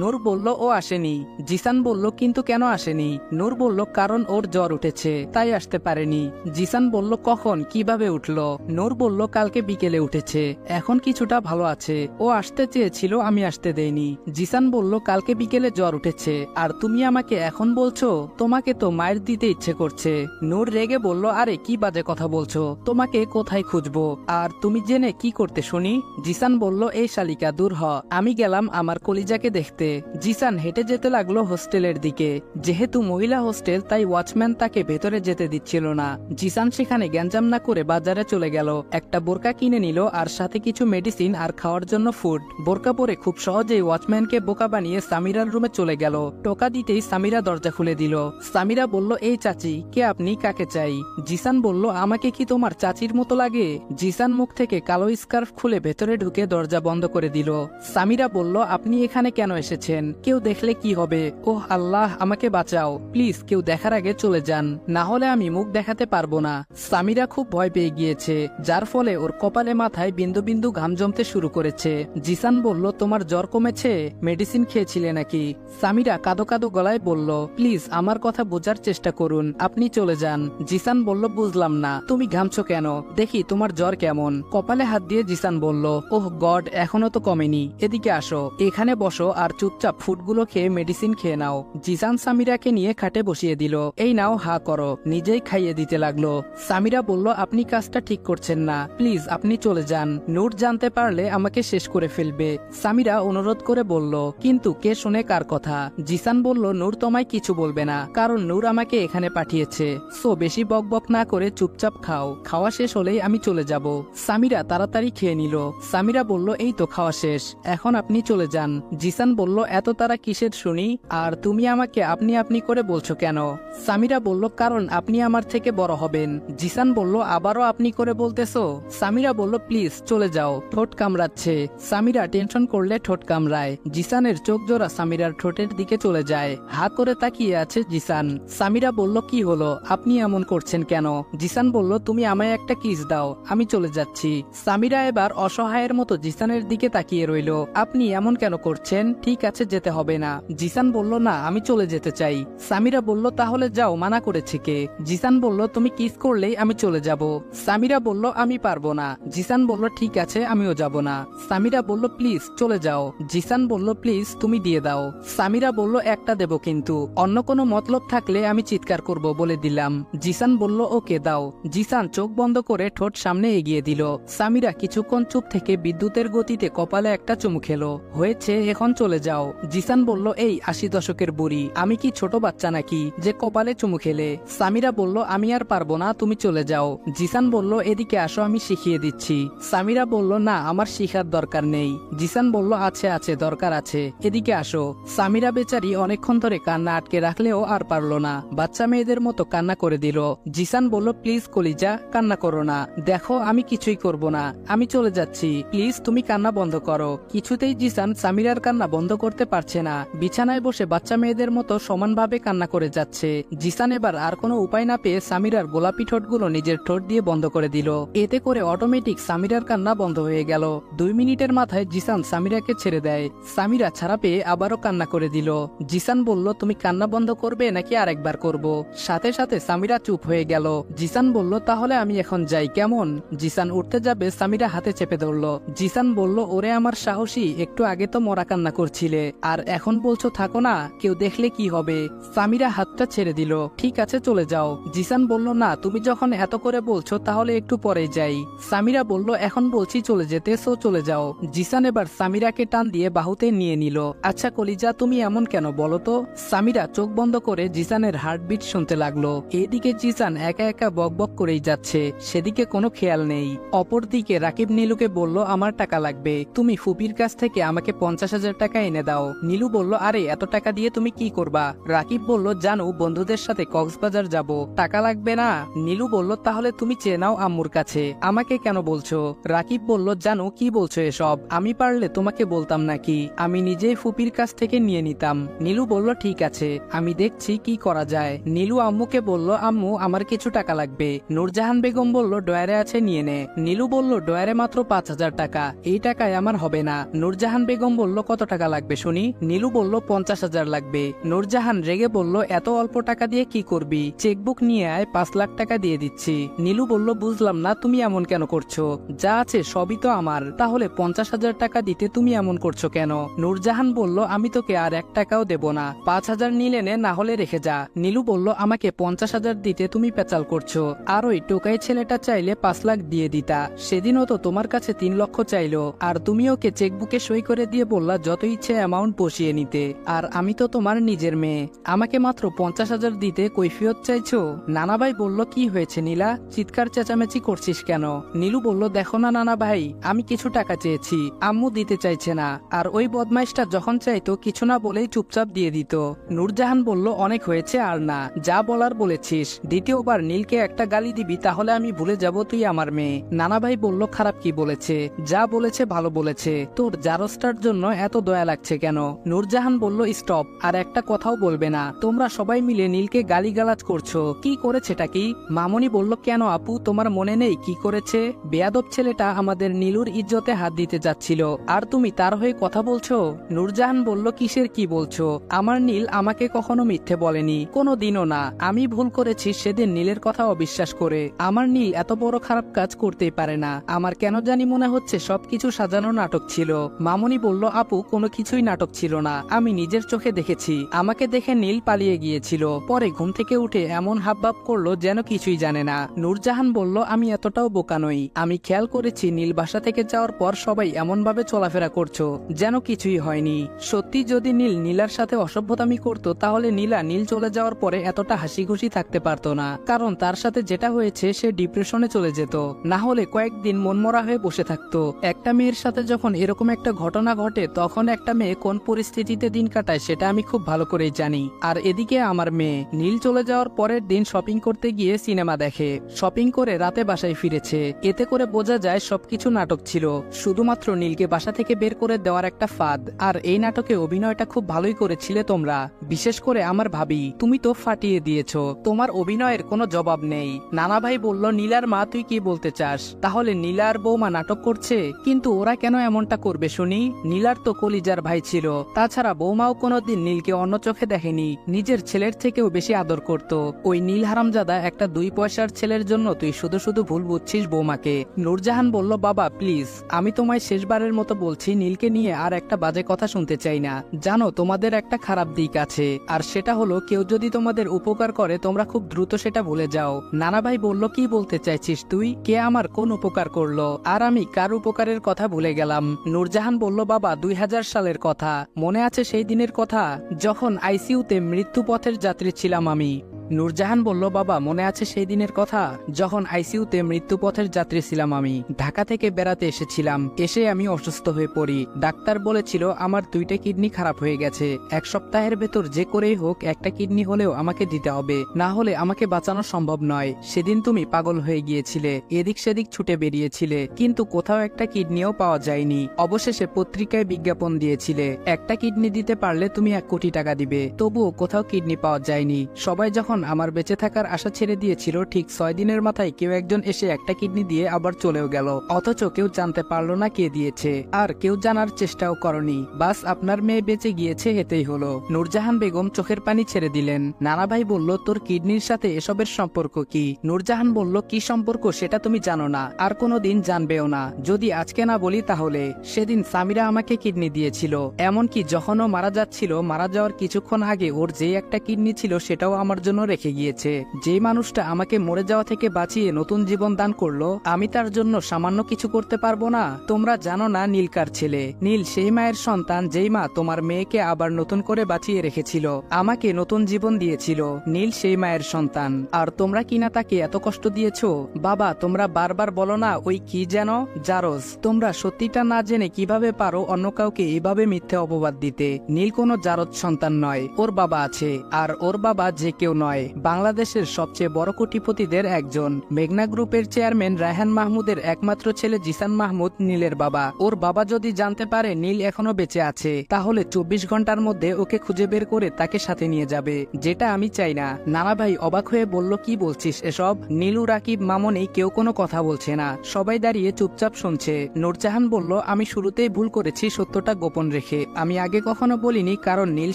নূর বলল ও আসেনি। জিসান বলল কিন্তু কেন আসেনি? নূর বলল কারণ ওর জ্বর উঠেছে, তাই আসতে পারেনি। জিসান বলল কখন, কিভাবে উঠলো? নূর বলল কালকে বিকেলে উঠেছে, এখন কিছুটা ভালো আছে, ও আসতে চেয়েছিল আমি আসতে দেইনি। জিসান বলল কালকে বিকেলে জ্বর উঠেছে, আর তুমি আমাকে এখন বলছো? তোমাকে তো মায়ের দিতে ইচ্ছে করছে। নূর রেগে বলল আরে কি বাজে কথা বলছো, তোমাকে কোথায় খুঁজবো, আর তুমি জেনে কি করতে শুনি? জিসান বলল এই শালিকা দূর হ, আমি গেলাম আমার কলিজাকে দেখতে। জিসান হেঁটে যেতে লাগলো হোস্টেলের দিকে। যেহেতু মহিলা হোস্টেল তাই ওয়াচম্যান তাকে ভেতরে যেতে দিচ্ছিল না। জিসান সেখানে গ্যাঞ্জাম না করে বাজারে চলে গেল, একটা বোরকা কিনে নিল আর সাথে কিছু মেডিসিন আর খাওয়ার জন্য ফুড। বোরকা পরে খুব সহজেই ওয়াচম্যানকে বোকা বানিয়ে সামিরার রুমে চলে গেল। টোকা দিতেই সামিরা দরজা খুলে দিল। সামিরা বলল এই চাচি, কে আপনি, কাকে চাই? জিসান বলল আমাকে কি তোমার চাচির মতো লাগে? জিসান মুখ থেকে কালো স্কার্ফ খুলে ভেতরে ঢুকে দরজা বন্ধ করে দিল। সামিরা বলল আপনি এখানে কেন এসেছেন? কেউ দেখলে কি হবে? ওহ আল্লাহ, আমাকে বাঁচাও প্লিজ, কেউ দেখার আগে চলে যান, না হলে আমি মুখ দেখাতে পারবো না। সামিরা খুব ভয় পেয়ে গিয়েছে, যার ফলে ওর কপালে মাথায় বিন্দু বিন্দু ঘাম জমতে শুরু করেছে। জিসান বলল তোমার জ্বর কমেছে, মেডিসিন খেয়েছিলে নাকি? সামিরা কাঁদো কাঁদো গলায় বলল প্লিজ আমার কথা বোঝার চেষ্টা করুন, আপনি চলে যান। জিসান বলল বুঝলাম না, তুমি ঘামছো কেন, দেখি তোমার জ্বর কেমন। কপালে হাত দিয়ে জিসান বলল ওহ গড, এখনো তো কমেনি, এদিকে আসো, এখানে বসো আর চুপচাপ ফুডগুলো খেয়ে মেডিসিন খেয়ে নাও। জিসান সামিরাকে নিয়ে খাটে বসিয়ে দিল। এই নাও হা করো, নিজেই খাইয়ে দিতে লাগলো। সামিরা বলল, আপনি কাজটা ঠিক করছেন না, প্লিজ আপনি চলে যান, নূর জানতে পারলে আমাকে শেষ করে ফেলবে। সামিরা অনুরোধ করে বলল, কিন্তু কে শুনে কার কথা? জিসান বলল, নূর তোমায় কিছু বলবে না, কারণ নূর আমাকে এখানে পাঠিয়েছে। সো বেশি বকবক না করে চুপচাপ খাও, খাওয়া শেষ হলেই আমি চলে যাব। সামিরা তাড়াতাড়ি খেয়ে নিল। সামিরা বলল, এই তো খাওয়া শেষ, এখন আপনি চলে যান। জিসান বলল, এত তারা কিসের শুনি, আর তুমি আমাকে আপনি আপনি করে বলছো কেন? সামিরা বলল, কারণ আপনি আমার থেকে বড় হবেন। জিসান বলল, আবারও আপনি করে বলতেছো? সামিরা বলল, প্লিজ চলে যাও, ঠোঁট কামড়াচ্ছে। সামিরা টেনশন করলে ঠোঁট কামড়ায়। জিসানের চোখ জোড়া সামিরার ঠোঁটের দিকে চলে যায়। হা করে তাকিয়ে আছে জিসান। সামিরা বলল, কি হলো, আপনি এমন করছেন কেন? জিসান বলল, তুমি আমায় একটা কিস দাও, আমি চলে যাচ্ছি। সামিরা এবার অসহায়ের মতো জিসানের দিকে তাকিয়ে রইল। আপনি এমন কেন করছেন? ঠিক আছে, যেতে হবে না। জিসান বলল, না, আমি চলে যেতে চাই। সামিরা বলল, তাহলে যাও, মানা করেছে কে? জিসান বলল, তুমি কিস করলেই আমি চলে যাব। সামিরা বলল, আমি পারবো না। জিসান বলল, ঠিক আছে, আমিও যাব না। সামিরা বলল, প্লিজ চলে যাও। জিসান বলল, প্লিজ তুমি দিয়ে দাও। সামিরা বলল, একটা দেব, কিন্তু অন্য কোনো মতলব থাকলে আমি চিৎকার করব, বলে দিলাম। জিসান বলল, ওকে দাও। জিসান চোখ বন্ধ করে ঠোঁট সামনে এগিয়ে দিল। সামিরা কিছুক্ষণ চুপ থেকে বিদ্যুতের গতিতে কপালে একটা চুমু খেলো। হয়েছে, এখন চলে যাও। জিসান বলল, এই 80 দশকের বুড়ি, আমি কি ছোট বাচ্চা নাকি যে কপালে চুমু খেলে? সামিরা বলল, আমি আর পারবো না, তুমি চলে যাও। জিসান বলল, এদিকে আসো, আমি শিখিয়ে দিচ্ছি। সামিরা বলল, না, আমার শিখার দরকার নেই। জিসান বলল, আছে আছে, দরকার আছে, এদিকে আসো। সামিরা বেচারি অনেকক্ষণ ধরে কান্না আটকে রাখলেও আর পারল না, বাচ্চা মেয়েদের মতো কান্না করে দিল। জিসান বলল, প্লিজ কলিজা, কান্না করো না, দেখো আমি কিছুই করব না, আমি চলে যাচ্ছি, প্লিজ তুমি কান্না বন্ধ করো। কিছুতেই জিসান সামিরার কান্না বন্ধ করতে পারছে না। বিছানায় বসে বাচ্চা মেয়েদের মতো সমানভাবে কান্না করে যাচ্ছে। জিসান এবার আর কোনো উপায় না পেয়ে সামিরার গোলাপি ঠোঁটগুলো নিজের ঠোঁট দিয়ে বন্ধ করে দিল। এতে করে অটোমেটিক সামিরার কান্না বন্ধ হয়ে গেল। 2 মিনিটের মাথায় জিসান সামিরাকে ছেড়ে দেয়। সামিরা ছাড়া পেয়ে আবারও কান্না করে দিল। জিসান বলল, তুমি কান্না বন্ধ করবে নাকি আরেকবার করব? সাথে সাথে সামিরা চুপ হয়ে গেল। জিসান বলল, তাহলে আমি এখন যাই, কেমন? জিসান উঠতে যাবে, সামিরা হাতে চেপে ধরল। জিসান বলল, ওরে আমার সাহসী, একটু আগে তো মরা কান্না করছিলে, আর এখন বলছো থাকো না, কেউ দেখলে কি হবে? সামিরা হাতটা ছেড়ে দিল। ঠিক আছে, চলে যাও। জিসান বলল, না, তুমি যখন এত করে বলছো তাহলে একটু পরে যাই। সামিরা বলল, এখন বলছি চলে যেতে, সো চলে যাও। জিসান এবার সামিরাকে টান দিয়ে বাহুতে নিয়ে নিল। আচ্ছা কলিজা, তুমি এমন কেন বলো তো? সামিরা চোখ বন্ধ করে জিসানের হার্টবিট শুনতে লাগলো। এদিকে জিসান একা একা বকবক করেই যাচ্ছে, সেদিকে কোনো খেয়াল নেই। অপরদিকে রাকিব নীলুকে বলল, আমার টাকা লাগবে, তুমি ফুপির কাছ থেকে আমাকে 50,000 টাকা এনে দাও। নীলু বলল, আরে এত টাকা দিয়ে তুমি কি করবা? রাকিব বলল, জানো, বন্ধুদের সাথে কক্সবাজার যাব, টাকা লাগবে না। নীলু বলল, তাহলে তুমি চেয়ে নাও আম্মুর কাছে, আমাকে কেন বলছো? রাকিব বলল, জানো, কি বলছো এসব? আমি পারলে তোমাকে বলতাম নাকি, আমি নিজেই ফুপির কাছ থেকে নিয়ে নিতাম। নীলু বলল, ঠিক আছে, আমি দেখছি কি করা যায়। নীলু আম্মুকে বলল, আম্মু আমার কিছু টাকা লাগবে। নূরজাহান বেগম বলল, ডয়ারে আছে, নিয়ে নে। নীলু বলল, ডয়ারে মাত্র 5,000 টাকা, এই টাকায় আমার হবে না। নূরজাহান বেগম বলল, কত টাকা লাগবে শুনি? নীলু বলল, 50,000 লাগবে। নূরজাহান রেগে বলল, এত অল্প টাকা দিয়ে কি করবি? চেকবুক নিয়ে আয়, 5 লাখ টাকা দিয়ে দিচ্ছি। নীলু বলল, বুঝলাম না, তুমি এমন কেন করছো? যা আছে সবই তো আমার, তাহলে 50,000 টাকা দিতে তুমি এমন করছো কেন? নূরজাহান বলল, আমি তোকে আর 1 টাকাও দেব না, 5,000 নিলে নে, না হলে রেখে যা। নীলু বলল, আমাকে 50,000 দিতে তুমি পেঁচাল করছো, আর ওই টোকাই ছেলেটা চাইলে 5 লাখ দিয়ে দিতা, সেদিনও তো তোমার কাছে 3 লক্ষ চাইলো, আর তুমি ওকে চেকবুকে সই করে দিয়ে বললা যত ইচ্ছে অ্যামাউন্ট বসিয়ে নিতে, আর আমি তো তোমার নিজের মেয়ে, আমাকে মাত্র 50,000 দিতে কৈফিয়ত চাইছো? নানাভাই বলল, কি হয়েছে নীলা, চিৎকার চেঁচামেচি করছিস কেন? নীলু বলল, দেখো না নানা ভাই, আমি কিছু টাকা চেয়েছি, আম্মু দিতে চাইছে না, আর ওই বদমাইশটা যখন চাইতো কিছু না বলেই চুপচাপ দিয়ে দিত। নূরজাহান বলল, অনেক হয়েছে, আর না, যা বলার বলেছিস, দ্বিতীয়বার নীলকে একটা গালি দিবি তাহলে আমি ভুলে যাব তুই আমার মেয়ে। নানাভাই বলল, খারাপ কি বলেছে? যা বলেছে ভালো বলেছে, তোর জারস্টার জন্য এত দয়া লাগছে কেন? নূরজাহান বলল, স্টপ, আর একটা কথাও বলবে না, তোমরা সবাই মিলে নীলকে গালিগালাজ করছো, কি করেছেটা কি? মামনি বলল, কেন আপু, তোমার মনে নেই কি করেছে? বেয়াদব ছেলেটা আমাদের নীলুর ইজ্জতে হাত দিতে যাচ্ছিল, আর তুমি তার হয়ে কথা বলছো? নূরজাহান বলল, কিসের কি বলছো? আমার নীল আমাকে কখনো মিথ্যে বলেনি, কোনো দিনও না, আমি ভুল করেছি সেদিন নীলের কথা অবিশ্বাস করে। আমার নীল এত বড় খারাপ কাজ করতেই পারে না, আমার কেন জানি মনে হচ্ছে সবকিছু সাজানো নাটক ছিল। মামনি বলল, আপু কোনো কিছুই নাটক ছিল না, আমি নিজের চোখে দেখেছি, আমাকে দেখে নীল পালিয়ে গিয়েছিল, পরে ঘুম থেকে উঠে এমন হাবভাব করলো যেন কিছুই জানে না। নূরজাহান বলল, আমি এতটাও বোকা নই। আমি খেয়াল করেছি নীল বাসা থেকে যাওয়ার পর সবাই এমনভাবে চলাফেরা করছো যেন কিছুই হয়নি। সত্যি যদি নীলার সাথে অসভ্যতামি করতো তাহলে নীল চলে যাওয়ার পরে এতটা হাসি খুশি থাকতে পারতো না, কারণ তার সাথে যেটা হয়েছে সে ডিপ্রেশনে চলে যেত, না হলে কয়েকদিন মনমরা হয়ে বসে থাকতো। একটা মেয়ের সাথে যখন এরকম একটা ঘটনা ঘটে তখন একটা মেয়ে কোন পরিস্থিতিতে দিন কাটায় সেটা আমি খুব ভালো করেই জানি। আর এদিকে আমার মেয়ে নীল চলে যাওয়ার পরের দিন শপিং করতে গিয়ে সিনেমা দেখে, শপিং করে রাতে বাসায় ফিরেছে। এতে করে বোঝা যায় সবকিছু নাটক ছিল, শুধুমাত্র নীলকে বাসা থেকে বের করে দেওয়ার একটা ফাঁদ। আর এই নাটকে অভিনয়টা খুব ভালোই করেছিলে তোমরা, বিশেষ করে আমার ভাবি, তুমি তো ফাটিয়ে দিয়েছো, তোমার অভিনয়ের কোনো জবাব নেই। নানা ভাই বলল, নীলার মা তুই কি বলতে চাস? তাহলে নীলা আর বৌমা নাটক করছে? কিন্তু ওরা কেন এমনটা করবে শুনি? নীলার তো কলিজার ভাই ছিল, তাছাড়া বৌমাও কোনোদিন নীলকে অন্য চোখে দেখেনি, নিজের ছেলের থেকেও বেশি আদর করত। ওই নীল হারামজাদা একটা 2 পয়সার ছেলের জন্য তুই শুধু শুধু ভুল বুঝছিস বৌমাকে। নূরজাহান বলল, বাবা প্লিজ, আমি তোমায় শেষবারের মতো বলছি, নীলকে নিয়ে আর একটা বাজে কথা শুনতে চাই না। জানো তোমাদের একটা খারাপ দিক আছে, আর সেটা হলো কেউ যদি তোমাদের উপকার করে তোমরা খুব দ্রুত সেটা ভুলে যাও। নানা ভাই বলল, কি বলতে চাইছিস তুই? কে আমার কোন উপকার করলো আর আমি কার উপকারের কথা ভুলে গেলাম? নূরজাহান বলল, বাবা 2000 সালের কথা মনে আছে? সেই দিনের কথা যখন আইসিইউতে মৃত্যুপথের যাত্রী ছিলাম আমি। নূরজাহান বলল, বাবা মনে আছে সেই দিনের কথা যখন আইসিইউতে মৃত্যুপথের যাত্রী ছিলাম আমি? ঢাকা থেকে বেড়াতে এসেছিলাম, এসে আমি অসুস্থ হয়ে পড়ি। ডাক্তার বলেছিল আমার 2টা কিডনি খারাপ হয়ে গেছে, 1 সপ্তাহের ভেতর যে করেই হোক একটা কিডনি হলেও আমাকে দিতে হবে, না হলে আমাকে বাঁচানো সম্ভব নয়। সেদিন তুমি পাগল হয়ে গিয়েছিলে, এদিক সেদিক ছুটে বেরিয়েছিলে, কিন্তু কোথাও একটা কিডনিও পাওয়া যায়নি। অবশেষে পত্রিকায় বিজ্ঞাপন দিয়েছিলে একটা কিডনি দিতে পারলে তুমি 1 কোটি টাকা দিবে, তবুও কোথাও কিডনি পাওয়া যায়নি। সবাই যখন আমার বেঁচে থাকার আশা ছেড়ে দিয়েছিল, ঠিক 6 দিনের মাথায় কেউ একজন এসে একটা কিডনি দিয়ে আবার চলেও গেল, অথচ কেউ জানতে পারলো না কে দিয়েছে, আর কেউ জানার চেষ্টাও করনি। বাস আপনার মেয়ে বেঁচে গিয়েছে, এতেই হলো। নূরজাহান বেগম চোখের পানি ছেড়ে দিলেন। নানা ভাই বলল, তোর কিডনির সাথে এসবের সম্পর্ক কি? নূরজাহান বলল, কি সম্পর্ক সেটা তুমি জানো না, আর কোনোদিন জানবেও না। যদি আজকে না বলি তাহলে সেদিন সামিরা আমাকে কিডনি দিয়েছিল, এমনকি যখন ও মারা যাচ্ছিল, মারা যাওয়ার কিছুক্ষণ আগে ওর যে একটা কিডনি ছিল সেটাও আমার জন্য রেখে গিয়েছে। যে মানুষটা আমাকে মরে যাওয়া থেকে বাঁচিয়ে নতুন জীবন দান করলো, আমি তার জন্য সামান্য কিছু করতে পারবো না? তোমরা জানো না নীল কার ছেলে? নীল সেই মায়ের সন্তান যেই মা তোমার মেয়েকে আবার নতুন করে বাঁচিয়ে রেখেছিল, আমাকে নতুন জীবন দিয়েছিল। নীল সেই মায়ের সন্তান, আর তোমরা কিনা তাকে এত কষ্ট দিয়েছো। বাবা তোমরা বারবার বলো না ওই কি যেন জারজ, তোমরা সত্যিটা না জেনে কিভাবে পারো অন্য কাউকে এভাবে মিথ্যে অপবাদ দিতে? নীল কোনো জারজ সন্তান নয়, ওর বাবা আছে, আর ওর বাবা যে কেউ নয়, বাংলাদেশের সবচেয়ে বড় কোটিপতিদের একজন, মেঘনা গ্রুপের চেয়ারম্যান রায়হান মাহমুদের একমাত্র ছেলে জিসান মাহমুদ নীলের বাবা। ওর বাবা যদি জানতে পারে নীল এখনো বেঁচে আছে, তাহলে 24 ঘন্টার মধ্যে ওকে খুঁজে বের করে তাকে সাথে নিয়ে যাবে, যেটা আমি চাই না। নানা ভাই অবাক হয়ে বলল, কি বলছিস এসব? নীলু, রাকিব, মামনি কেউ কোনো কথা বলছে না, সবাই দাঁড়িয়ে চুপচাপ শুনছে। নূরজাহান বলল, আমি শুরুতেই ভুল করেছি সত্যটা গোপন রেখে, আমি আগে কখনো বলিনি, কারণ নীল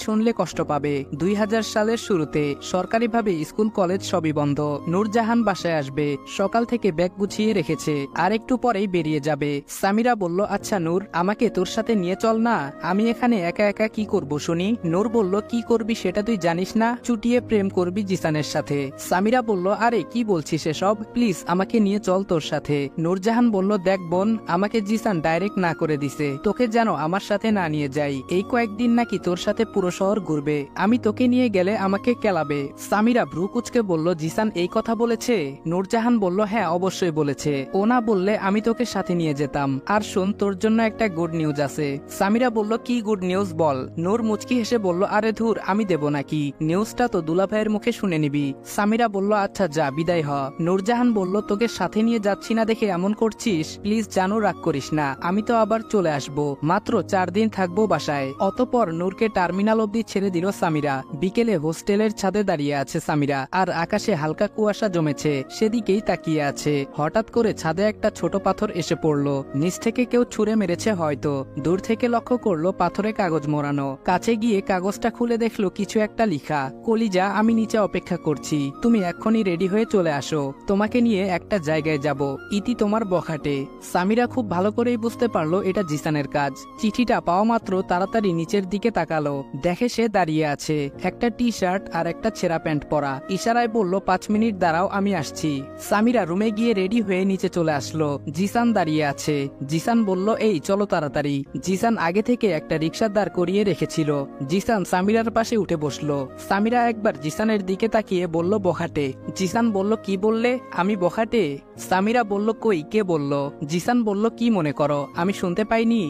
শুনলে কষ্ট পাবে। 2000 সালের শুরুতে সরকারিভাবে স্কুল কলেজ সবই বন্ধ। নূরজাহান বাসায় আসবে, সকাল থেকে ব্যাগ গুছিয়ে রেখেছে, আর একটু পরেই বেরিয়ে যাবে। সামিরা বলল, আচ্ছা নূর, আমাকে তোর সাথে নিয়ে চল না, আমি এখানে একা একা কি করব শুনি? নূর বলল, কি করবি সেটা তুই জানিস না, চুটিয়ে প্রেম করবি জিসানের সাথে। সামিরা বলল, আরে কি বলছিস এসব, প্লিজ আমাকে নিয়ে চল তোর সাথে। নূরজাহান বলল, দেখ বোন, আমাকে জিসান ডাইরেক্ট না করে দিছে, তোকে যেন আমার সাথে না নিয়ে যাই। এই কয়েকদিন নাকি তোর সাথে পুরো শহর ঘুরবে, আমি তোকে নিয়ে গেলে আমাকে কেলাবে। সামিরা ভ্রু কুচকে বলল, জিসান এই কথা বলেছে? নূরজাহান বলল, হ্যাঁ অবশ্যই বলেছে, ও না বললে আমি তোকে সাথে নিয়ে যেতাম। আর শোন, তোর জন্য একটা গুড নিউজ আছে। সামিরা বলল, কি গুড নিউজ বল। নূর মুচকি হেসে বলল, আরে ধুর, আমি দেব নাকি, নিউজটা তো দুলাভাইয়ের মুখে শুনে নিবি। সামিরা বলল, আচ্ছা যা, বিদায় হ। নূরজাহান বলল, তোকে সাথে নিয়ে যাচ্ছি না দেখে এমন করছিস, প্লিজ জানো, রাগ করিস না, আমি তো আবার চলে আসবো, মাত্র 4 দিন থাকবো বাসায়। অতপর নূরকে টার্মিনাল অব্দি ছেড়ে দিল সামিরা। বিকেলে হোস্টেলের ছাদে দাঁড়িয়ে আছে সামিরা, আর আকাশে হালকা কুয়াশা জমেছে, সেদিকেই তাকিয়ে আছে। হঠাৎ করে ছাদে একটা ছোট পাথর এসে পড়লো, নিচ থেকে কেউ ছুঁড়ে মেরেছে হয়তো। দূর থেকে লক্ষ্য করলো পাথরে কাগজ মোড়ানো, কাছে গিয়ে কাগজটা খুলে দেখলো কিছু একটা লিখা, কলিজা আমি নিচে অপেক্ষা করছি, তুমি এক্ষুনি রেডি হয়ে চলে আসো, তোমাকে নিয়ে একটা জায়গায় যাব, ইতি তোমার বখাটে। সামিরা খুব ভালো করেই বুঝতে পারলো এটা জিসানের কাজ। চিঠিটা পাওয়া মাত্র তাড়াতাড়ি নিচের দিকে তাকালো, দেখে সে দাঁড়িয়ে আছে, একটা টি শার্ট আর একটা ছেঁড়া প্যান্ট প্যান্ট পরা। ইশারায় বলল 5 মিনিট দাঁড়াও, আমি আসছি। সামিরা রুমে গিয়ে রেডি হয়ে নিচে চলে আসলো। জিসান দাঁড়িয়ে আছে। জিসান বলল এই চলো তাড়াতাড়ি। জিসান আগে থেকে একটা রিক্সা দাঁড় করিয়ে রেখেছিল। জিসান সামিরার পাশে উঠে বসলো। সামিরা একবার জিসানের দিকে তাকিয়ে বলল বখাটে। জিসান বলল কি বললে? আমি বখাটে? সামিরা বলল কই, কে বলল? জিসান বলল কি মনে করো, আমি শুনতে পাইনি?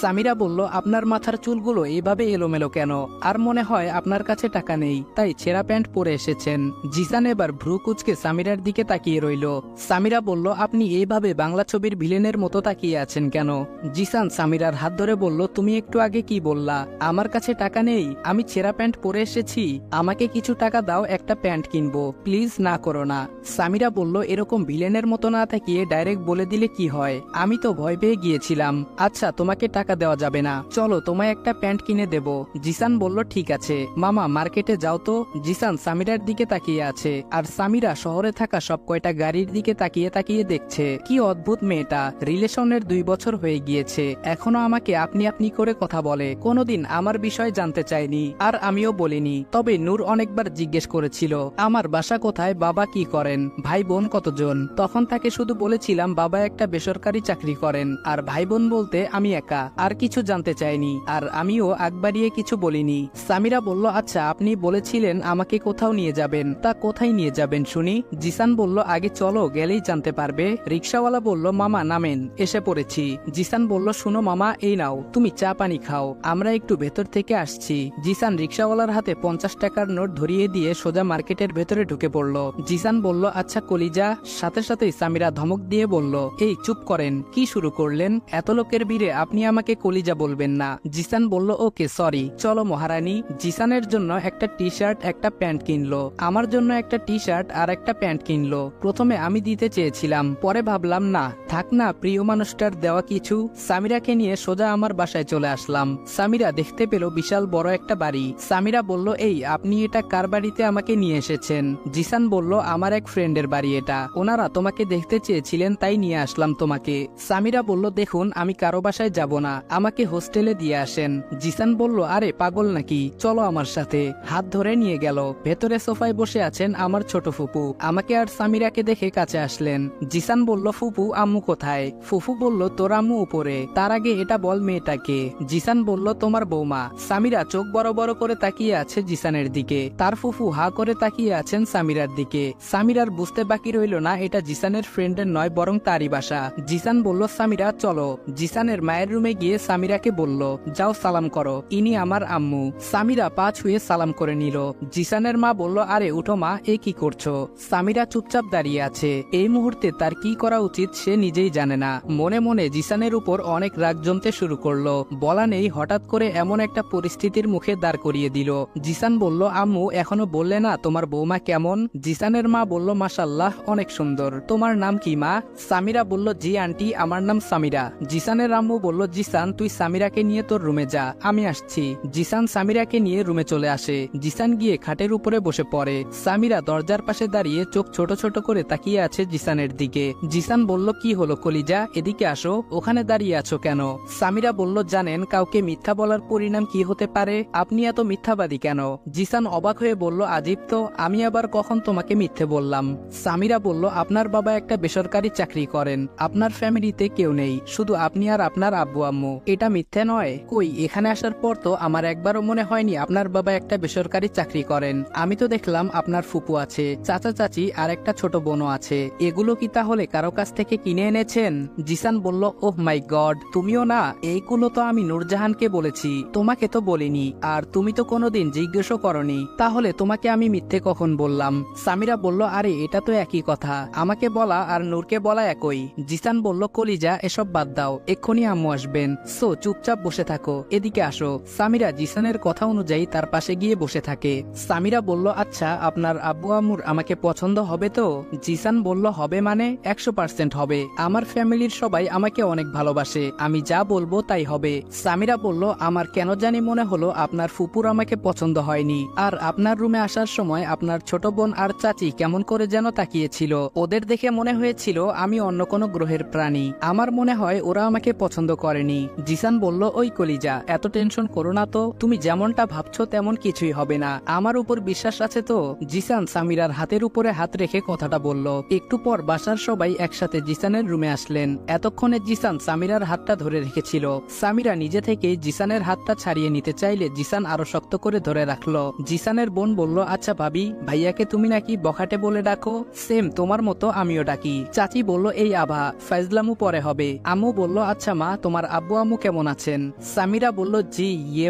সামিরা বলল আপনার মাথার চুলগুলো এভাবে এলোমেলো কেন? আর মনে হয় আপনার কাছে টাকা নেই, তাই ছেঁড়া প্যান্ট পরে এসেছেন। জিসান এবার ভ্রু কুচকে সামিরার দিকে তাকিয়ে রইল। সামিরা বলল আপনি এইভাবে বাংলা ছবির ভিলেনের মতো তাকিয়ে আছেন কেন? জিসান সামিরার হাত ধরে বলল তুমি একটু আগে কি বললা? আমার কাছে টাকা নেই, আমি ছেঁড়া প্যান্ট পরে এসেছি। আমাকে কিছু টাকা দাও, একটা প্যান্ট কিনবো, প্লিজ না করো না। সামিরা বলল এরকম ভিলেনের মতো না তাকিয়ে ডাইরেক্ট বলে দিলে কি হয়? আমি তো ভয় পেয়ে গিয়েছিলাম। আচ্ছা তোমাকে টাকা দেওয়া যাবে না, চলো তোমায় একটা প্যান্ট কিনে দেব। জিসান বলল ঠিক আছে মামা, মার্কেটে যাও তো। জিসান সামিরার দিকে তাকিয়ে আছে, আর সামিরা শহরে থাকা সব কয়টা গাড়ির দিকে তাকিয়ে তাকিয়ে দেখছে। কি অদ্ভুত মেয়েটা, রিলেশনের 2 বছর হয়ে গিয়েছে, এখনো আমাকে আপনি আপনি করে কথা বলে। কোনোদিন আমার বিষয় জানতে চায়নি, আর আমিও বলিনি। তবে নূর অনেকবার জিজ্ঞেস করেছিল আমার বাসা কোথায়, বাবা কি করেন, ভাই বোন কতজন। তখন তাকে শুধু বলেছিলাম বাবা একটা বেসরকারি চাকরি করেন, আর ভাই বোন বলতে আমি একা, আর কিছু জানতে চাইনি, আর আমিও আগ বাড়িয়ে কিছু বলিনি। সামিরা বলল আচ্ছা আপনি বলেছিলেন আমাকে কোথাও নিয়ে যাবেন, তা কোথায় নিয়ে যাবেন শুনি? জিসান বলল আগে চলো, গেলেই জানতে পারবে। রিক্সাওয়ালা বলল মামা নামেন, এসে পড়েছি। জিসান বলল শুনো মামা, এই নাও তুমি চা পানি খাও, আমরা একটু ভেতর থেকে আসছি। জিসান রিক্সাওয়ালার হাতে 50 টাকার নোট ধরিয়ে দিয়ে সোজা মার্কেটের ভেতরে ঢুকে পড়ল। জিসান বলল আচ্ছা কলিজা। সাথে সাথেই সামিরা ধমক দিয়ে বলল এই চুপ করেন, কি শুরু করলেন? এত লোকের ভিড়ে আপনি আমাকে কলিজা বলবেন না। জিসান বলল ওকে সরি, চলো মহারানী। জিসানের জন্য একটা টি শার্ট একটা প্যান্ট কিনলো, আমার জন্য একটা টি শার্ট আর একটা প্যান্ট কিনলো। প্রথমে আমি দিতে চেয়েছিলাম, পরে ভাবলাম না থাক না, প্রিয় মানুষটার দেওয়া কিছু। সামিরাকে নিয়ে সোজা আমার বাসায় চলে আসলাম। সামিরা দেখতে পেল বিশাল বড় একটা বাড়ি। সামিরা বলল এই আপনি এটা কার বাড়িতে আমাকে নিয়ে এসেছেন? জিসান বলল আমার এক ফ্রেন্ডের বাড়ি এটা, ওনারা তোমাকে দেখতে চেয়েছিলেন তাই নিয়ে আসলাম তোমাকে। সামিরা বলল দেখুন আমি কারো বাসায় যাব না, আমাকে হোস্টেলে দিয়ে আসেন। জিসান বলল আরে পাগল নাকি, চলো আমার সাথে। হাত ধরে নিয়ে গেল। ভেতরে সোফায় বসে আছেন আমার ছোট ফুপু। আমাকে আর সামিরাকে দেখে কাছে আসলেন। জিসান বলল ফুপু আম্মু কোথায়? ফুফু বলল তোর আম্মু উপরে। তার আগে এটা বল মেয়েটাকে। জিসান বলল তোমার বৌমা। সামিরা চোখ বড় বড় করে তাকিয়ে আছে জিসানের দিকে, তার ফুফু হা করে তাকিয়ে আছেন সামিরার দিকে। সামিরার বুঝতে বাকি রইল না এটা জিসানের ফ্রেন্ডের নয় বরং তারই বাসা। জিসান বলল সামিরা চলো। জিসানের মায়ের রুমে গিয়ে সামিরাকে বলল যাও সালাম করো, ইনি আমার আম্মু। সামিরা পা ছুঁয়ে সালাম করে নিল। জিসানের মা বলল আরে উঠো মা, এ কি করছো? সামিরা চুপচাপ দাঁড়িয়ে আছে। এই মুহূর্তে তার কি করা উচিত সে নিজেই জানে না। মনে মনে জিসানের উপর অনেক রাগ জমতে শুরু করলো। বলা নেই হঠাৎ করে এমন একটা পরিস্থিতির মুখে দাঁড় করিয়ে দিল। জিসান বলল আম্মু এখনো বললে না তোমার বৌমা কেমন? জিসানের মা বলল মাশাল্লাহ অনেক সুন্দর। তোমার নাম কি মা? সামিরা বলল জি আন্টি আমার নাম সামিরা। জিসানের আম্মু বলল জিসান তুই সামিরাকে নিয়ে তোর রুমে যা, আমি আসছি। জিসান সামিরাকে নিয়ে রুমে চলে আসে। জিসান গিয়ে খাটের উপরে বসে পড়ে। সামিরা দরজার পাশে দাঁড়িয়ে চোখ ছোট ছোট করে তাকিয়ে আছে জিসানের দিকে। জিসান বলল কি হলো কলিজা, এদিকে আসো, ওখানে দাঁড়িয়ে আছো কেন? সামিরা বলল জানেন কাউকে মিথ্যা বলার পরিণাম কি হতে পারে? আপনি এত মিথ্যাবাদী কেন? জিসান অবাক হয়ে বলল আজীব তো, আমি আবার কখন তোমাকে মিথ্যে বললাম? সামিরা বলল আপনার বাবা একটা বেসরকারি চাকরি করেন, আপনার ফ্যামিলিতে কেউ নেই, শুধু আপনি আর আপনার আব্বু আম্মু। এটা মিথ্যে নয়? কই এখানে আসার পর তো আমার একবারও মনে হয়নি আপনার বাবা একটা বেসরকারি চাকরি করেন। আমি তো দেখলাম আপনার ফুপু আছে, চাচা চাচি আর একটা ছোট বোনও আছে। এগুলো কি তাহলে কারো কাছ থেকে কিনে এনেছেন? জিসান বলল ওহ মাই গড, তুমিও না? এইগুলো তো আমি নূরজাহানকে বলেছি, তোমাকে তো বলিনি, আর তুমি তো কোনোদিন জিজ্ঞেসও করনি, তাহলে তোমাকে আমি মিথ্যে কখন বললাম? সামিরা বলল আরে এটা তো একই কথা, আমাকে বলা আর নূরকে বলা একই। জিসান বলল কলিজা এসব বাদ দাও, এক্ষুনি আম্মু আসবেন, সো চুপচাপ বসে থাকো, এদিকে আসো। সামিরা জিসানের কথা অনুযায়ী তার পাশে গিয়ে বসে থাকে। সামিরা বলল আচ্ছা আপনার আব্বু আম্মুর আমাকে পছন্দ হবে তো? জিসান বলল হবে মানে 100% হবে, আমার ফ্যামিলির সবাই আমাকে অনেক ভালোবাসে, আমি যা বলবো তাই হবে। সামিরা বলল আমার কেন জানি মনে হলো আপনার ফুপুর আমাকে পছন্দ হয়নি, আর আপনার রুমে আসার সময় আপনার ছোট বোন আর চাচি কেমন করে যেন তাকিয়েছিল, ওদের দেখে মনে হয়েছিল আমি অন্য কোনো গ্রহের প্রাণী, আমার মনে হয় ওরা আমাকে পছন্দ করেনি। জিসান বলল ওই কলিজা এত টেনশন করো না তো, তুমি যেমনটা ভাবছো তেমন কিছুই হবে না, আমার উপর বিশ্বাস বিশ্বাস আছে তো? জিসান সামিরার হাতের উপরে হাত রেখে কথাটা বলল। একটু পর বাসার সবাই একসাথে জিসানের রুমে আসলেন। এতক্ষণে জিসান সামিরার হাতটা ধরে রেখেছিল। সামিরা নিজে থেকে জিসানের হাতটা ছাড়িয়ে নিতে চাইলে জিসান আরো শক্ত করে ধরে রাখলো। জিসানের বোন বলল, আচ্ছা ভাবি, ভাইয়াকে তুমি নাকি বখাটে বলে ডাকো? সেম তোমার মতো আমিও ডাকি। চাচি বলল, এই আভা, ফাইজলামু পরে হবে। আম্মু বলল, আচ্ছা মা, তোমার আব্বু আম্মু কেমন আছেন? সামিরা বলল, জি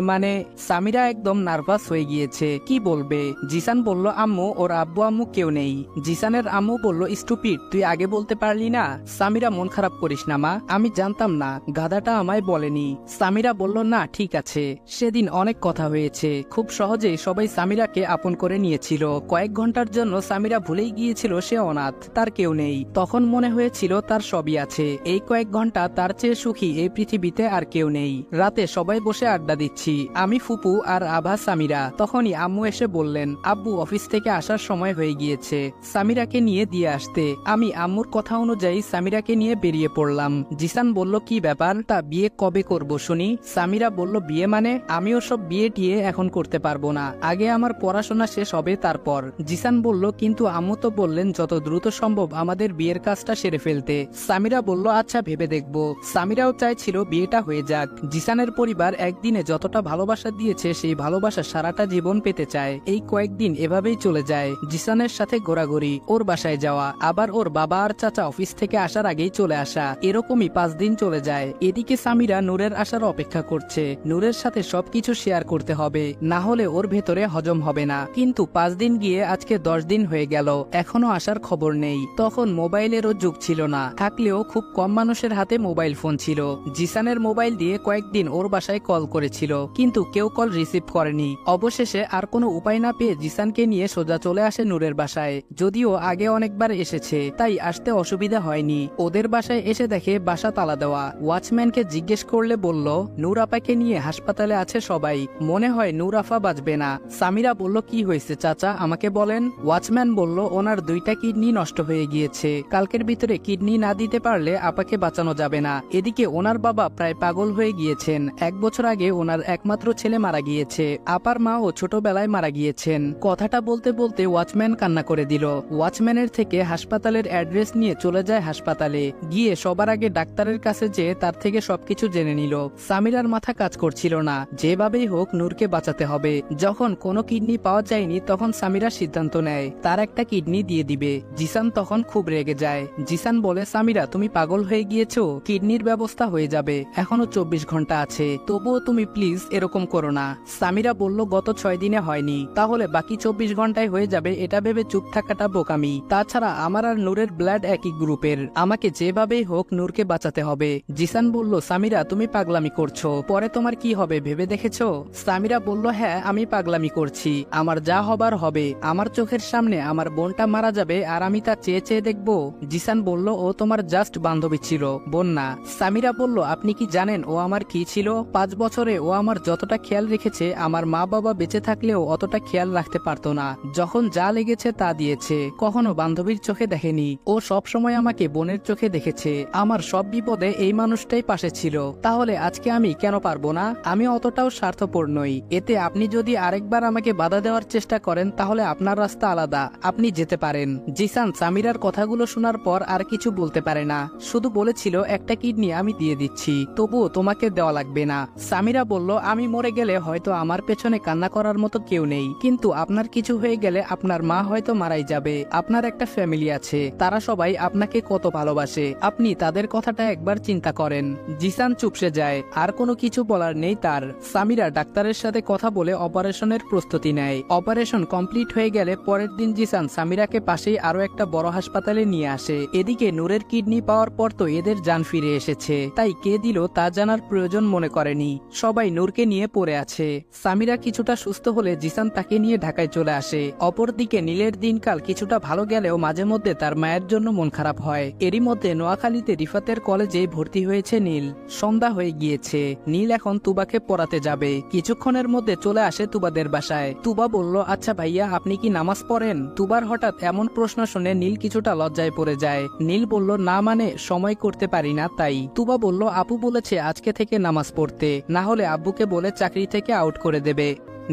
মানে। সামিরা একদম নার্ভাস হয়ে গিয়েছে, কি বলবে। জিসান বলল, আম্মু, ওর আব্বু আম্মু কেউ নেই। জিসানের আম্মু বলল, স্টুপিড, তুই আগে বলতে পারলি না? সামিরা, মন খারাপ করিস না মা, আমি জানতাম না, গাধাটা আমায় বলেনি। সামিরা বলল, না ঠিক আছে, সেদিন অনেক কথা হয়েছে। খুব সহজেই সবাই সামিরাকে আপন করে নিয়েছিল। কয়েক ঘন্টার জন্য সামিরা ভুলেই গিয়েছিল সে অনাথ, তার কেউ নেই। তখন মনে হয়েছিল তার সবই আছে। এই কয়েক ঘন্টা তার চেয়ে সুখী এই পৃথিবীতে আর কেউ নেই। রাতে সবাই বসে আড্ডা দিচ্ছি, আমি, ফুপু আর আভা, সামিরা। তখনই আম্মু এসে বললেন, আব্বু অফিস থেকে আসার সময় হয়ে গিয়েছে, সামিরাকে নিয়ে দিয়ে আসতে। আমি আম্মুর কথা অনুযায়ী সামিরাকে নিয়ে বেরিয়ে পড়লাম। জিসান বলল, কি ব্যাপার, তা বিয়ে কবে করব শুনি? সামিরা বলল, বিয়ে মানে? আমিও সব বিয়ে টিয়ে এখন করতে পারবো না, আগে আমার পড়াশোনা শেষ হবে তারপর। জিসান বলল, কিন্তু আম্মু তো বললেন যত দ্রুত সম্ভব আমাদের বিয়ের কাজটা সেরে ফেলতে। সামিরা বলল, আচ্ছা ভেবে দেখব। সামিরাও চাইছিল বিয়েটা হয়ে যাক। জিসানের পরিবার একদিনে যতটা ভালোবাসা দিয়েছে সেই ভালোবাসা সারাটা জীবন পেতে চায়। এই কয়েকদিন এভাবেই চলে যায়, জিসানের সাথে ঘোরাঘুরি, ওর বাসায় যাওয়া, আবার ওর বাবা আর চাচা অফিস থেকে আসার আগেই চলে আসা, এরকমই 5 দিন চলে যায়। এদিকে সামিরা নূরের আসার অপেক্ষা করছে। নূরের সাথে সবকিছু শেয়ার করতে হবে, না হলে ওর ভেতরে হজম হবে না। কিন্তু 5 দিন গিয়ে আজকে 10 দিন হয়ে গেল, এখনো আসার খবর নেই। তখন মোবাইলেরও যুগ ছিল না, থাকলেও খুব কম মানুষের হাতে মোবাইল ফোন ছিল। জিসানের মোবাইল দিয়ে কয়েকদিন ওর বাসায় কল করেছিল, কিন্তু কেউ কল রিসিভ করেনি। অবশেষে আর কোনো উপায় না পেয়ে জিসানকে নিয়ে সোজা চলে আসে নূরের বাসায়। যদিও আগে অনেকবার এসেছে, তাই আসতে অসুবিধা হয়নি। ওদের বাসায় এসে দেখে বাসা তালা দেওয়া। ওয়াচম্যানকে জিজ্ঞেস করলে বলল, নূর আপাকে নিয়ে হাসপাতালে আছে সবাই, মনে হয় নূর আফা বাঁচবে না। সামিরা বলল, কি হয়েছে চাচা, আমাকে বলেন। ওয়াচম্যান বলল, ওনার 2টা কিডনি নষ্ট হয়ে গিয়েছে, কালকের ভিতরে কিডনি না দিতে পারলে আপাকে বাঁচানো যাবে না। এদিকে ওনার বাবা প্রায় পাগল হয়ে গিয়েছেন, 1 বছর আগে ওনার একমাত্র ছেলে মারা গিয়েছে, আপার মা ও ছোটবেলায় মারা গিয়েছেন। কথাটা বলতে বলতে ওয়াচম্যান কান্না করে দিল। ওয়াচম্যানের থেকে হাসপাতালের অ্যাড্রেস নিয়ে চলে যায় হাসপাতালে। গিয়ে সবার আগে ডাক্তারের কাছে যেয়ে তার থেকে সবকিছু জেনে নিল। সামিরার মাথা কাজ করছিল না, যেভাবেই হোক নূরকে বাঁচাতে হবে। যখন কোনো কিডনি পাওয়া যায়নি তখন সামিরা সিদ্ধান্ত নেয় তার একটা কিডনি দিয়ে দিবে। জিসান তখন খুব রেগে যায়। জিসান বলে, সামিরা তুমি পাগল হয়ে গিয়েছো, কিডনির ব্যবস্থা হয়ে যাবে, এখনো 24 ঘন্টা আছে, তবুও তুমি প্লিজ এরকম করো না। সামিরা বলল, গত 6 দিনে হয়নি, তাহলে বাকি 24 ঘন্টায় হয়ে যাবে, এটা ভেবে চুপ থাকাটা বোকামি। তাছাড়া আমার আর নূরের ব্লাড একই গ্রুপের, আমাকে যেভাবেই হোক নূরকে বাঁচাতে হবে। জিসান বলল, সামিরা তুমি পাগলামি করছো, পরে তোমার কি হবে ভেবে দেখেছো? সামিরা বলল, হ্যাঁ আমি পাগলামি করছি, আমার যা হবার হবে, আমার চোখের সামনে আমার বোনটা মারা যাবে আর আমি তা চেয়ে চেয়ে দেখবো? জিসান বলল, ও তোমার জাস্ট বান্ধবী ছিল, বোন না। সামিরা বলল, আপনি কি জানেন ও আমার কি ছিল? 5 বছরে ও আমার যতটা খেয়াল রেখেছে আমার মা বাবা বেঁচে থাকলেও অতটা খেয়াল রাখতে পারতো না। যখন যা লেগেছে তা দিয়েছে, কখনো বান্ধবীর চোখে দেখেনি। ও সব সময় আমাকে বোনের চোখে দেখেছে। আমার সব বিপদে এই মানুষটাই পাশে ছিল, তাহলে আজকে আমি কেন পারবো না? আমি অতটাও স্বার্থপর নই। এতে আপনি যদি আরেকবার আমাকে বাধা দেওয়ার চেষ্টা করেন তাহলে আপনার রাস্তা আলাদা, আপনি যেতে পারেন। জিসান সামিরার কথাগুলো শোনার পর আর কিছু বলতে পারে না, শুধু বলেছিল, একটা কিডনি আমি দিয়ে দিচ্ছি, তবুও তোমাকে দেওয়া লাগবে না। সামিরা বলল, আমি মরে গেলে হয়তো আমার পেছনে কান্না করার মতো কেউ নেই, কিন্তু আপনার কিছু হয়ে গেলে আপনার মা হয়তো মারাই যাবে, আপনার একটা ফ্যামিলি আছে, তারা সবাই আপনাকে কত ভালোবাসে, আপনি তাদের কথাটা একবার চিন্তা করেন। জিসান চুপসে যায়, আর কোনো কিছু বলার নেই তার। সামিরা ডাক্তারের সাথে কথা বলে অপারেশনের প্রস্তুতি নেয়। অপারেশন কমপ্লিট হয়ে গেলে পরের দিন জিসান সামিরাকে পাশেই আরো একটা বড় হাসপাতালে নিয়ে আসে। এদিকে নূরের কিডনি পাওয়ার পর তো এদের জান ফিরে এসেছে, তাই কে দিল তা জানার প্রয়োজন মনে করেনি। সবাই নূরকে নিয়ে পড়ে আছে। সামিরা কিছুটা সুস্থ হলে জিসান তাকে নিয়ে ঢাকায় চলে আসে। অপরদিকে নীলের দিনকাল কিছুটা ভালো গেলেও মাঝে মধ্যে তার মায়ের জন্য মন খারাপ হয়। এরই মধ্যে নোয়াখালীতে রিফাতের কলেজে ভর্তি হয়েছে নীল। সন্ধ্যা হয়ে গিয়েছে, নীল এখন তুবাকে পড়াতে যাবে। কিছুক্ষণের মধ্যে চলে আসে তুবাদের বাসায়। তুবা বলল, আচ্ছা ভাইয়া আপনি কি নামাজ পড়েন? তুবার হঠাৎ এমন প্রশ্ন শুনে নীল কিছুটা লজ্জায় পড়ে যায়। নীল বলল, না মানে সময় করতে পারি না তাই। তুবা বলল, আপু বলেছে আজকে থেকে নামাজ পড়তে, না হলে আব্বুকে বলে চাকরি থেকে আউট করে দেবে।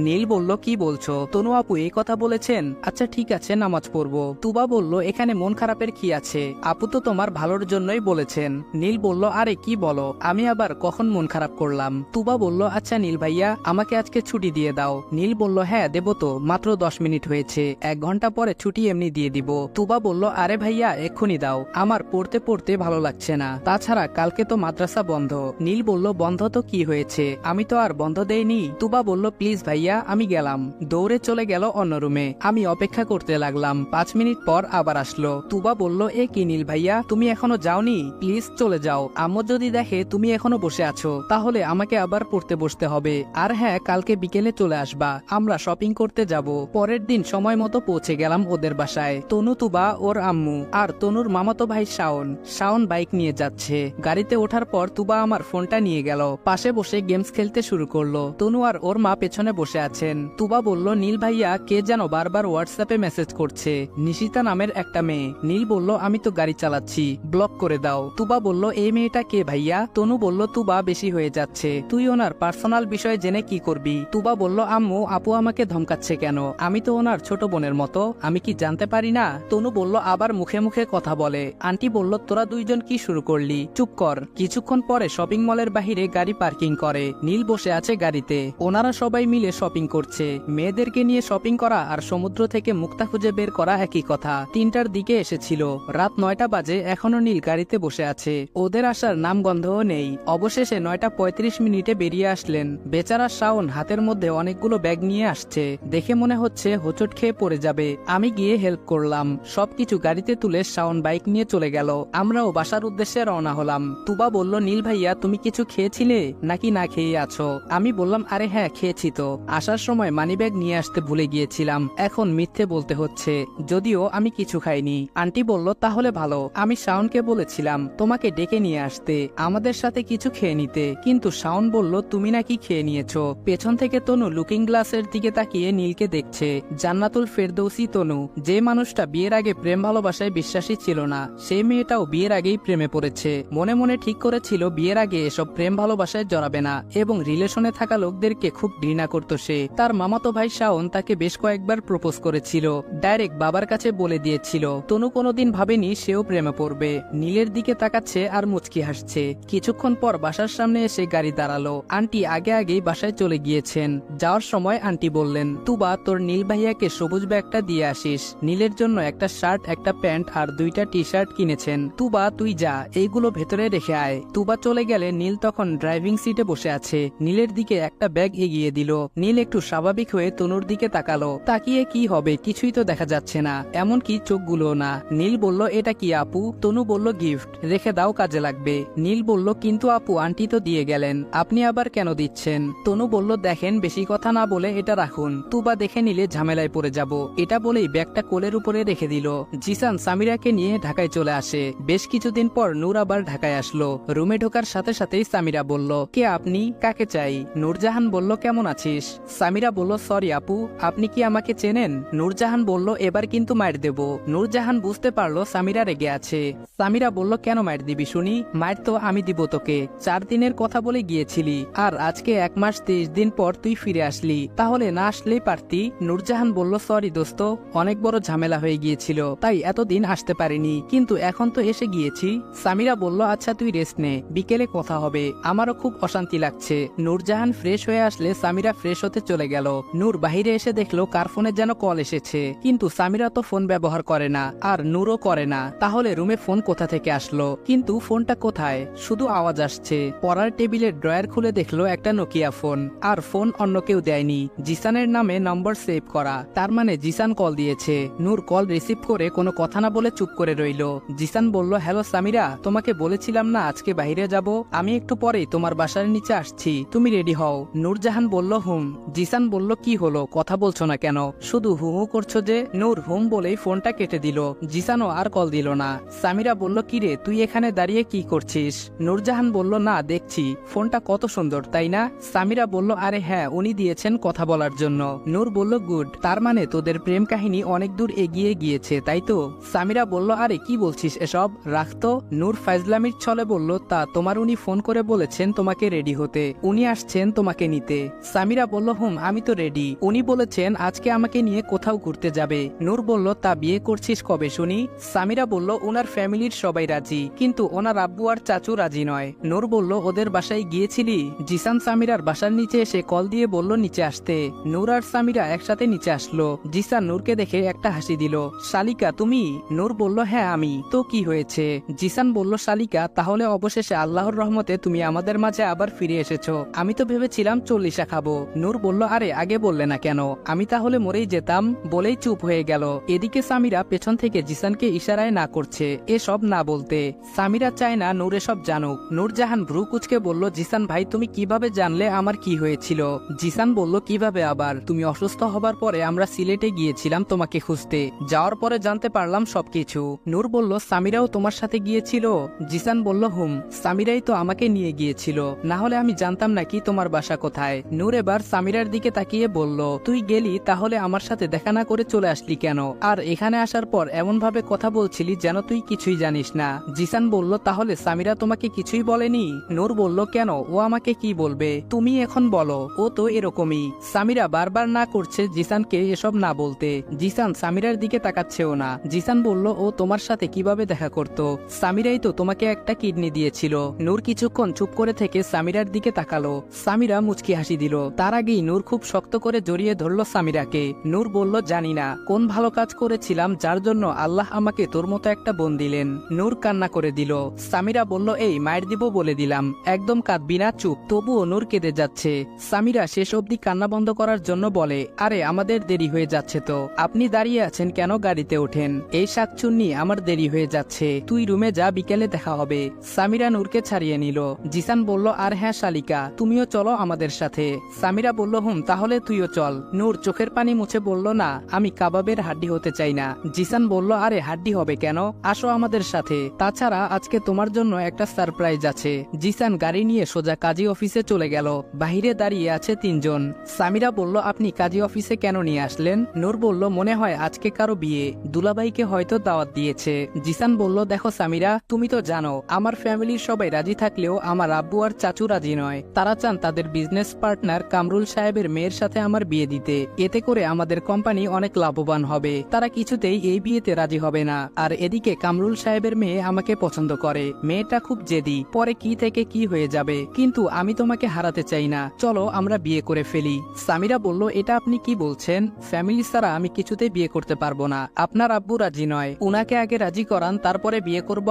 নীল বলল কি বলছো? তনু আপু এই কথা বলেছেন? আচ্ছা ঠিক আছে, নামাজ পড়বো। তুবা বলল এখানে মন খারাপের কি আছে, আপু তো তোমার ভালোর জন্যই বলেছেন। নীল বলল আরে কি বলো, আমি আবার কখন মন খারাপ করলাম? তুবা বলল আচ্ছা নীল ভাইয়া, আমাকে আজকে ছুটি দিয়ে দাও। নীল বলল হ্যাঁ দেবো তো, মাত্র 10 মিনিট হয়েছে, 1 ঘন্টা পরে ছুটি এমনি দিয়ে দিব। তুবা বলল আরে ভাইয়া এক্ষুনি দাও, আমার পড়তে পড়তে ভালো লাগছে না, তাছাড়া কালকে তো মাদ্রাসা বন্ধ। নীল বলল বন্ধ তো কি হয়েছে, আমি তো আর বন্ধ দেইনি। তুবা বলল প্লিজ ভাইয়া আমি গেলাম। দৌড়ে চলে গেল অন্য রুমে। আমি অপেক্ষা করতে লাগলাম, 5 মিনিট পর আবার আসলো। তুবা বলল এ কি নীল ভাইয়া, তুমি এখনো যাওনি? প্লিজ চলে যাও, আম্মু যদি দেখে তুমি এখনো বসে আছো তাহলে আমাকে আবার পড়তে বসতে হবে। আর হ্যাঁ কালকে বিকেলে চলে আসবা, আমরা শপিং করতে যাব। পরের দিন সময় মতো পৌঁছে গেলাম ওদের বাসায়। তনু, তুবা, ওর আম্মু আর তনুর মামাতো ভাই শাওন। শাওন বাইক নিয়ে যাচ্ছে। গাড়িতে ওঠার পর তুবা আমার ফোনটা নিয়ে গেল, পাশে বসে গেমস খেলতে শুরু করলো। তনু আর ওর মা পেছনে বসে আছেন। তুবা বলল নীল ভাইয়া কে যেন বারবার হোয়াটসঅ্যাপে মেসেজ করছে, নিশিতা নামের একটা মেয়ে। নীল বলল আমি তো গাড়ি চালাচ্ছি, ব্লক করে দাও। তুবা বলল এই মেয়েটা কে ভাইয়া? তনু বলল তুবা বেশি হয়ে যাচ্ছে, তুই ওনার পার্সোনাল বিষয় জেনে কি করবি? তুবা বলল আম্মু আপু আমাকে ধমকাচ্ছে কেন, আমি তো ওনার ছোট বোনের মতো, আমি কি জানতে পারি না? তনু বলল আবার মুখে মুখে কথা বলে। আন্টি বলল তোরা দুইজন কি শুরু করলি, চুপ কর। কিছুক্ষণ পরে শপিং মলের বাহিরে গাড়ি পার্কিং করে। নীল বসে আছে গাড়িতে, ওনারা সবাই মিলে শপিং করছে। মেয়েদেরকে নিয়ে শপিং করা আর সমুদ্র থেকে মুক্তা খুঁজে বের করা একই কথা। 3টার দিকে এসেছিল, রাত 9টা বাজে, এখনো নীল গাড়িতে বসে আছে। ওদের আসার নামগন্ধও নেই। অবশেষে 9টা 35 মিনিটে বেরিয়ে আসলেন। বেচারা শাওন হাতের মধ্যে অনেকগুলো ব্যাগ নিয়ে আসছে, দেখে মনে হচ্ছে হোঁচট খেয়ে পড়ে যাবে। আমি গিয়ে হেল্প করলাম, সবকিছু গাড়িতে তুলে শাওন বাইক নিয়ে চলে গেল। আমরাও বাসার উদ্দেশ্যে রওনা হলাম। তুবা বলল নীল ভাইয়া তুমি কিছু খেয়েছিলে নাকি না খেয়ে আছো? আমি বললাম আরে হ্যাঁ খেয়েছি তো, আসার সময় মানিব্যাগ নিয়ে আসতে ভুলে গিয়েছিলাম, এখন মিথ্যে বলতে হচ্ছে, যদিও আমি কিছু খাইনি। আন্টি বলল তাহলে ভালো, আমি শাওনকে বলেছিলাম তোমাকে ডেকে নিয়ে আসতে, আমাদের সাথে কিছু খেয়ে নিতে, কিন্তু শাওন বলল তুমি নাকি খেয়ে নিয়েছো। পেছন থেকে তনু লুকিং গ্লাসের দিকে তাকিয়ে নীলকে দেখছে। জান্নাতুল ফেরদৌসি তনু, যে মানুষটা বিয়ের আগে প্রেম ভালোবাসায় বিশ্বাসী ছিল না, সেই মেয়েটাও বিয়ের আগেই প্রেমে পড়েছে। মনে মনে ঠিক করেছিল বিয়ের আগে এসব প্রেম ভালোবাসায় জড়াবে না, এবং রিলেশনে থাকা লোকদেরকে খুব ঘৃণা করত সে। তার মামাতো ভাই শাওন তাকে বেশ কয়েকবার প্রপোজ করেছিল, ডাইরেক্ট বাবার কাছে বলে দিয়েছিল। তনু কোনোদিন ভাবেনি সেও প্রেমে পড়বে। নীলের দিকে তাকাচ্ছে আর মুচকি হাসছে। কিছুক্ষণ পর বাসার সামনে এসে গাড়ি দাঁড়ালো। আন্টি আগে আগেই বাসায় চলে গিয়েছেন। যাওয়ার সময় আন্টি বললেন তুবা তোর নীল ভাইয়াকে সবুজ ব্যাগটা দিয়ে আসিস, নীলের জন্য একটা শার্ট, একটা প্যান্ট আর 2টা টি-শার্ট কিনেছেন। তুবা তুই যা, এইগুলো ভেতরে রেখে আয়। তুবা চলে গেলে নীল তখন ড্রাইভিং সিটে বসে আছে। নীলের দিকে একটা ব্যাগ এগিয়ে দিল। নীল একটু স্বাভাবিক হয়ে তনুর দিকে তাকালো। তাকিয়ে কি হবে, কিছুই তো দেখা যাচ্ছে না, এমনকি চোখগুলো না। নীল বলল এটা কি আপু? তনু বলল গিফট, রেখে দাও কাজে লাগবে। নীল বলল কিন্তু আপু আন্টি তো দিয়ে গেলেন, আপনি আবার কেন দিচ্ছেন? তনু বলল দেখেন বেশি কথা না বলে এটা রাখুন, তুবা দেখে নিলে ঝামেলায় পড়ে যাব। এটা বলেই ব্যাগটা কোলের উপরে রেখে দিল। জিসান সামিরাকে নিয়ে ঢাকায় চলে আসে। বেশ কিছুদিন পর নূর আবার ঢাকায় আসলো। রুমে ঢোকার সাথে সাথেই সামিরা বলল কে আপনি, কাকে চাই? নূরজাহান বলল কেমন আছিস? সামিরা বলল সরি আপু, আপনি কি আমাকে চেনেন? নূরজাহান বলল এবার কিন্তু মায়ের দেব। নূরজাহান বুঝতে পারলো সামিরা রেগে আছে। সামিরা বলল কেন মায়ের দিবি শুনি? মায়ের তো আমি দিব তোকে, 4 দিনের কথা বলে গিয়েছিলি, আর আজকে 1 মাস 23 দিন পর তুই ফিরে আসলি, তাহলে না আসলেই পারতি। নূরজাহান বলল সরি দোস্ত, অনেক বড় ঝামেলা হয়ে গিয়েছিল, তাই এতদিন আসতে পারিনি, কিন্তু এখন তো এসে গিয়েছি। সামিরা বলল আচ্ছা তুই রেস্ট নে, বিকেলে কথা হবে, আমারও খুব অশান্তি লাগছে। নূরজাহান ফ্রেশ হয়ে আসলে সামিরা ফ্রেশ হতে চলে গেল। নূর বাহিরে এসে দেখলো কার ফোনে যেন কল এসেছে, কিন্তু সামিরা তো ফোন ব্যবহার করে না, আর নূরও করে না, তাহলে রুমে ফোন কোথা থেকে আসলো? কিন্তু ফোনটা কোথায়? শুধু আওয়াজ আসছে। পড়ার টেবিলের ড্রয়ার খুলে দেখলো একটা নোকিয়া ফোন, আর ফোন অন্য কেউ দেয়নি, জিসানের নামে নম্বর সেভ করা, তার মানে জিসান কল দিয়েছে। নূর কল রিসিভ করে কোনো কথা না বলে চুপ করে রইল। জিসান বলল হ্যালো সামিরা, তোমাকে বলেছিলাম না আজকে বাইরে যাব, আমি একটু পরেই তোমার বাসার নিচে আসছি, তুমি রেডি হও। নূরজাহান বলল হুম। জিসান বলল কি হলো, কথা বলছো না কেন, শুধু হু হু করছো যে? নূর হুম বলেই ফোনটা কেটে দিল। জিসানও আর কল দিল না। সামিরা বলল কিরে তুই এখানে দাঁড়িয়ে কি করছিস? নূরজাহান বলল না দেখছি, ফোনটা কত সুন্দর তাই না? সামিরা বলল আরে হ্যাঁ উনি দিয়েছেন কথা বলার জন্য। নূর বলল গুড, তার মানে তোদের প্রেম কাহিনী অনেক দূর এগিয়ে গিয়েছে তাই তো? সামিরা বলল আরে কি বলছিস এসব, রাখতো। নূর ফাইজলামির ছলে বলল তা তোমার উনি ফোন করে বলেছেন তোমাকে রেডি হতে, উনি আসছেন তোমাকে নিতে। সামিরা বলল বলল হুম আমি তো রেডি, উনি বলেছেন আজকে আমাকে নিয়ে কোথাও ঘুরতে যাবে। নূর বলল তা বিয়ে করছিস কবে শুনি? সামিরা বলল ওনার ফ্যামিলির সবাই রাজি, কিন্তু ওনার আব্বু আর চাচু রাজি নয়। নূর বলল ওদের বাসায় গিয়েছিলি? জিসান সামিরার বাসার নিচে এসে কল দিয়ে বলল নিচে আসতে। নূর আর সামিরা একসাথে নিচে আসলো। জিসান নূরকে দেখে একটা হাসি দিল। শালিকা তুমি? নূর বলল হ্যাঁ আমি। তো কি হয়েছে? জিসান বলল শালিকা তাহলে অবশেষে আল্লাহর রহমতে তুমি আমাদের মাঝে আবার ফিরে এসেছো। আমি তো ভেবেছিলাম চল্লিশা খাবো। নূর বলল আরে আগে বললে না কেন, আমি তাহলে মরেই যেতাম। বলেই চুপ হয়ে গেল। এদিকে সামিরা পেছন থেকে জিসানকে ইশারায় না করছে এসব না বলতে। সামিরা চায় না নূর এসব জানুক। নূরজাহান ভ্রু কুচকে বলল জিসান ভাই তুমি কিভাবে জানলে আমার কি হয়েছিল? জিসান বলল কিভাবে আবার, তুমি অসুস্থ হবার পরে আমরা সিলেটে গিয়েছিলাম তোমাকে খুঁজতে, যাওয়ার পরে জানতে পারলাম সবকিছু। নূর বলল সামিরাও তোমার সাথে গিয়েছিল? জিসান বলল হুম, সামিরাই তো আমাকে নিয়ে গিয়েছিল, না হলে আমি জানতাম না কি তোমার বাসা কোথায়। নূর এবার সামিরার দিকে তাকিয়ে বলল তুই গেলি তাহলে আমার সাথে দেখা না করে চলে আসলি কেন? আর এখানে আসার পর এমন ভাবে কথা বলছিলি যেন তুই কিছুই জানিস না। জিসান বলল তাহলে সামিরা তোমাকে কিছুই বলেনি? নূর বলল কেন, ও আমাকে কি বলবে, তুমি এখন বলো, ও তো এরকমই। সামিরা বারবার না করছে জিসানকে এসব না বলতে। জিসান সামিরার দিকে তাকাচ্ছেও না। জিসান বলল ও তোমার সাথে কিভাবে দেখা করত? সামিরাই তো তোমাকে একটা কিডনি দিয়েছিল। নূর কিছুক্ষণ চুপ করে থেকে সামিরার দিকে তাকালো। সামিরা মুচকি হাসি দিল। তার আগেই নূর খুব শক্ত করে জড়িয়ে ধরল সামিরাকে। নূর বলল জানি না কোন ভালো কাজ করেছিলাম যার জন্য আল্লাহ আমাকে তোর মতো একটা বোন দিলেন। নূর কান্না করে দিল। সামিরা বলল এই মায়ের দিব বলে দিলাম, একদম কাঁদবি না, চুপ। তবুও নূর কেঁদে যাচ্ছে। সামিরা শেষ অবধি কান্না বন্ধ করার জন্য বলে আরে আমাদের দেরি হয়ে যাচ্ছে তো, আপনি দাঁড়িয়ে আছেন কেন, গাড়িতে ওঠেন। এই শাকচুন্নি আমার দেরি হয়ে যাচ্ছে, তুই রুমে যা, বিকেলে দেখা হবে। সামিরা নূরকে ছাড়িয়ে নিল। জিসান বলল আর হ্যাঁ শালিকা তুমিও চলো আমাদের সাথে। সামিরা বলল হুম তাহলে তুইও চল। নূর চোখের পানি মুছে বলল না আমি কাবাবের হাড্ডি হতে চাই না। জিসান বলল আরে হাড্ডি হবে কেন, আসো আমাদের সাথে, তাছাড়া আজকে তোমার জন্য একটা সারপ্রাইজ আছে। জিসান গাড়ি নিয়ে সোজা কাজী অফিসে চলে গেল। বাহিরে দাঁড়িয়ে আছে তিনজন। সামিরা বলল আপনি কাজী অফিসে কেন নিয়ে আসলেন? নূর বলল মনে হয় আজকে কারো বিয়ে, দুলাভাইকে হয়তো দাওয়াত দিয়েছে। জিসান বলল দেখো সামিরা তুমি তো জানো আমার ফ্যামিলির সবাই রাজি থাকলেও আমার আব্বু আর চাচু রাজি নয়। তারা চান তাদের বিজনেস পার্টনার কামরুল সাহেবের মেয়ের সাথে আমার বিয়ে দিতে, এতে করে আমাদের কোম্পানি অনেক লাভবান হবে। তারা কিছুতেই এই বিয়েতে রাজি হবে না। আর এদিকে কামরুল সাহেবের মেয়ে আমাকে পছন্দ করে, মেয়েটা খুব জেদি, পরে কি থেকে কি হয়ে যাবে, কিন্তু আমি তোমাকে হারাতে চাই না, চলো আমরা বিয়ে করে ফেলি। সামিরা বলল এটা আপনি কি বলছেন, ফ্যামিলি ছাড়া আমি কিছুতেই বিয়ে করতে পারবো না, আপনার আব্বু রাজি নয়, উনাকে আগে রাজি করান তারপরে বিয়ে করব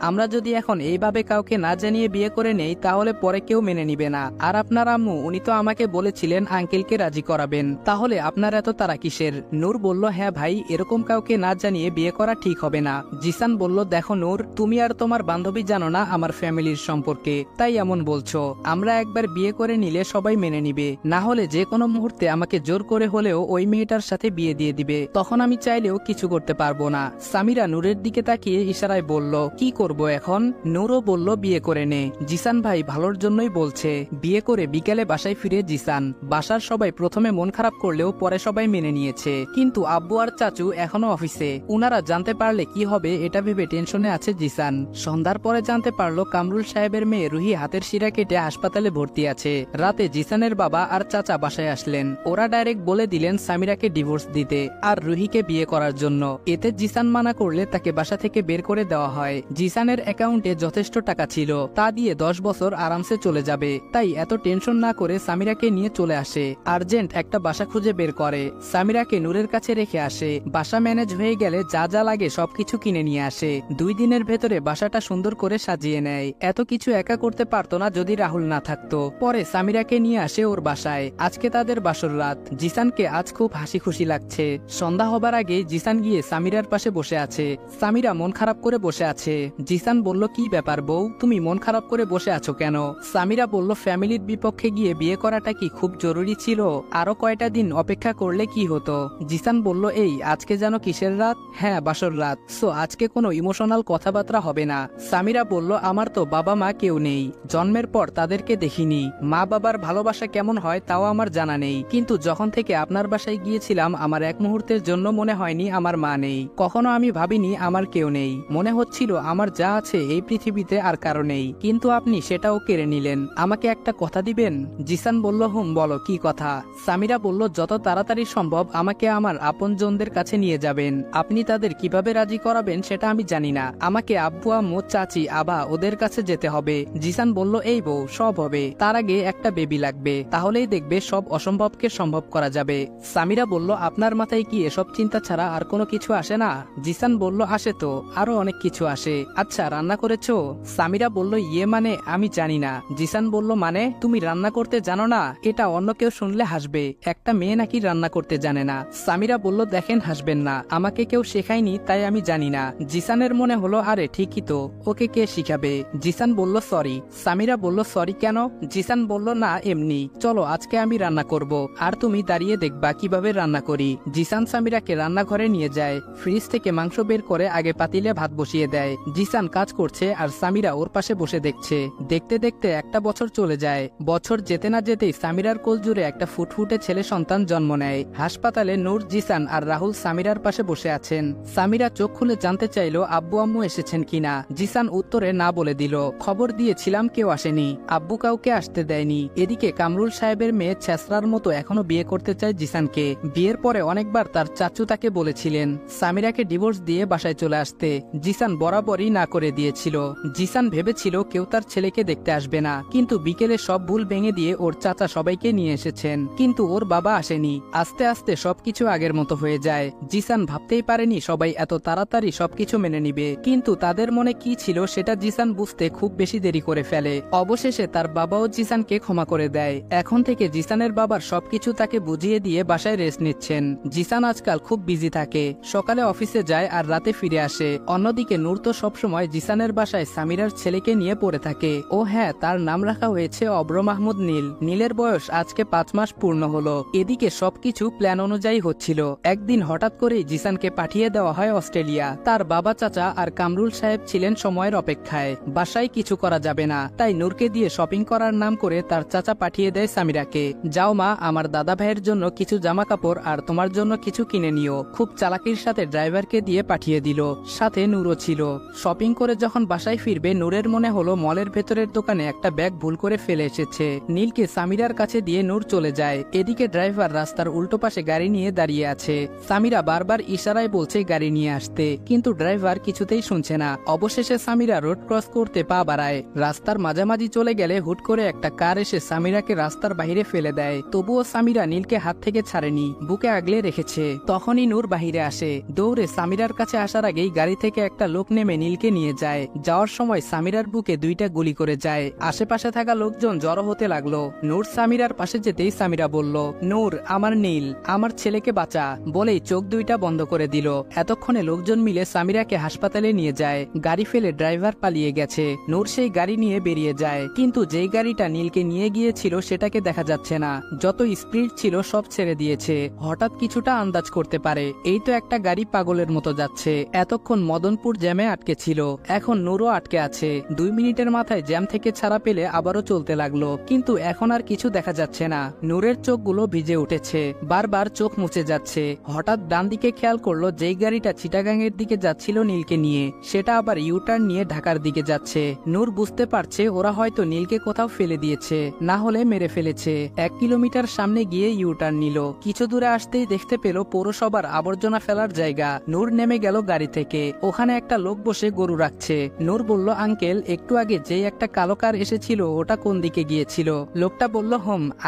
আমরা যদি এখন এইভাবে কাউকে না জানিয়ে বিয়ে করে নেই তাহলে পরে কেউ মেনে নিবে না। আর আপনার আম্মু উনি তো আমাকে বলেছিলেন আঙ্কেলকে রাজি করাবেন, তাহলে আপনার এত তারা কিসের? নূর বলল হ্যাঁ ভাই এরকম কাউকে না জানিয়ে বিয়ে করা ঠিক হবে না। জিসান বলল দেখো নূর তুমি আর তোমার বান্ধবী জানো না আমার ফ্যামিলির সম্পর্কে, তাই এমন বলছো। আমরা একবার বিয়ে করে নিলে সবাই মেনে নিবে, না হলে যে কোনো মুহূর্তে আমাকে জোর করে হলেও ওই মেয়েটার সাথে বিয়ে দিয়ে দিবে, তখন আমি চাইলেও কিছু করতে পারবো না। সামিরা নূরের দিকে তাকিয়ে ইশারায় বলল কি করব এখন? নূরও বলল বিয়ে করে নে। জিসান ভাই ভালোর জন্যই বলছে। বিয়ে করে বিকেলে বাসায় ফিরে জিসান। বাসার সবাই প্রথমে মন খারাপ করলেও পরে সবাই মেনে নিয়েছে, কিন্তু আব্বু আর চাচু এখনো অফিসে, উনারা জানতে পারলে কি হবে এটা ভেবে টেনশনে আছে জিসান। সন্ধ্যার পরে জানতে পারলো কামরুল সাহেবের মেয়ে রুহি হাতের শিরা কেটে হাসপাতালে ভর্তি আছে। রাতে জিসানের বাবা আর চাচা বাসায় আসলেন। ওরা ডাইরেক্ট বলে দিলেন সামিরাকে ডিভোর্স দিতে আর রুহিকে বিয়ে করার জন্য। এতে জিসান মানা করলে তাকে বাসা থেকে বের করে দেওয়া হয়। জিসানের অ্যাকাউন্টে যথেষ্ট টাকা ছিল, তা দিয়ে 10 বছর আরামসে চলে যাবে, তাই এত টেনশন না করে সামিরাকে নিয়ে চলে আসে। আর্জেন্ট একটা বাসা খুঁজে বের করে, সামিরাকে নূরের কাছে রেখে আসে। বাসা ম্যানেজ হয়ে গেলে যা যা লাগে সবকিছু কিনে নিয়ে আসে। 2 দিনের ভেতরে বাসাটা সুন্দর করে সাজিয়ে নেয়। এত কিছু একা করতে পারতো না যদি রাহুল না থাকতো। পরে সামিরাকে নিয়ে আসে ওর বাসায়। আজকে তাদের বাসর রাত। জিসানকে আজ খুব হাসি খুশি লাগছে। সন্ধ্যা হবার আগে জিসান গিয়ে সামিরার পাশে বসে আছে। সামিরা মন খারাপ করে বসে আছে। জিসান বলল কি ব্যাপার বউ, তুমি মন খারাপ করে বসে আছো কেন? সামিরা বলল ফ্যামিলির বিপক্ষে গিয়ে বিয়ে করাটা কি খুব জরুরি ছিল? আরো কয়টা দিন অপেক্ষা করলে কি হতো? জিসান বলল এই আজকে যেন কিসের রাত? হ্যাঁ বাসর রাত, সো আজকে কোনো ইমোশনাল কথাবার্তা হবে না। সামিরা বলল আমার তো বাবা মা কেউ নেই, জন্মের পর তাদেরকে দেখিনি, মা বাবার ভালোবাসা কেমন হয় তাও আমার জানা নেই, কিন্তু যখন থেকে আপনার বাসায় গিয়েছিলাম আমার এক মুহূর্তের জন্য মনে হয়নি আমার মা নেই, কখনো আমি ভাবিনি আমার কেউ নেই, মনে হচ্ছিল আমার যা আছে এই পৃথিবীতে আর কারো নেই, কিন্তু আপনি সেটাও কেড়ে নিলেন। আমাকে একটা কথা দিবেন? জিসান বলল হুম বলো কি কথা? সামিরা বলল, যত তাড়াতাড়ি সম্ভব আমাকে আমার আপনজনদের কাছে নিয়ে যাবেন। আপনি তাদের কিভাবে রাজি করাবেন সেটা আমি জানি না, আমাকে আব্বু আম্মু চাচি আবা ওদের কাছে যেতে হবে। জিসান বলল, এই বউ সব হবে, তার আগে একটা বেবি লাগবে, তাহলেই দেখবে সব অসম্ভবকে সম্ভব করা যাবে। সামিরা বলল, আপনার মাথায় কি এসব চিন্তা ছাড়া আর কোনো কিছু আসে না? জিসান বলল, আসে তো, আরো অনেক কিছু আসে। আচ্ছা রান্না করেছো? সামিরা বলল, ইয়ে মানে আমি জানি না। জিসান বলল, মানে তুমি রান্না করতে জানো না? এটা অন্য কেউ শুনলে হাসবে, একটা মেয়ে নাকি রান্না করতে জানে না। সামিরা বলল, দেখেন হাসবেন না, আমাকে কেউ শেখায়নি তাই আমি জানি না। জিসানের মনে হলো, আরে ঠিকই তো, ওকে কে শিখাবে? জিসান বলল, সরি। সামিরা বলল, সরি কেন? জিসান বলল, না এমনি, চলো আজকে আমি রান্না করব, আর তুমি দাঁড়িয়ে দেখবা কিভাবে রান্না করি। জিসান সামিরাকে রান্নাঘরে নিয়ে যায়, ফ্রিজ থেকে মাংস বের করে আগে পাতিলে ভাত বসিয়ে দেয়। জিসান কাজ করছে আর সামিরা ওর পাশে বসে দেখছে। দেখতে দেখতে একটা বছর চলে যায়। বছর যেতে না যেতেই সামিরার কোল জুড়ে একটা ফুটফুটে ছেলে সন্তান জন্ম নেয়। হাসপাতালে নূর, জিসান আর রাহুল সামিরার পাশে বসে আছেন। সামিরা চোখ খুলে জানতে চাইলো আব্বু আম্মু এসেছেন কিনা। জিসান উত্তরে না বলে দিল, খবর দিয়েছিলাম কেউ আসেনি, আব্বু কাউকে আসতে দেয়নি। এদিকে কামরুল সাহেবের মেয়ে ছেসরার মতো এখনো বিয়ে করতে চায় জিসানকে। বিয়ের পরে অনেকবার তার চাচু তাকে বলেছিলেন সামিরাকে ডিভোর্স দিয়ে বাসায় চলে আসতে, জিসান বরাবরই না করে দিয়েছিল। জিসান ভেবেছিল কেউ তার ছেলেকে দেখতে আসবে না, কিন্তু বিকেলে সব ভুল ভেঙে দিয়ে ওর চাচা সবাইকে নিয়ে এসেছেন, কিন্তু ওর বাবা আসেনি। আস্তে আস্তে সবকিছু আগের মতো হয়ে যায়। জিসান ভাবতেই পারেনি সবাই এত তাড়াতাড়ি সবকিছু মেনে নিবে, কিন্তু তাদের মনে কি ছিল সেটা জিসান বুঝতে খুব বেশি দেরি করে ফেলে। অবশেষে তার বাবাও জিসানকে ক্ষমা করে দেয়। এখন থেকে জিসানের বাবার সবকিছু তাকে বুঝিয়ে দিয়ে বাসায় রেস্ট নিচ্ছেন। জিসান আজকাল খুব বিজি থাকে, সকালে অফিসে যায় আর রাতে ফিরে আসে। অন্যদিকে নূর তো সবসময় জিসানের বাসায় সামিরার ছেলেকে নিয়ে পড়ে থাকে। ও হ্যাঁ, তার নাম রাখা হয়েছে অব্র মাহমুদ নীল। নীলের বয়স আজকে 5 মাস পূর্ণ হলো। এদিকে সবকিছু প্ল্যান অনুযায়ী হচ্ছিল। একদিন হঠাৎ করেই জিসানকে পাঠিয়ে দেওয়া হয় অস্ট্রেলিয়া। তার বাবা চাচা আর কামরুল সাহেব ছিলেন সময়ের অপেক্ষায়। বাসায় কিছু করা যাবে না, তাই নূরকে দিয়ে শপিং করার নাম করে তার চাচা পাঠিয়ে দেয় সামিরাকে, যাও মা, আমার দাদা ভাইয়ের জন্য কিছু জামা কাপড় আর তোমার জন্য কিছু কিনে নিও। খুব চালাকির সাথে ড্রাইভারকে দিয়ে পাঠিয়ে দিল, সাথে নূরও ছিল। শপিং করে যখন বাসায় ফিরবে নূরের মনে হলো মলের ভেতরের দোকানে একটা ব্যাগ ভুল করে ফেলে এসেছে। নীলকে সামিরার কাছে দিয়ে নূর চলে যায়। এদিকে ড্রাইভার রাস্তার উল্টো পাশে গাড়ি নিয়ে দাঁড়িয়ে আছে। সামিরা বারবার ইশারায় বলছে গাড়ি নিয়ে আসতে, কিন্তু ড্রাইভার কিছুতেই শুনছে না। অবশেষে সামিরা রোড ক্রস করতে পা বাড়ায়। রাস্তার মাঝামাঝি চলে গেলে হুট করে একটা কার এসে সামিরাকে রাস্তার বাইরে ফেলে দেয়। তবুও সামিরা নীলকে হাত থেকে ছাড়েনি, বুকে আগলে রেখেছে। তখনই নূর বাহিরে আসে। দৌড়ে সামিরার কাছে আসার আগেই গাড়ি থেকে একটা লোক নেমে নীলকে নিয়ে যায়। যাওয়ার সময় সামিরার বুকে 2টা গুলি করে যায়। আশেপাশে থাকা লোকজন জড়ো হতে লাগলো। নূর সামিরার পাশে যেতেই সামিরা বলল, নূর, আমার নীল, আমার ছেলেকে বাঁচা, বলেই চোখ 2টা বন্ধ করে দিল। এতক্ষণে লোকজন মিলে সামিরাকে হাসপাতালে নিয়ে যায়। গাড়ি ফেলে ড্রাইভার পালিয়ে গেছে। নূর সেই গাড়ি নিয়ে বেরিয়ে যায়, কিন্তু যেই গাড়িটা নীলকে নিয়ে গিয়েছিল সেটাকে দেখা যাচ্ছে না। যত স্পিড ছিল সব ছেড়ে দিয়েছে। হঠাৎ কিছুটা আন্দাজ করতে পারে এই তো একটা গাড়ি পাগলের মতো যাচ্ছে। এতক্ষণ মদনপুর জ্যামে আটকে ছিল, এখন নূরও আটকে আছে। 2 মিনিটের মাথায় জ্যাম থেকে ছাড়া পেলে আবারও চলতে লাগলো, কিন্তু এখন আর কিছু দেখা যাচ্ছে না। নূরের চোখগুলো ভিজে উঠেছে, বারবার চোখ মুছে যাচ্ছে। হঠাৎ ডান দিকে খেয়াল করলো যেই গাড়িটা চিটাগাংয়ের দিকে যাচ্ছিল নীলকে নিয়ে, সেটা আবার ইউটার্ন নিয়ে ঢাকার দিকে যাচ্ছে। নূর বুঝতে পারছে ওরা হয়তো নীলকে কোথাও ফেলে দিয়েছে, না হলে মেরে ফেলেছে। 1 কিলোমিটার সামনে গিয়ে ইউটার্ন নিল। কিছু দূরে আসতেই দেখতে পেল পৌরসভার আবর্জনা ফেলার জায়গা। নূর নেমে গেল গাড়ি থেকে। ওখানে একটা লোক বসে গরু রাখছে। নূর বলল, আঙ্কেল, একটু আগে যেই একটা কালো কার এসেছিল ওটা কোন দিকে গিয়েছিল? লোকটা বলল,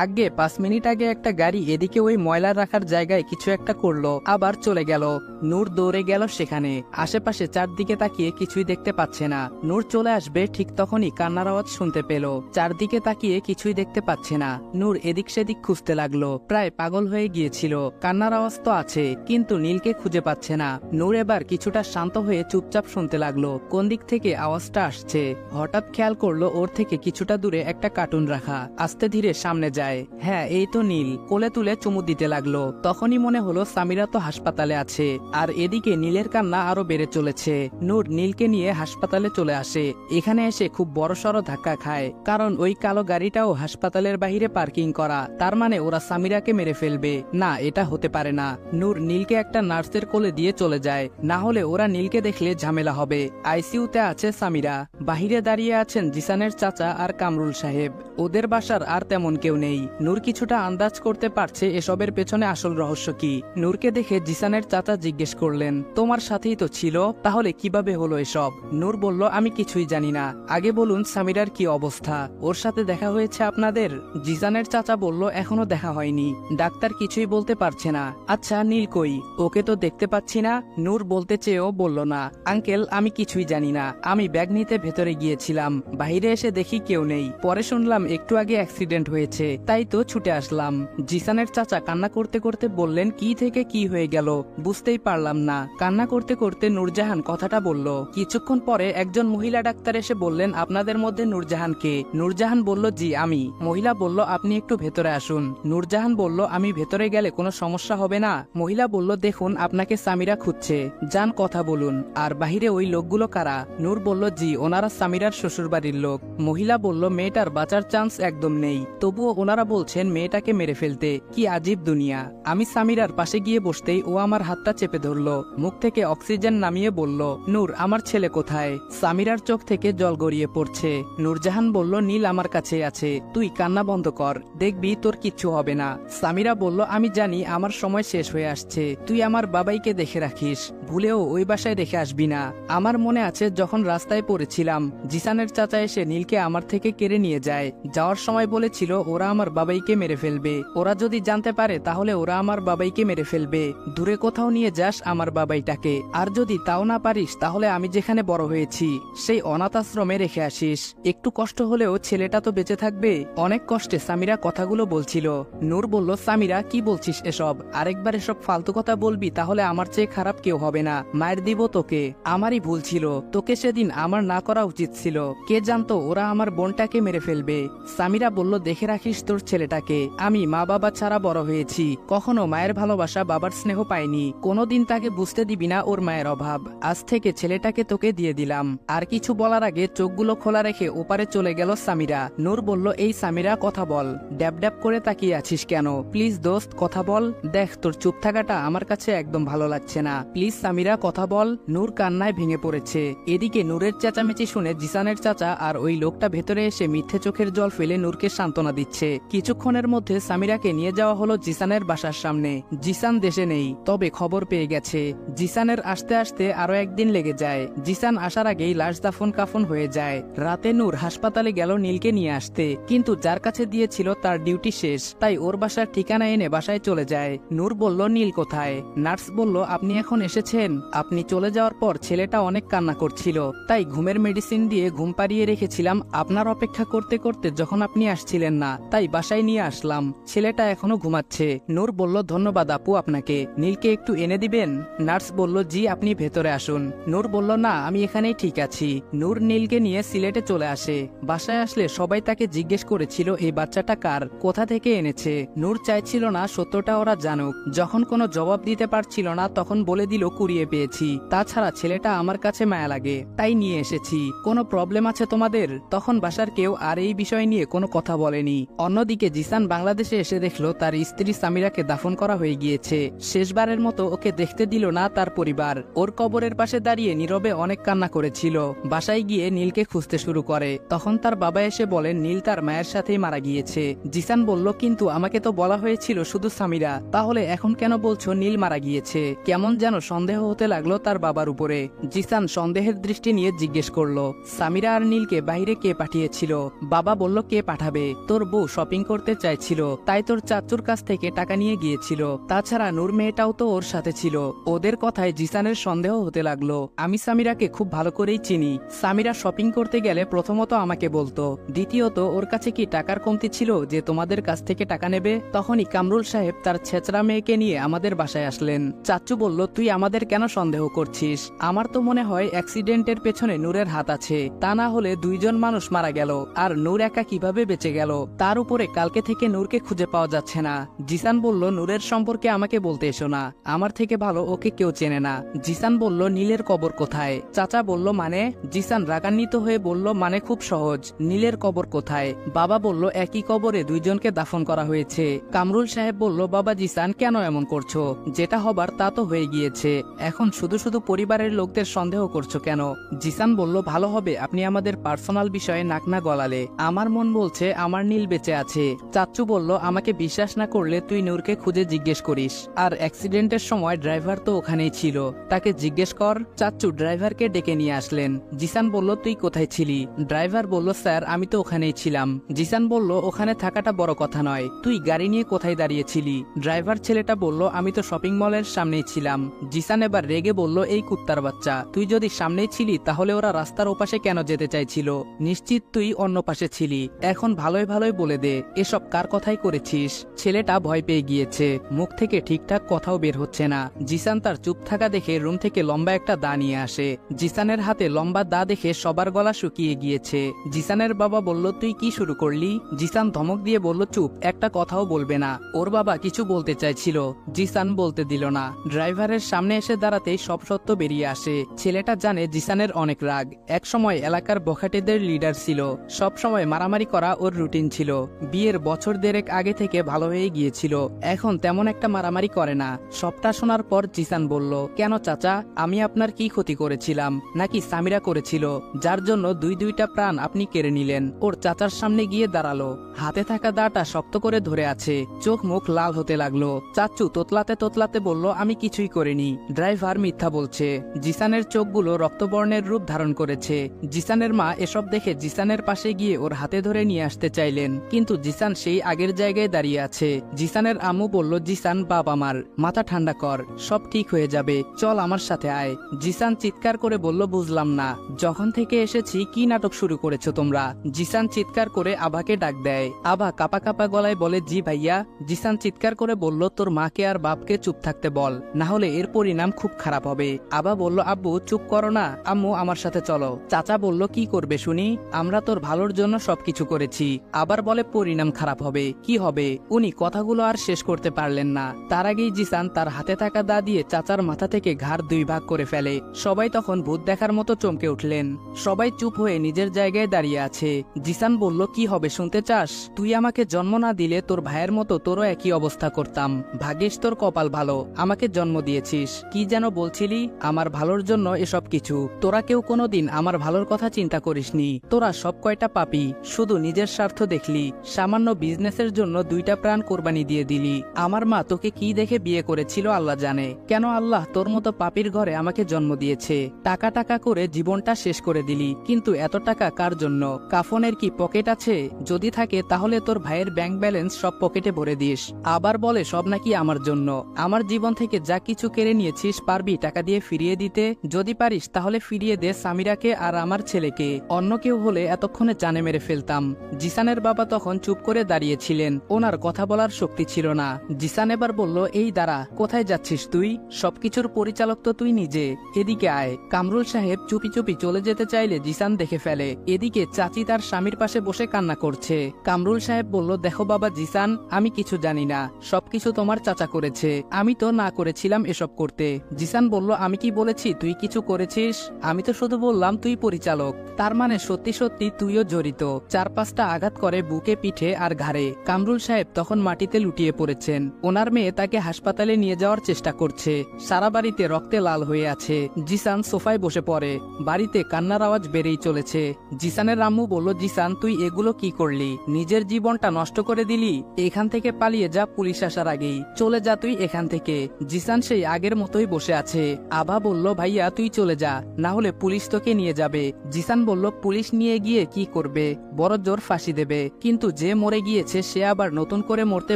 আগে 5 মিনিট আগে একটা গাড়ি এদিকে ওই ময়লা রাখার জায়গায় কিছু একটা করলো, আবার চলে গেল। নূর দৌড়ে গেল সেখানে। আশেপাশে চারদিকে তাকিয়ে কিছুই দেখতে পাচ্ছে না। নূর চলে আসবে ঠিক তখনই কান্নার আওয়াজ শুনতে পেল। চারদিকে তাকিয়ে কিছুই দেখতে পাচ্ছে না। নূর এদিক সেদিক খুঁজতে লাগলো, প্রায় পাগল হয়ে গিয়েছিল। কান্নার আওয়াজ তো আছে, কিন্তু নীলকে খুঁজে পাচ্ছে না। নূর এবার কিছুটা শান্ত হয়ে চুপচাপ শুনতে লাগলো কোন দিক থেকে আওয়াজটা আসছে। হঠাৎ খেয়াল করলো ওর থেকে কিছুটা দূরে একটা কার্টুন রাখা। আস্তে ধীরে সামনে যায়। হ্যাঁ, এই তো নীল। কোলে তুলে চুমু দিতে লাগলো। তখনই মনে হলো সামিরা তো হাসপাতালে আছে, আর এদিকে নীলের কান্না আরো বেড়ে চলেছে। নূর নীলকে নিয়ে হাসপাতালে চলে আসে। এখানে এসে খুব বড়সড় ধাক্কা খায়, কারণ ওই কালো গাড়িটাও হাসপাতালের বাইরে পার্কিং করা। তার মানে ওরা সামিরাকে মেরে ফেলবে। না, এটা হতে পারে না। নূর নীলকে একটা নার্সের কোলে দিয়ে চলে যায়, না হলে ওরা নীলকে দেখলে ঝামেলা হবে। আইসিইউতে আছে সামিরা। বাহিরে দাঁড়িয়ে আছেন জিসানের চাচা আর কামরুল সাহেব। ওদের বাসার আর তেমন কেউ কেউ নেই। নূর কিছুটা আন্দাজ করতে পারছে এসবের পেছনে আসল রহস্য কি। নূরকে দেখে জিসানের চাচা জিজ্ঞেস করলেন, তোমার সাথেই তো ছিল, তাহলে কিভাবে হলো এসব? নূর বলল, আমি কিছুই জানি না। আগে বলুন সামিরার কি অবস্থা, ওর সাথে দেখা হয়েছে আপনাদের? জিসানের চাচা বলল, এখনো দেখা হয়নি, ডাক্তার কিছুই বলতে পারছে না। আচ্ছা নীল কই, ওকে তো দেখতে পাচ্ছি না। নূর বলতে চেয়েও বলল না, আঙ্কেল আমি কিছুই জানি না, আমি ব্যাগ নিতে ভেতরে গিয়েছিলাম, বাইরে এসে দেখি কেউ নেই, পরে শুনলাম একটু আগে অ্যাক্সিডেন্ট হয়েছে, তাই তো ছুটে আসলাম। জিসানের চাচা কান্না করতে করতে বললেন, কি থেকে কি হয়ে গেল বুঝতেই পারলাম না। কান্না করতে করতে নূরজাহান কথাটা বলল। কিছুক্ষণ পরে একজন মহিলা ডাক্তার এসে বললেন, আপনাদের মধ্যে নূরজাহান কে? নূরজাহান বলল, জি আমি। মহিলা বলল, আপনি একটু ভেতরে আসুন। নূরজাহান বলল, আমি ভেতরে গেলে কোনো সমস্যা হবে না? মহিলা বলল, দেখুন আপনাকে সামিরা খুঁজছে, যান কথা বলুন। আর বাহিরে ওই লোকগুলো কারা? নূর বলল, জি ওনারা সামিরার শ্বশুরবাড়ির লোক। মহিলা বলল, মেয়েটার বাঁচার চান্স একদম নেই, তবুও ওনারা বলছেন মেয়েটাকে মেরে ফেলতে। কি আজীব দুনিয়া। আমি সামিরার পাশে গিয়ে বসতেই ও আমার হাতটা চেপে ধরলো, মুখ থেকে অক্সিজেন নামিয়ে বলল, নূর আমার ছেলে কোথায়? সামিরার চোখ থেকে জল গড়িয়ে পড়ছে। নূরজাহান বলল, নীল আমার কাছে আছে, তুই কান্না বন্ধ কর, দেখবি তোর কিচ্ছু হবে না। সামিরা বলল, আমি জানি আমার সময় শেষ হয়ে আসছে, তুই আমার বাবাইকে দেখে রাখিস, ভুলেও ওই বাসায় রেখে আসবি না। আমার মনে আছে যখন রাস্তায় পড়েছিলাম, জিসানের চাচা এসে নীলকে আমার থেকে কেড়ে নিয়ে যায়, যাওয়ার সময় বলেছিল ওরা আমার বাবাইকে মেরে ফেলবে, ওরা যদি জানতে পারে তাহলে ওরা আমার বাবাইকে মেরে ফেলবে, দূরে কোথাও নিয়ে যাস আমার বাবাইটাকে, আর যদি তাও না পারিস তাহলে আমি যেখানে বড় হয়েছি সেই অনাথ আশ্রমে রেখে আসিস, একটু কষ্ট হলেও ছেলেটা তো বেঁচে থাকবে। অনেক কষ্টে সামিরা কথাগুলো বলছিল। নূর বলল, সামিরা কি বলছিস এসব? আরেকবার এসব ফালতু কথা বলবি তাহলে আমার চেয়ে খারাপ কেউ হবে না, মায়ের দিব তোকে। আমারই ভুল ছিল, তোকে সেদিন আমার না করা উচিত ছিল, কে জানতো ওরা আমার বোনটাকে মেরে ফেলবে। সামিরা বলল, দেখে রাখিস তোর ছেলেটাকে, আমি মা বাবা ছাড়া বড় হয়েছি, কখনো মায়ের ভালোবাসা বাবার স্নেহ পাইনি, কোনোদিন তাকে বুঝতে দিবি না ওর মায়ের অভাব, আজ থেকে ছেলেটাকে তোকে দিয়ে দিলাম। আর কিছু বলার আগে চোখগুলো খোলা রেখে ওপারে চলে গেল সামিরা। নূর বলল, এই সামিরা কথা বল, ড্যাব ড্যাব করে তাকিয়ে আছিস কেন? প্লিজ দোস্ত কথা বল, দেখ তোর চুপ থাকাটা আমার কাছে একদম ভালো লাগছে না, প্লিজ সামিরা কথা বল। নূর কান্নায় ভেঙে পড়েছে। এদিকে নূরের চেঁচামেচি শুনে জিসানের চাচা আর ওই লোকটা ভেতরে এসে মিথ্যে চোখের জল ফেলে নূরকে সান্ত্বনা দিচ্ছে। কিছুক্ষণের মধ্যে সামিরাকে নিয়ে যাওয়া হলো জিসানের বাসার সামনে। জিসান দেশে নেই, তবে খবর পেয়ে গেছে। জিসানের আসতে আসতে আরো একদিন লেগে যায়। জিসান আসার আগেই লাশ দাফন কাফন হয়ে যায়। রাতে নূর হাসপাতালে গেল নীলকে নিয়ে আসতে, কিন্তু যার কাছে দিয়েছিল তার ডিউটি শেষ, তাই ওর বাসার ঠিকানা এনে বাসায় চলে যায়। নূর বলল, নীল কোথায়? নার্স বলল, আপনি এখন এসেছেন, আপনি চলে যাওয়ার পর ছেলেটা অনেক কান্না করছিল, তাই ঘুমের মেডিসিন দিয়ে ঘুম পাড়িয়ে রেখেছিলাম, আপনার অপেক্ষা করতে করতে যখন আপনি আসছিলেন না তাই বাসায় নিয়ে আসলাম, ছেলেটা এখনো ঘুমাচ্ছে। নূর বলল, ধন্যবাদ আপু আপনাকে, নীলকে একটু এনে দিবেন? নার্স বলল, জি আপনি ভেতরে আসুন। নূর বলল, না আমি এখানেই ঠিক আছি। নূর নীলকে নিয়ে সিলেটে চলে আসে। বাসায় আসলে সবাই তাকে জিজ্ঞেস করেছিল এই বাচ্চাটা কার, কোথা থেকে এনেছে। নূর চাইছিল না সত্যটা ওরা জানুক, যখন কোনো জবাব দিতে পারছিল না তখন বলে দিল কুড়িয়ে পেয়েছি, তাছাড়া ছেলেটা আমার কাছে মায়া লাগে তাই নিয়ে এসেছি, কোনো প্রবলেম আছে তোমাদের? তখন বাসার কেউ আর এই বিষয় নিয়ে কোনো কথা বলেনি। অন্যদিকে জিসান বাংলাদেশে এসে দেখলো তার স্ত্রী সামিরাকে দাফন করা হয়ে গিয়েছে। শেষবারের মতো ওকে দেখতে দিল না তার পরিবার। ওর কবরের পাশে দাঁড়িয়ে নীরবে অনেক কান্না করেছিল। বাসায় গিয়ে নীলকে খুঁজতে শুরু করে। তখন তার বাবা এসে বলেন নীল তার মায়ের সাথেই মারা গিয়েছে। জিসান বলল, কিন্তু আমাকে তো বলা হয়েছিল শুধু সামিরা, তাহলে এখন কেন বলছো নীল মারা গিয়েছে? কেমন যেন সন্দেহ হতে লাগলো তার বাবার উপরে। জিসান সন্দেহের দৃষ্টি নিয়ে জিজ্ঞেস করলো, সামিরা আর নীলকে বাইরে কে পাঠিয়েছিল? বাবা বলল, কে পাঠাবে, তোর বউ শপিং করতে চাইছিল, তাই তোর চাচুর কাছ থেকে টাকা নিয়ে গিয়েছিল, তাছাড়া নূর মেয়েটাও তো ওর সাথে ছিল। ওদের কথায় জিসানের সন্দেহ হতে লাগলো। আমি সামিরাকে খুব ভালো করেই চিনি, সামিরা শপিং করতে গেলে প্রথমত আমাকে বলতো, দ্বিতীয়ত ওর কাছে কি টাকার কমতি ছিল যে তোমাদের কাছ থেকে টাকা নেবে? তখনই কামরুল সাহেব তার ছেচরা মেয়েকে নিয়ে আমাদের বাসায় আসলেন। চাচু বলল, তুই আমাদের কেন সন্দেহ করছিস? আমার তো মনে হয় অ্যাক্সিডেন্টের পেছনে নূরের হাত আছে, তা না হলে দুইজন মানুষ মারা গেল, আর নূর একা কিভাবে বেঁচে গেল? তার উপরে কালকে থেকে নূরকে খুঁজে পাওয়া যাচ্ছে না। জিসান বলল, নূরের সম্পর্কে আমাকে বলতে এসো না, আমার থেকে ভালো ওকে কেউ চেনে না। জিসান বলল, নীলের কবর কোথায়? চাচা বলল, মানে? জিসান রাগান্বিত হয়ে বলল, মানে খুব সহজ, নীলের কবর কোথায়? বাবা বলল, একই কবরে দুইজনকে দাফন করা হয়েছে। কামরুল সাহেব বলল, বাবা জিসান কেন এমন করছো? যেটা হবার তা তো হয়ে গিয়েছে, এখন শুধু শুধু পরিবারের লোকদের সন্দেহ করছো কেন? জিসান বলল, ভালো হবে আপনি আমাদের পার্সোনাল বিষয়ে নাক না গলালে, আমার মন বলছে আমার নীল বেঁচে বেঁচে আছে। চাচ্চু বলল, আমাকে বিশ্বাস না করলে তুই নূরকে খুঁজে জিজ্ঞেস করিস, আর অ্যাক্সিডেন্টের সময় ড্রাইভার তো ওখানেই ছিল, তাকে জিজ্ঞেস কর। চাচ্চু ড্রাইভারকে ডেকে নিয়ে আসলেন। জিসান বলল, তুই কোথায় ছিলি? ড্রাইভার বলল, স্যার আমি তো ওখানেই ছিলাম। জিসান বলল, ওখানে থাকাটা বড় কথা নয়, তুই গাড়ি নিয়ে কোথায় দাঁড়িয়েছিলি? ড্রাইভার ছেলেটা বলল, আমি তো শপিং মলের সামনেই ছিলাম। জিসান এবার রেগে বলল, এই কুত্তার বাচ্চা, তুই যদি সামনেই ছিলি তাহলে ওরা রাস্তার ওপাশে কেন যেতে চাইছিল? নিশ্চিত তুই অন্য পাশে ছিলি। এখন ভালোই ভালোই বলে দে, এসব কার কথাই করেছিস? ছেলেটা ভয় পেয়ে গিয়েছে, মুখ থেকে ঠিকঠাক কথাও বের হচ্ছে না। জিসান তার চুপ থাকা দেখে রুম থেকে লম্বা একটা দা নিয়ে আসে। জিসানের হাতে লম্বা দা দেখে সবার গলা শুকিয়ে গিয়েছে। জিসানের বাবা বলল, তুই কি শুরু করলি? জিসান ধমক দিয়ে বলল, চুপ, একটা কথাও বলবে না। ওর বাবা কিছু বলতে চাইছিল, জিসান বলতে দিল না। ড্রাইভারের সামনে এসে দাঁড়াতেই সব সত্য বেরিয়ে আসে। ছেলেটা জানে জিসানের অনেক রাগ। এক সময় এলাকার বখাটেদের লিডার ছিল, সব সময় মারামারি করা ওর রুটিন ছিল। বিয়ের বছর দেড়েক আগে থেকে ভালো হয়ে গিয়েছিল, এখন তেমন একটা মারামারি করে না। সবটা শোনার পর জিসান বলল, কেন চাচা, আমি আপনার কি ক্ষতি করেছিলাম? নাকি সামিরা করেছিল, যার জন্য দুইটা প্রাণ আপনি কেড়ে নিলেন? ওর চাচার সামনে গিয়ে দাঁড়ালো, হাতে থাকা দাটা শক্ত করে ধরে আছে, চোখ মুখ লাল হতে লাগলো। চাচু তোতলাতে তোতলাতে বলল, আমি কিছুই করিনি, ড্রাইভার মিথ্যা বলছে। জিসানের চোখগুলো রক্তবর্ণের রূপ ধারণ করেছে। জিসানের মা এসব দেখে জিসানের পাশে গিয়ে ওর হাতে ধরে নিয়ে আসতে চাইলেন, কিন্তু জিসান সেই আগের জায়গায় দাঁড়িয়ে আছে। জিসানের আম্মু বলল, জিসান বাপ আমার, মাথা ঠান্ডা কর, সব ঠিক হয়ে যাবে, চল আমার সাথে আয়। জিসান চিৎকার করে বলল, বুঝলাম না, যখন থেকে এসেছি কি নাটক শুরু করেছো তোমরা? জিসান চিৎকার করে আবাকে ডাক দেয়। আবা কাপা কাপা গলায় বলে, জি ভাইয়া। জিসান চিৎকার করে বলল, তোর মাকে আর বাপকে চুপ থাকতে বল, না হলে এর পরিণাম খুব খারাপ হবে। আবা বলল, আব্বু চুপ করো না, আম্মু আমার সাথে চলো। চাচা বলল, কি করবে শুনি? আমরা তোর ভালোর জন্য সবকিছু করেছি। আবার বলে পরিণাম খারাপ হবে, কি হবে? উনি কথাগুলো আর শেষ করতে পারলেন না, তার আগেই জিসান তার হাতে থাকা দা দিয়ে চাচার মাথা থেকে ঘাড় দুই ভাগ করে ফেলে। সবাই তখন ভূত দেখার মতো চমকে উঠলেন। সবাই চুপ হয়ে নিজের জায়গায় দাঁড়িয়ে আছে। জিসান বলল, কি হবে শুনতে চাস? তুই আমাকে জন্ম না দিলে তোর ভাইয়ের মতো তোরও একই অবস্থা করতাম। ভাগ্যিস তোর কপাল ভালো, আমাকে জন্ম দিয়েছিস। কি যেন বলছিলি? আমার ভালোর জন্য এসব কিছু। তোরা কেউ কোনোদিন আমার ভালোর কথা চিন্তা করিসনি। তোরা সব কয়টা পাপী, শুধু নিজের স্বার্থ দেখলি। সামান্য বিজনেসের জন্য দুইটা প্রাণ কোরবানি দিয়ে দিলি। আমার মা তোকে কি দেখে বিয়ে করেছিল আল্লাহ জানে। কেন আল্লাহ তোর মতো পাপীর ঘরে আমাকে জন্ম দিয়েছে? টাকা টাকা করে জীবনটা শেষ করে দিলি, কিন্তু এত টাকা কার জন্য? কাফনের কি পকেট আছে? যদি থাকে তাহলে তোর ভাইয়ের ব্যাংক ব্যালেন্স সব পকেটে ভরে দিস। আবার বলে সব নাকি আমার জন্য। আমার জীবন থেকে যা কিছু কেড়ে নিয়েছিস পারবি টাকা দিয়ে ফিরিয়ে দিতে? যদি পারিস তাহলে ফিরিয়ে দে সামিরাকে আর আমার ছেলেকে। অন্য কেউ হলে এতক্ষণে জানে মেরে ফেলতাম। জিসানের বাবা তখন চুপ করে দাঁড়িয়েছিলেন, ওনার কথা বলার শক্তি ছিল না। জিসান এবার বলল, এই দাঁড়া, কোথায় যাচ্ছিস তুই? সবকিছুর পরিচালক তো তুই নিজে, এদিকে আয়। কামরুল সাহেব চুপি চুপি চলে যেতে চাইলে জিসান দেখে ফেলে। এদিকে চাচি তার স্বামীর পাশে বসে কান্না করছে। কামরুল সাহেব বলল, দেখো বাবা জিসান, আমি কিছু জানি না, সবকিছু তোমার চাচা করেছে, আমি তো না করেছিলাম এসব করতে। জিসান বলল, আমি কি বলেছি তুই কিছু করেছিস? আমি তো শুধু বললাম তুই পরিচালক। তার মানে সত্যি সত্যি তুইও জড়িত। 4-5টা আঘাত করে বুকে, পিঠে আর ঘাড়ে। কামরুল সাহেব তখন মাটিতে লুটিয়ে পড়েছেন। ওনার মেয়ে তাকে হাসপাতালে নিয়ে যাওয়ার চেষ্টা করছে, সারা বাড়িতে রক্তে লাল হয়ে আছে। জিসান সোফায় বসে পড়ে, বাড়িতে কান্নার আওয়াজ বেড়েই চলেছে। জিসানের আম্মু বলল, জিসান তুই এগুলো কি করলি? নিজের জীবনটা নষ্ট করে দিলি। এখান থেকে পালিয়ে যা, পুলিশ আসার আগেই চলে যা তুই এখান থেকে। জিসান সেই আগের মতোই বসে আছে। আভা বলল, ভাইয়া তুই চলে যা, না হলে পুলিশ তোকে নিয়ে যাবে। জিসান বলল, পুলিশ নিয়ে গিয়ে কি করবে? বড় জোর ফাঁসি দেবে। কিন্তু যে মরে গিয়েছে সে আবার নতুন করে মরতে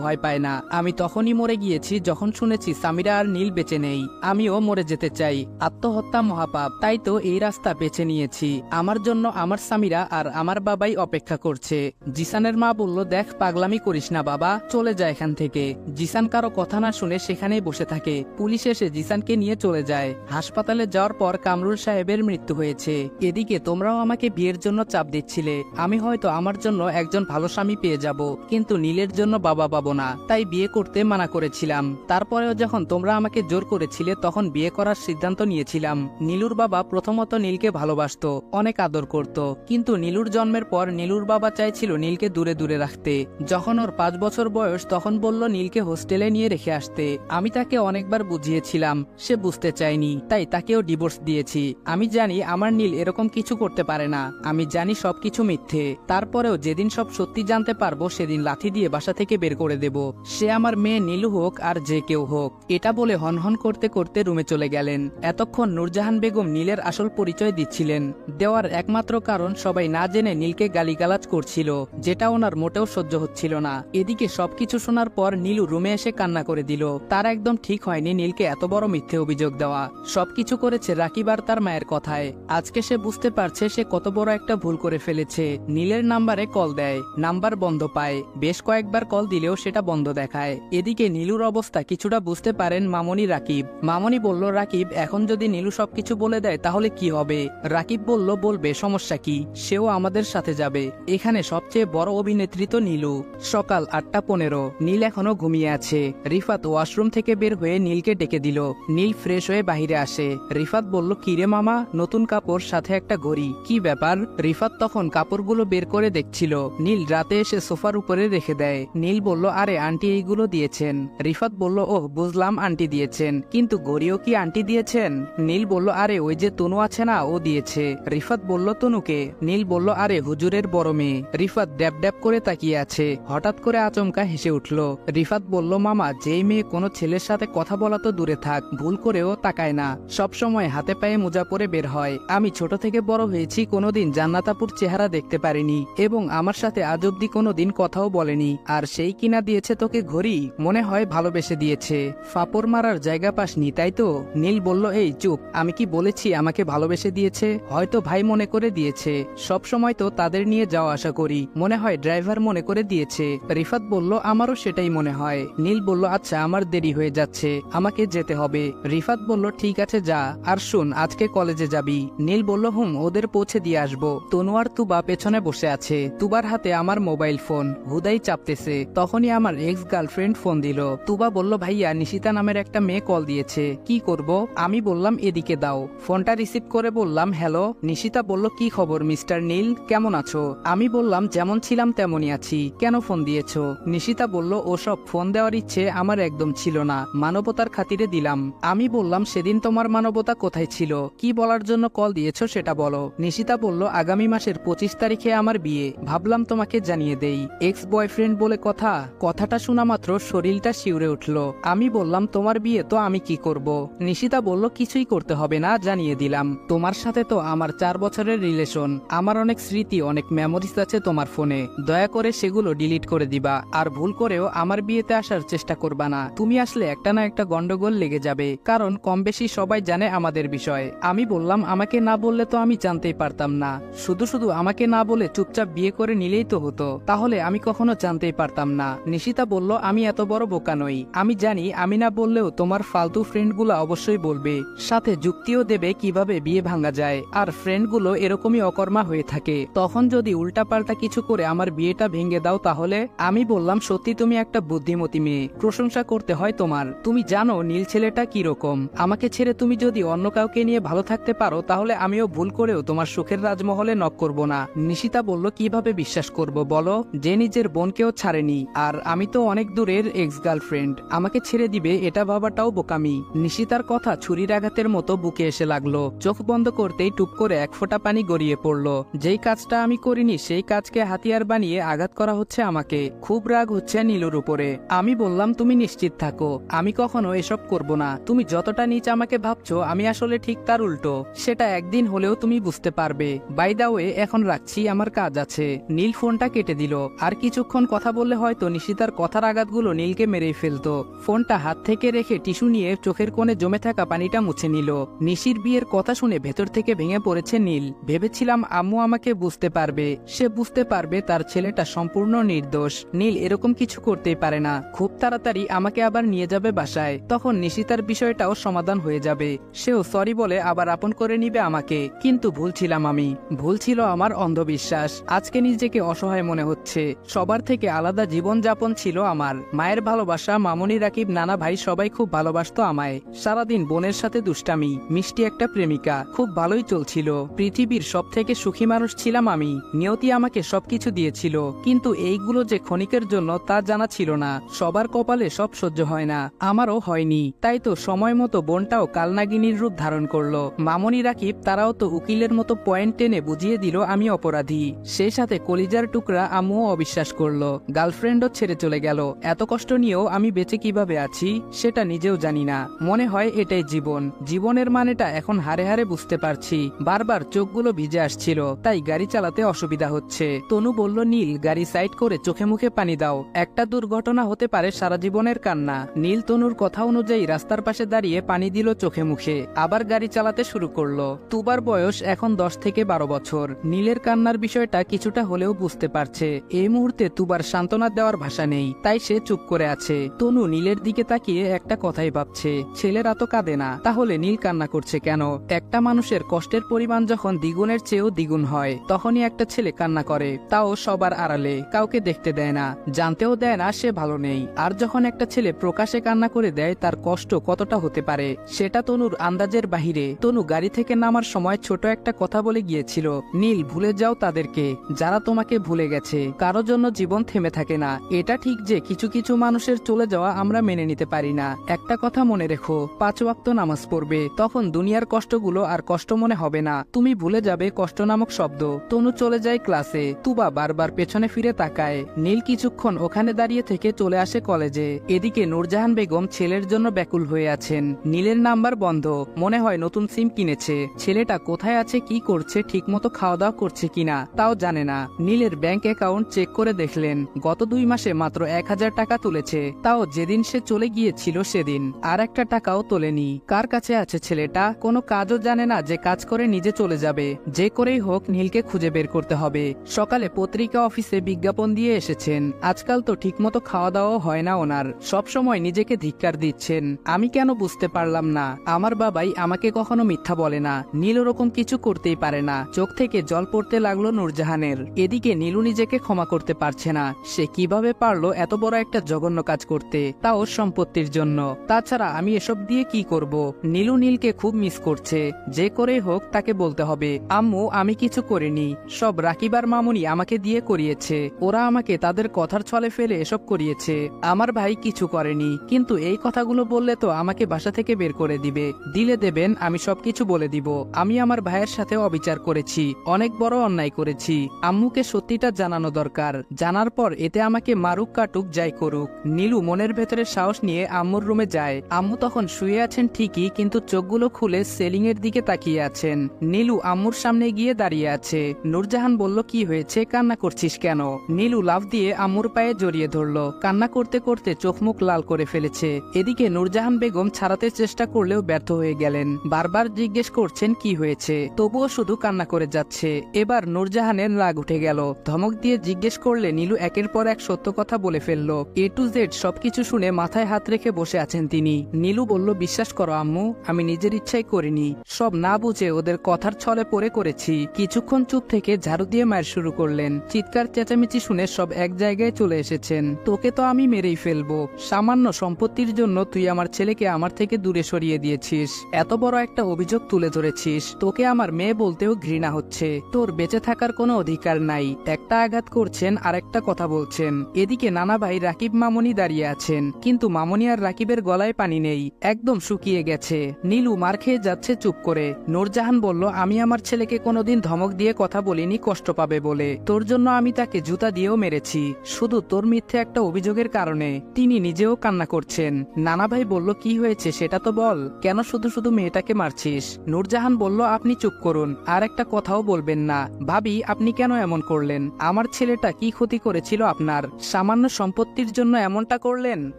ভয় পায় না। আমি তখনই মরে গিয়েছি যখন শুনেছি সামিরা আর নীল বেঁচে নেই। আমিও মরে যেতে চাই। আত্মহত্যা মহাপাপ, তাই তো এই রাস্তা বেছে নিয়েছি। আমার জন্য আমার সামিরা আর আমার বাবাই অপেক্ষা করছে। জিসানের মা বলল, দেখ পাগলামি করিস না বাবা, চলে যায় এখান থেকে। জিসান কারো কথা না শুনে সেখানেই বসে থাকে। পুলিশ এসে জিসানকে নিয়ে চলে যায়। হাসপাতালে যাওয়ার পর কামরুল সাহেবের মৃত্যু হয়েছে। এদিকে তোমরাও আমাকে বিয়ের জন্য চাপ দিচ্ছিলে। আমি হয়তো আমার জন্য একজন ভালো স্বামী পেয়ে যাব, কিন্তু নীলের জন্য বাবা পাবো না, তাই বিয়ে করতে মানা করেছিলাম। তারপরেও যখন তোমরা আমাকে জোর করেছিলে তখন বিয়ে করার সিদ্ধান্ত নিয়েছিলাম। নীলুর বাবা প্রথমত নীলকে ভালোবাসতো, অনেক আদর করত, কিন্তু নীলুর জন্মের পর নীলুর বাবা চাইছিল নীলকে দূরে দূরে রাখতে। যখন ওর 5 বছর বয়স তখন বলল নীলকে হোস্টেলে নিয়ে রেখে আসতে। আমি তাকে অনেকবার বুঝিয়েছিলাম, সে বুঝতে চায়নি, তাই তাকেও ডিভোর্স দিয়েছি। আমি জানি আমার নীল এরকম কিছু করতে পারে না, আমি জানি সবকিছু মিথ্যে। তারপরেও যেদিন সব সত্যি জানতে পারবো সেদিন লাথি দিয়ে বাসা থেকে বের করে দেব, সে আমার মেয়ে নীলু হোক আর যে কেউ হোক। এটা বলে হনহন করতে করতে রুমে চলে গেলেন। এতক্ষণ নূরজাহান বেগম নীলের আসল পরিচয় দিচ্ছিলেন। দেওয়ার একমাত্র কারণ সবাই না জেনে নীলকে গালিগালাজ করছিল, যেটা ওনার মোটেও সহ্য হচ্ছিল না। এদিকে সবকিছু শোনার পর নীলু রুমে এসে কান্না করে দিল। তার একদম ঠিক হয়নি নীলকে এত বড় মিথ্যে অভিযোগ দেওয়া। সবকিছু করেছে রাকিব আর তার মায়ের কথায়। আজকে সে বুঝতে পারছে সে কত বড় একটা ভুল করে ফেলেছে। নীলের নাম্বারে কল দেয়, নাম্বার বন্ধ পায়। বেশ কয়েকবার কল দিলেও সেটা বন্ধ দেখায়। এদিকে নীলুর অবস্থা কিছুটা বুঝতে পারেন মামনি রাকিব। মামনি বলল, রাকিব এখন যদি নীলু সবকিছু বলে দেয় তাহলে কি হবে? রাকিব বলল, বলবে, সমস্যা কি, সেও আমাদের সাথে যাবে। এখানে সবচেয়ে বড় অভিনেত্রী তো নীলু। সকাল 8:15, নীল এখনো ঘুমিয়ে আছে। রিফাত ওয়াশরুম থেকে বের হয়ে নীলকে ডেকে দিল। নীল ফ্রেশ হয়ে বাহিরে আসে। রিফাত বলল, কিরে মামা, নতুন কাপড় সাথে একটা ঘড়ি, কি ব্যাপার? রিফাত তখন কাপড়গুলো বের করে দেখছিল। নীল রাতে এসে সোফার উপরে রেখে দেয়। নীল বলল, আরে আন্টি এইগুলো দিয়েছেন। রিফাত বলল, ওহ বুঝলাম আন্টি দিয়েছেন, কিন্তু ঘড়িও কি আন্টি দিয়েছেন? নীল বলল, আরে ওই যে তনু আছে না, ও দিয়েছে। রিফাত বলল, তনুকে? নীল বলল, আরে হুজুরের বড় মেয়ে। রিফাত ড্যাব ড্যাব করে তাকিয়ে আছে। হঠাৎ করে আচমকা হেসে উঠল। রিফাত বলল, মামা, যেই মেয়ে কোনো ছেলের সাথে কথা বলা তো দূরে থাক, ভুল করেও তাকায় না, সব সময় হাতে পায়ে মোজা পরে বের হয়। আমি ছোট থেকে বড় হয়েছি, কোনোদিন জান্নাতাপুর চেহারা দেখতে পারিনি, এবং আমার সাথে আজ অব্দি কোনোদিন কথাও বলেনি। আর সেই কিনা দিয়েছে তোকে ঘড়ি, মনে হয় ভালোবেসে দিয়েছে। ফাপড় মারার জায়গা পাসনি তাই তো? নীল বলল, এই চুপ, আমি কি বলেছি আমাকে ভালোবেসে দিয়েছে? হয়তো ভাই মনে করে দিয়েছে, সব সময় তো তাদের নিয়ে যাওয়া আসা করি, মনে হয় ড্রাইভার মনে করে দিয়েছে। রিফাত বলল, আমারও সেটাই মনে হয়। নীল বলল, আচ্ছা আমার দেরি হয়ে যাচ্ছে, আমাকে যেতে হবে। রিফাত বলল, ঠিক আছে যা, আর শুন আজকে কলেজে যাবি? নীল বলল, ওদের পৌঁছে দিয়ে আসবো। তনু আর তুবা পেছনে বসে আছে। তুবার হাতে আমার মোবাইল ফোন, হুদাই চাপতেছে। তখনই আমার এক্স গার্লফ্রেন্ড ফোন দিল। তুবা বলল, ভাইয়া নিশিতা নামের একটা মেয়ে কল দিয়েছে, কি করব? আমি বললাম, এদিকে দাও। ফোনটা রিসিভ করে বললাম, হ্যালো। নিশিতা বলল, কি খবর মিস্টার নীল, কেমন আছো? আমি বললাম, যেমন ছিলাম তেমনই আছি, কেন ফোন দিয়েছো? নিশিতা বলল, ওসব ফোন দেওয়ার ইচ্ছে আমার একদম ছিল না, মানবতার খাতিরে দিলাম। আমি বললাম, সেদিন তোমার মানবতা কোথায় ছিল? কি বলার জন্য কল দিয়েছো সেটা বলো। নিশিতা বলল, আগামী মাসের 25 তারিখে আমার বিয়ে, ভাবলাম তোমাকে জানিয়ে দেই। এক্স বয়ফ্রেন্ড বলে কথা। কথাটা শোনা মাত্র শরীরটা শিউরে উঠল। আমি বললাম, তোমার বিয়ে তো আমি কি করব? নিশিতা বলল, কিছুই করতে হবে না, জানিয়ে দিলাম। তোমার সাথে তো আমার 4 বছরের রিলেশন, আমার অনেক স্মৃতি, অনেক মেমোরিজ আছে তোমার ফোনে, দয়া করে সেগুলো ডিলিট করে দিবা। আর ভুল করেও আমার বিয়েতে আসার চেষ্টা করবা না, তুমি আসলে একটা না একটা গন্ডগোল লেগে যাবে, কারণ কম বেশি সবাই জানে আমাদের বিষয়। আমি বললাম, আমাকে না বললে তো আমি জানতেই পারতাম না, শুধু শুধু আমাকে না বলে চুপচাপ বিয়ে করে নিলেই তো হতো, তাহলে আমি কখনো জানতেই পারতাম না। নিশিতা বলল, আমি এত বড় বোকা নই, আমি জানি আমি না বললেও তোমার ফালতু ফ্রেন্ডগুলো অবশ্যই বলবে, সাথে যুক্তিও দেবে কিভাবে বিয়ে ভাঙা যায়, আর ফ্রেন্ডগুলো এরকমই অকর্মা হয়ে থাকে, তখন যদি উল্টাপাল্টা কিছু করে আমার বিয়েটা ভেঙে দাও তাহলে? আমি বললাম, সত্যি তুমি একটা বুদ্ধিমতী মেয়ে, প্রশংসা করতে হয় তোমার। তুমি জানো নীল ছেলেটা কিরকম, আমাকে ছেড়ে তুমি যদি অন্য কাউকে নিয়ে ভালো থাকতে পারো তাহলে আমিও ভুল করেও তোমার সুখের রাজমহলে নক করব না। নিশিতা বলল, কিভাবে বিশ্বাস করব বলো, যে নিজের বোনকেও ছাড়েনি, আর আমি তো অনেক দূরের এক্স গার্লফ্রেন্ড, আমাকে ছেড়ে দিবে এটা ভাবাটাও বোকামি। নিশিতার কথা ছুরির আঘাতের মতো বুকে এসে লাগলো। চোখ বন্ধ করতেই টুপ করে এক ফোঁটা পানি গড়িয়ে পড়লো। যেই কাজটা আমি করিনি সেই কাজকে হাতিয়ার বানিয়ে আঘাত করা হচ্ছে আমাকে। খুব রাগ হচ্ছে নীলুর উপরে। আমি বললাম, তুমি নিশ্চিত থাকো, আমি কখনো এসব করব না। তুমি যতটা নিচ আমাকে ভাবছো আমি আসলে ঠিক তার উল্টো, সেটা একদিন হলেও তুমি বুঝতে পারবে। বাই দা ওয়ে, এখন রাখছি, আমার কাজ আছে। নীল ফোনটা কেটে দিল। আর কিছুক্ষণ কথা বললে হয়তো নিশিতার কথার আঘাতগুলো নীলকে মেরেই ফেলতো। ফোনটা হাত থেকে রেখে টিস্যু নিয়ে চোখের কোণে জমে থাকা পানিটা মুছে নিল। নিশির বিয়ের কথা শুনে ভেতর থেকে ভেঙে পড়েছে নীল। ভেবেছিলাম আম্মু আমাকে বুঝতে পারবে, সে বুঝতে পারবে তার ছেলেটা সম্পূর্ণ নির্দোষ, নীল এরকম কিছু করতেই পারে না। খুব তাড়াতাড়ি আমাকে আবার নিয়ে যাবে বাসায়, তখন নিশিতার বিষয়টাও সমাধান হয়ে যাবে, সেও সরি বলে আবার আপন করে নিবে আমাকে। কিন্তু ভুল ছিলাম আমি, ভুল ছিল আমার অন্ধবিশ্বাস। আজকে নিজেকে অসহায় মনে হচ্ছে। সবার থেকে আলাদা জীবন যাপন ছিল আমার। মায়ের ভালোবাসা, মামনি, রাকিব, নানা ভাই সবাই খুব ভালোবাসতো আমায়। সারাদিন বোনের সাথে দুষ্টামি, মিষ্টি একটা প্রেমিকা, খুব ভালোই চলছিল। পৃথিবীর সব থেকে সুখী মানুষ ছিলাম আমি। নিয়তি আমাকে সবকিছু দিয়েছিল, কিন্তু এইগুলো যে ক্ষণিকের জন্য তা জানা ছিল না। সবার কপালে সব সহ্য হয় না, আমারও হয়নি। তাই তো সময় মতো বোনটাও কালনাগিনীর রূপ ধারণ করলো। মামনি, রাকিব তারাও তো উকিলের মতো পয়েন্ট টেনে বুঝিয়ে দিল আমি অপরাধী, সেই সাথে কলিজার সোনার টুকরা আম্মুও অবিশ্বাস করলো, গার্লফ্রেন্ডও ছেড়ে চলে গেল। এত কষ্ট নিয়েও আমি বেঁচে কিভাবে আছি সেটা নিজেও জানি না। মনে হয় এটাই জীবন। জীবনের মানেটা এখন হারে হারে বুঝতে পারছি। বারবার চোখগুলো ভিজে আসছিল, তাই গাড়ি চালাতে অসুবিধা হচ্ছে। তনু বলল, নীল গাড়ি সাইড করে চোখে মুখে পানি দাও, একটা দুর্ঘটনা হতে পারে সারা জীবনের কান্না। নীল তনুর কথা অনুযায়ী রাস্তার পাশে দাঁড়িয়ে পানি দিল চোখে মুখে, আবার গাড়ি চালাতে শুরু করলো। তুবার বয়স এখন 10 থেকে 12 বছর। নীলের কান্নার বিষয়টা কিছুটা হলেও বুঝতে পারছে। এই মুহূর্তে তুবার সান্ত্বনা দেওয়ার ভাষা নেই, তাই সে চুপ করে আছে। তনু নীলের দিকে তাকিয়ে একটা কথাই ভাবছে, ছেলেরা তো কাঁদে না, তাহলে নীল কান্না করছে কেন? একটা মানুষের কষ্টের পরিমাণ যখন দ্বিগুণের চেয়েও দ্বিগুণ হয়, তখনই একটা ছেলে কান্না করে, তাও সবার আড়ালে, কাউকে দেখতে দেয় না, জানতেও দেয় না সে ভালো নেই। আর যখন একটা ছেলে প্রকাশে কান্না করে দেয়, তার কষ্ট কতটা হতে পারে সেটা তনুর আন্দাজের বাহিরে। তনু গাড়ি থেকে নামার সময় ছোট একটা কথা বলে গিয়েছিল, নীল ভুলে যাও তাদেরকে যারা তোমাকে ভুলে গেছে। কারো জন্য জীবন থেমে থাকে না। এটা ঠিক যে কিছু কিছু মানুষের চলে যাওয়া আমরা মেনে নিতে পারি না। একটা কথা মনে রেখো, 5 ওয়াক্ত নামাজ পড়বে, তখন দুনিয়ার কষ্টগুলো আর কষ্ট মনে হবে না। তুমি ভুলে যাবে কষ্ট নামক শব্দ। তনু চলে যায় ক্লাসে। তুবা বারবার পেছনে ফিরে তাকায়। নীল কিছুক্ষণ ওখানে দাঁড়িয়ে থেকে চলে আসে কলেজে। এদিকে নূরজাহান বেগম ছেলের জন্য ব্যাকুল হয়ে আছেন। নীলের নাম্বার বন্ধ, মনে হয় নতুন সিম কিনেছে। ছেলেটা কোথায় আছে, কি করছে, ঠিকমতো খাওয়া দাওয়া করছে কিনা তাও জানে না। নীলের ব্যাংক অ্যাকাউন্ট চেক করে দেখলেন গত 2 মাসে মাত্র 1000 টাকা তুলেছে, তাও যেদিন সে চলে গিয়েছিল সেদিন। আর একটা টাকাও তোলেনি। কার কাছে আছে ছেলেটা? কোনো কাজও জানে না যে কাজ করে নিজে চলে যাবে। যে করেই হোক নীলকে খুঁজে বের করতে হবে। সকালে পত্রিকা অফিসে বিজ্ঞাপন দিয়ে এসেছেন। আজকাল তো ঠিকমতো খাওয়া দাওয়া হয় না ওনার, সব সময় নিজেকে ধিক্কার দিচ্ছেন। আমি কেন বুঝতে পারলাম না? আমার বাবাই আমাকে কখনো মিথ্যা বলে না। নীল ওরকম কিছু করতেই পারে না। চোখ থেকে জল পড়তে লাগলো নূরজাহানের। এদিকে নীলু নিজেকে ক্ষমা করতে পারছে না। সে কিভাবে পারলো এত বড় একটা জঘন্য কাজ করতে, তাও সম্পত্তির জন্য। তাছাড়া আমি এসব দিয়ে কি করব? নীলু নীলকে খুব মিস করছে। যে করেই হোক তাকে বলতে হবে, আম্মু আমি কিছু করিনি, সব রাকিবার মামুনি আমাকে দিয়ে করিয়েছে। ওরা আমাকে তাদের কথার ছলে ফেলে এসব করিয়েছে। আমার ভাই কিছু করেনি। কিন্তু এই কথাগুলো বললে তো আমাকে বাসা থেকে বের করে দিবে। দিলে দেবেন, আমি সবকিছু বলে দিব। আমি আমার ভাইয়ের সাথে অবিচার করেছি, অনেক বড় অন্যায় করেছি। আম্মুকে সত্যিটা জানানো দরকার। জানার পর এতে আমাকে মারুক কাটুক যাই করুক। নীলু মনের ভেতরে সাহস নিয়ে আম্মুর রুমে যায়। আম্মু তখন শুয়ে আছেন ঠিকই, কিন্তু চোখগুলো খুলে সেলিং এর দিকে তাকিয়ে আছেন। নীলু আম্মুর সামনে গিয়ে দাঁড়িয়ে আছে। নূরজাহান বলল, কি হয়েছে, কান্না করছিস কেন? নীলু লাফ দিয়ে আম্মুর পায়ে জড়িয়ে ধরল। কান্না করতে করতে চোখ মুখ লাল করে ফেলেছে। এদিকে নূরজাহান বেগম ছাড়াতে চেষ্টা করলেও ব্যর্থ হয়ে গেলেন। বারবার জিজ্ঞেস করছেন কি হয়েছে, তবুও শুধু কান্না করে যাচ্ছে। এবার নূরজাহানের রাগ উঠে গেল। ধমক দিয়ে জিজ্ঞেস করলে নীলু একের পর এক সত্য কথা বলে ফেলল। A to Z সবকিছু শুনে মাথায় হাত রেখে বসে আছেন তিনি। নীলু বলল, বিশ্বাস করো আম্মু, আমি নিজের ইচ্ছাই করিনি, সব না বুঝে ওদের কথার ছলে পড়ে করেছি। কিছুক্ষণ চুপ থেকে ঝাড়ু দিয়ে মায়ের শুরু করলেন। চিৎকার চেঁচামেচি শুনে সব এক জায়গায় চলে এসেছেন। তোকে তো আমি মেরেই ফেলবো। সামান্য সম্পত্তির জন্য তুই আমার ছেলেকে আমার থেকে দূরে সরিয়ে দিয়েছিস। এত বড় একটা অভিযোগ তুলে ধরেছিস। তোকে আমার মেয়ে বলতেও ঘৃণা হচ্ছে। তোর বেঁচে থাকার কোনো অধিকার নাই। একটা আঘাত করছেন আর একটা কথা বলছেন। এদিকে নানা ভাই রাকিব মামনি দাঁড়িয়ে আছেন, কিন্তু মামনি আর রাকিবের গলায় পানি নেই, একদম শুকিয়ে গেছে। নীলু মার খেয়ে যাচ্ছে চুপ করে। নূরজাহান বলল, আমি আমার ছেলেকে কোনোদিন ধমক দিয়ে কথা বলিনি কষ্ট পাবে বলে। তোর জন্য আমি তাকে জুতা দিয়েও মেরেছি, শুধু তোর মিথ্যে একটা অভিযোগের কারণে। তিনি নিজেও কান্না করছেন। নানা ভাই বলল, কি হয়েছে সেটা তো বল, কেন শুধু শুধু মেয়েটাকে মারছিস? নূরজাহান বলল, আপনি চুপ করুন, আর একটা কথাও বলবেন না। ভাবি, আপনি কেন এমন করলেন? আমার ছেলেটা কি ক্ষতি করেছিল আপনার? সামান্য সম্পত্তির জন্য এমনটা করলেন?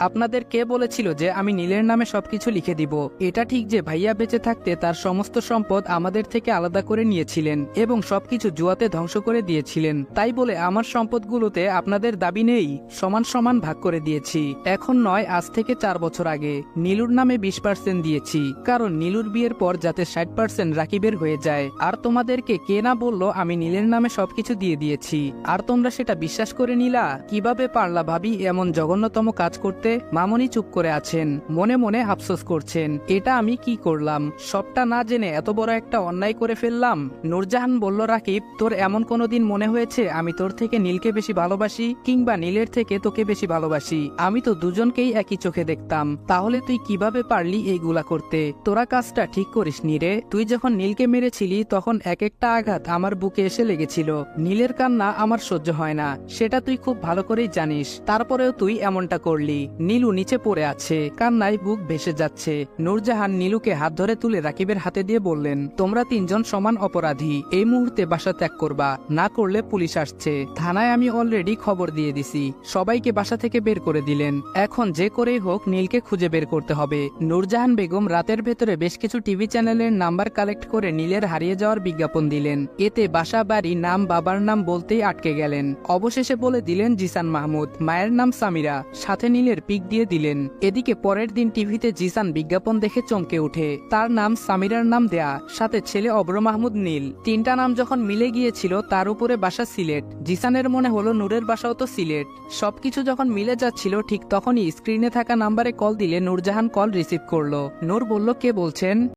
আপনাদের কে বলেছিল যে আমি নীলের নামে সবকিছু লিখে দিব? এটা ঠিক যে ভাইয়া বেঁচে থাকতে তার সমস্ত সম্পদ আমাদের থেকে আলাদা করে নিয়েছিলেন এবং সবকিছু জুয়াতে ধ্বংস করে দিয়েছিলেন। তাই বলে আমার সম্পদগুলোতে আপনাদের দাবি নেই? সমান সমান ভাগ করে দিয়েছি। এখন নয়, আজ থেকে 4 বছর আগে নীলুর নামে 20% দিয়েছি, কারণ নীলুর বিয়ের পর যাতে 60% রাকিবের হয়ে যায়। আর তোমাদেরকে কে না বললো আমি নীলের নামে সবকিছু দিয়ে দিয়েছি, আর তোমরা সেটা বিশ্বাস করে নিলা? কিভাবে পারলা ভাবি এমন জঘন্যতম কাজ করতে? মামনি চুপ করে আছেন, মনে মনে আফসোস করছেন, এটা আমি কি করলাম? সবটা না জেনে এত বড় একটা অন্যায় করে ফেললাম। নূরজাহান বলল, রাকিব, তোর এমন কোনোদিন মনে হয়েছে আমি তোর থেকে নীলকে বেশি ভালোবাসি, কিংবা নীলের থেকে তোকে বেশি ভালোবাসি? আমি তো দুজনকেই একই চোখে দেখতাম। তাহলে তুই কিভাবে পারলি এইগুলা করতে? তোরা কাজটা ঠিক করিসনি রে। তুই যখন নীলকে মেরেছিলি তখন এক একটা আঘাত আমার বুকে এসে লেগেছিল। নীলের কান্না কান্না আমার সহ্য হয় না, সেটা তুই খুব ভালো করেই জানিস। তারপরেও তুই এমনটা করলি। নীলু নিচে পড়ে আছে, কান্নায় বুক ভেসে যাচ্ছে। নূরজাহান নীলুকে হাত ধরে তুলে রাকিবের হাতে দিয়ে বললেন, তোমরা তিনজন সমান অপরাধী। এই মুহূর্তে বাসা ত্যাগ করবা, না করলে পুলিশ আসছে। থানায় আমি অলরেডি খবর দিয়ে দিছি, সবাইকে বাসা থেকে বের করে দিলেন। এখন যে করেই হোক নীলকে খুঁজে বের করতে হবে। নূরজাহান বেগম রাতের ভেতরে বেশ কিছু টিভি চ্যানেলের নাম্বার কালেক্ট করে নীলের হারিয়ে যাওয়ার বিজ্ঞাপন দিলেন। এতে বাসা, বাড়ি, নাম, বাবার নাম বলতেই আটকে গেলেন। অবশেষে বলে দিলেন জিসান মাহমুদ, মায়ের নাম সামিরা, সাথে নীলের পিক দিয়ে দিলেন। এদিকে পরের দিন টিভিতে জিসান বিজ্ঞাপন দেখে চমকে উঠে। তার নাম সামিরার নাম দেয়া, সাথে ছেলে অব্র মাহমুদ নীল। তিনটা নাম যখন মিলে গিয়েছিল, তার উপরে বাসা সিলেট। জিসানের মনে হলো নূরের বাসাও তো সিলেট। সবকিছু যখন মিলে যাচ্ছিল, ঠিক তখনই স্ক্রিনে থাকা নাম্বারে কল দিলে নূরজাহান কল রিসিভ করলো। নূর বলল, কে বলছেন?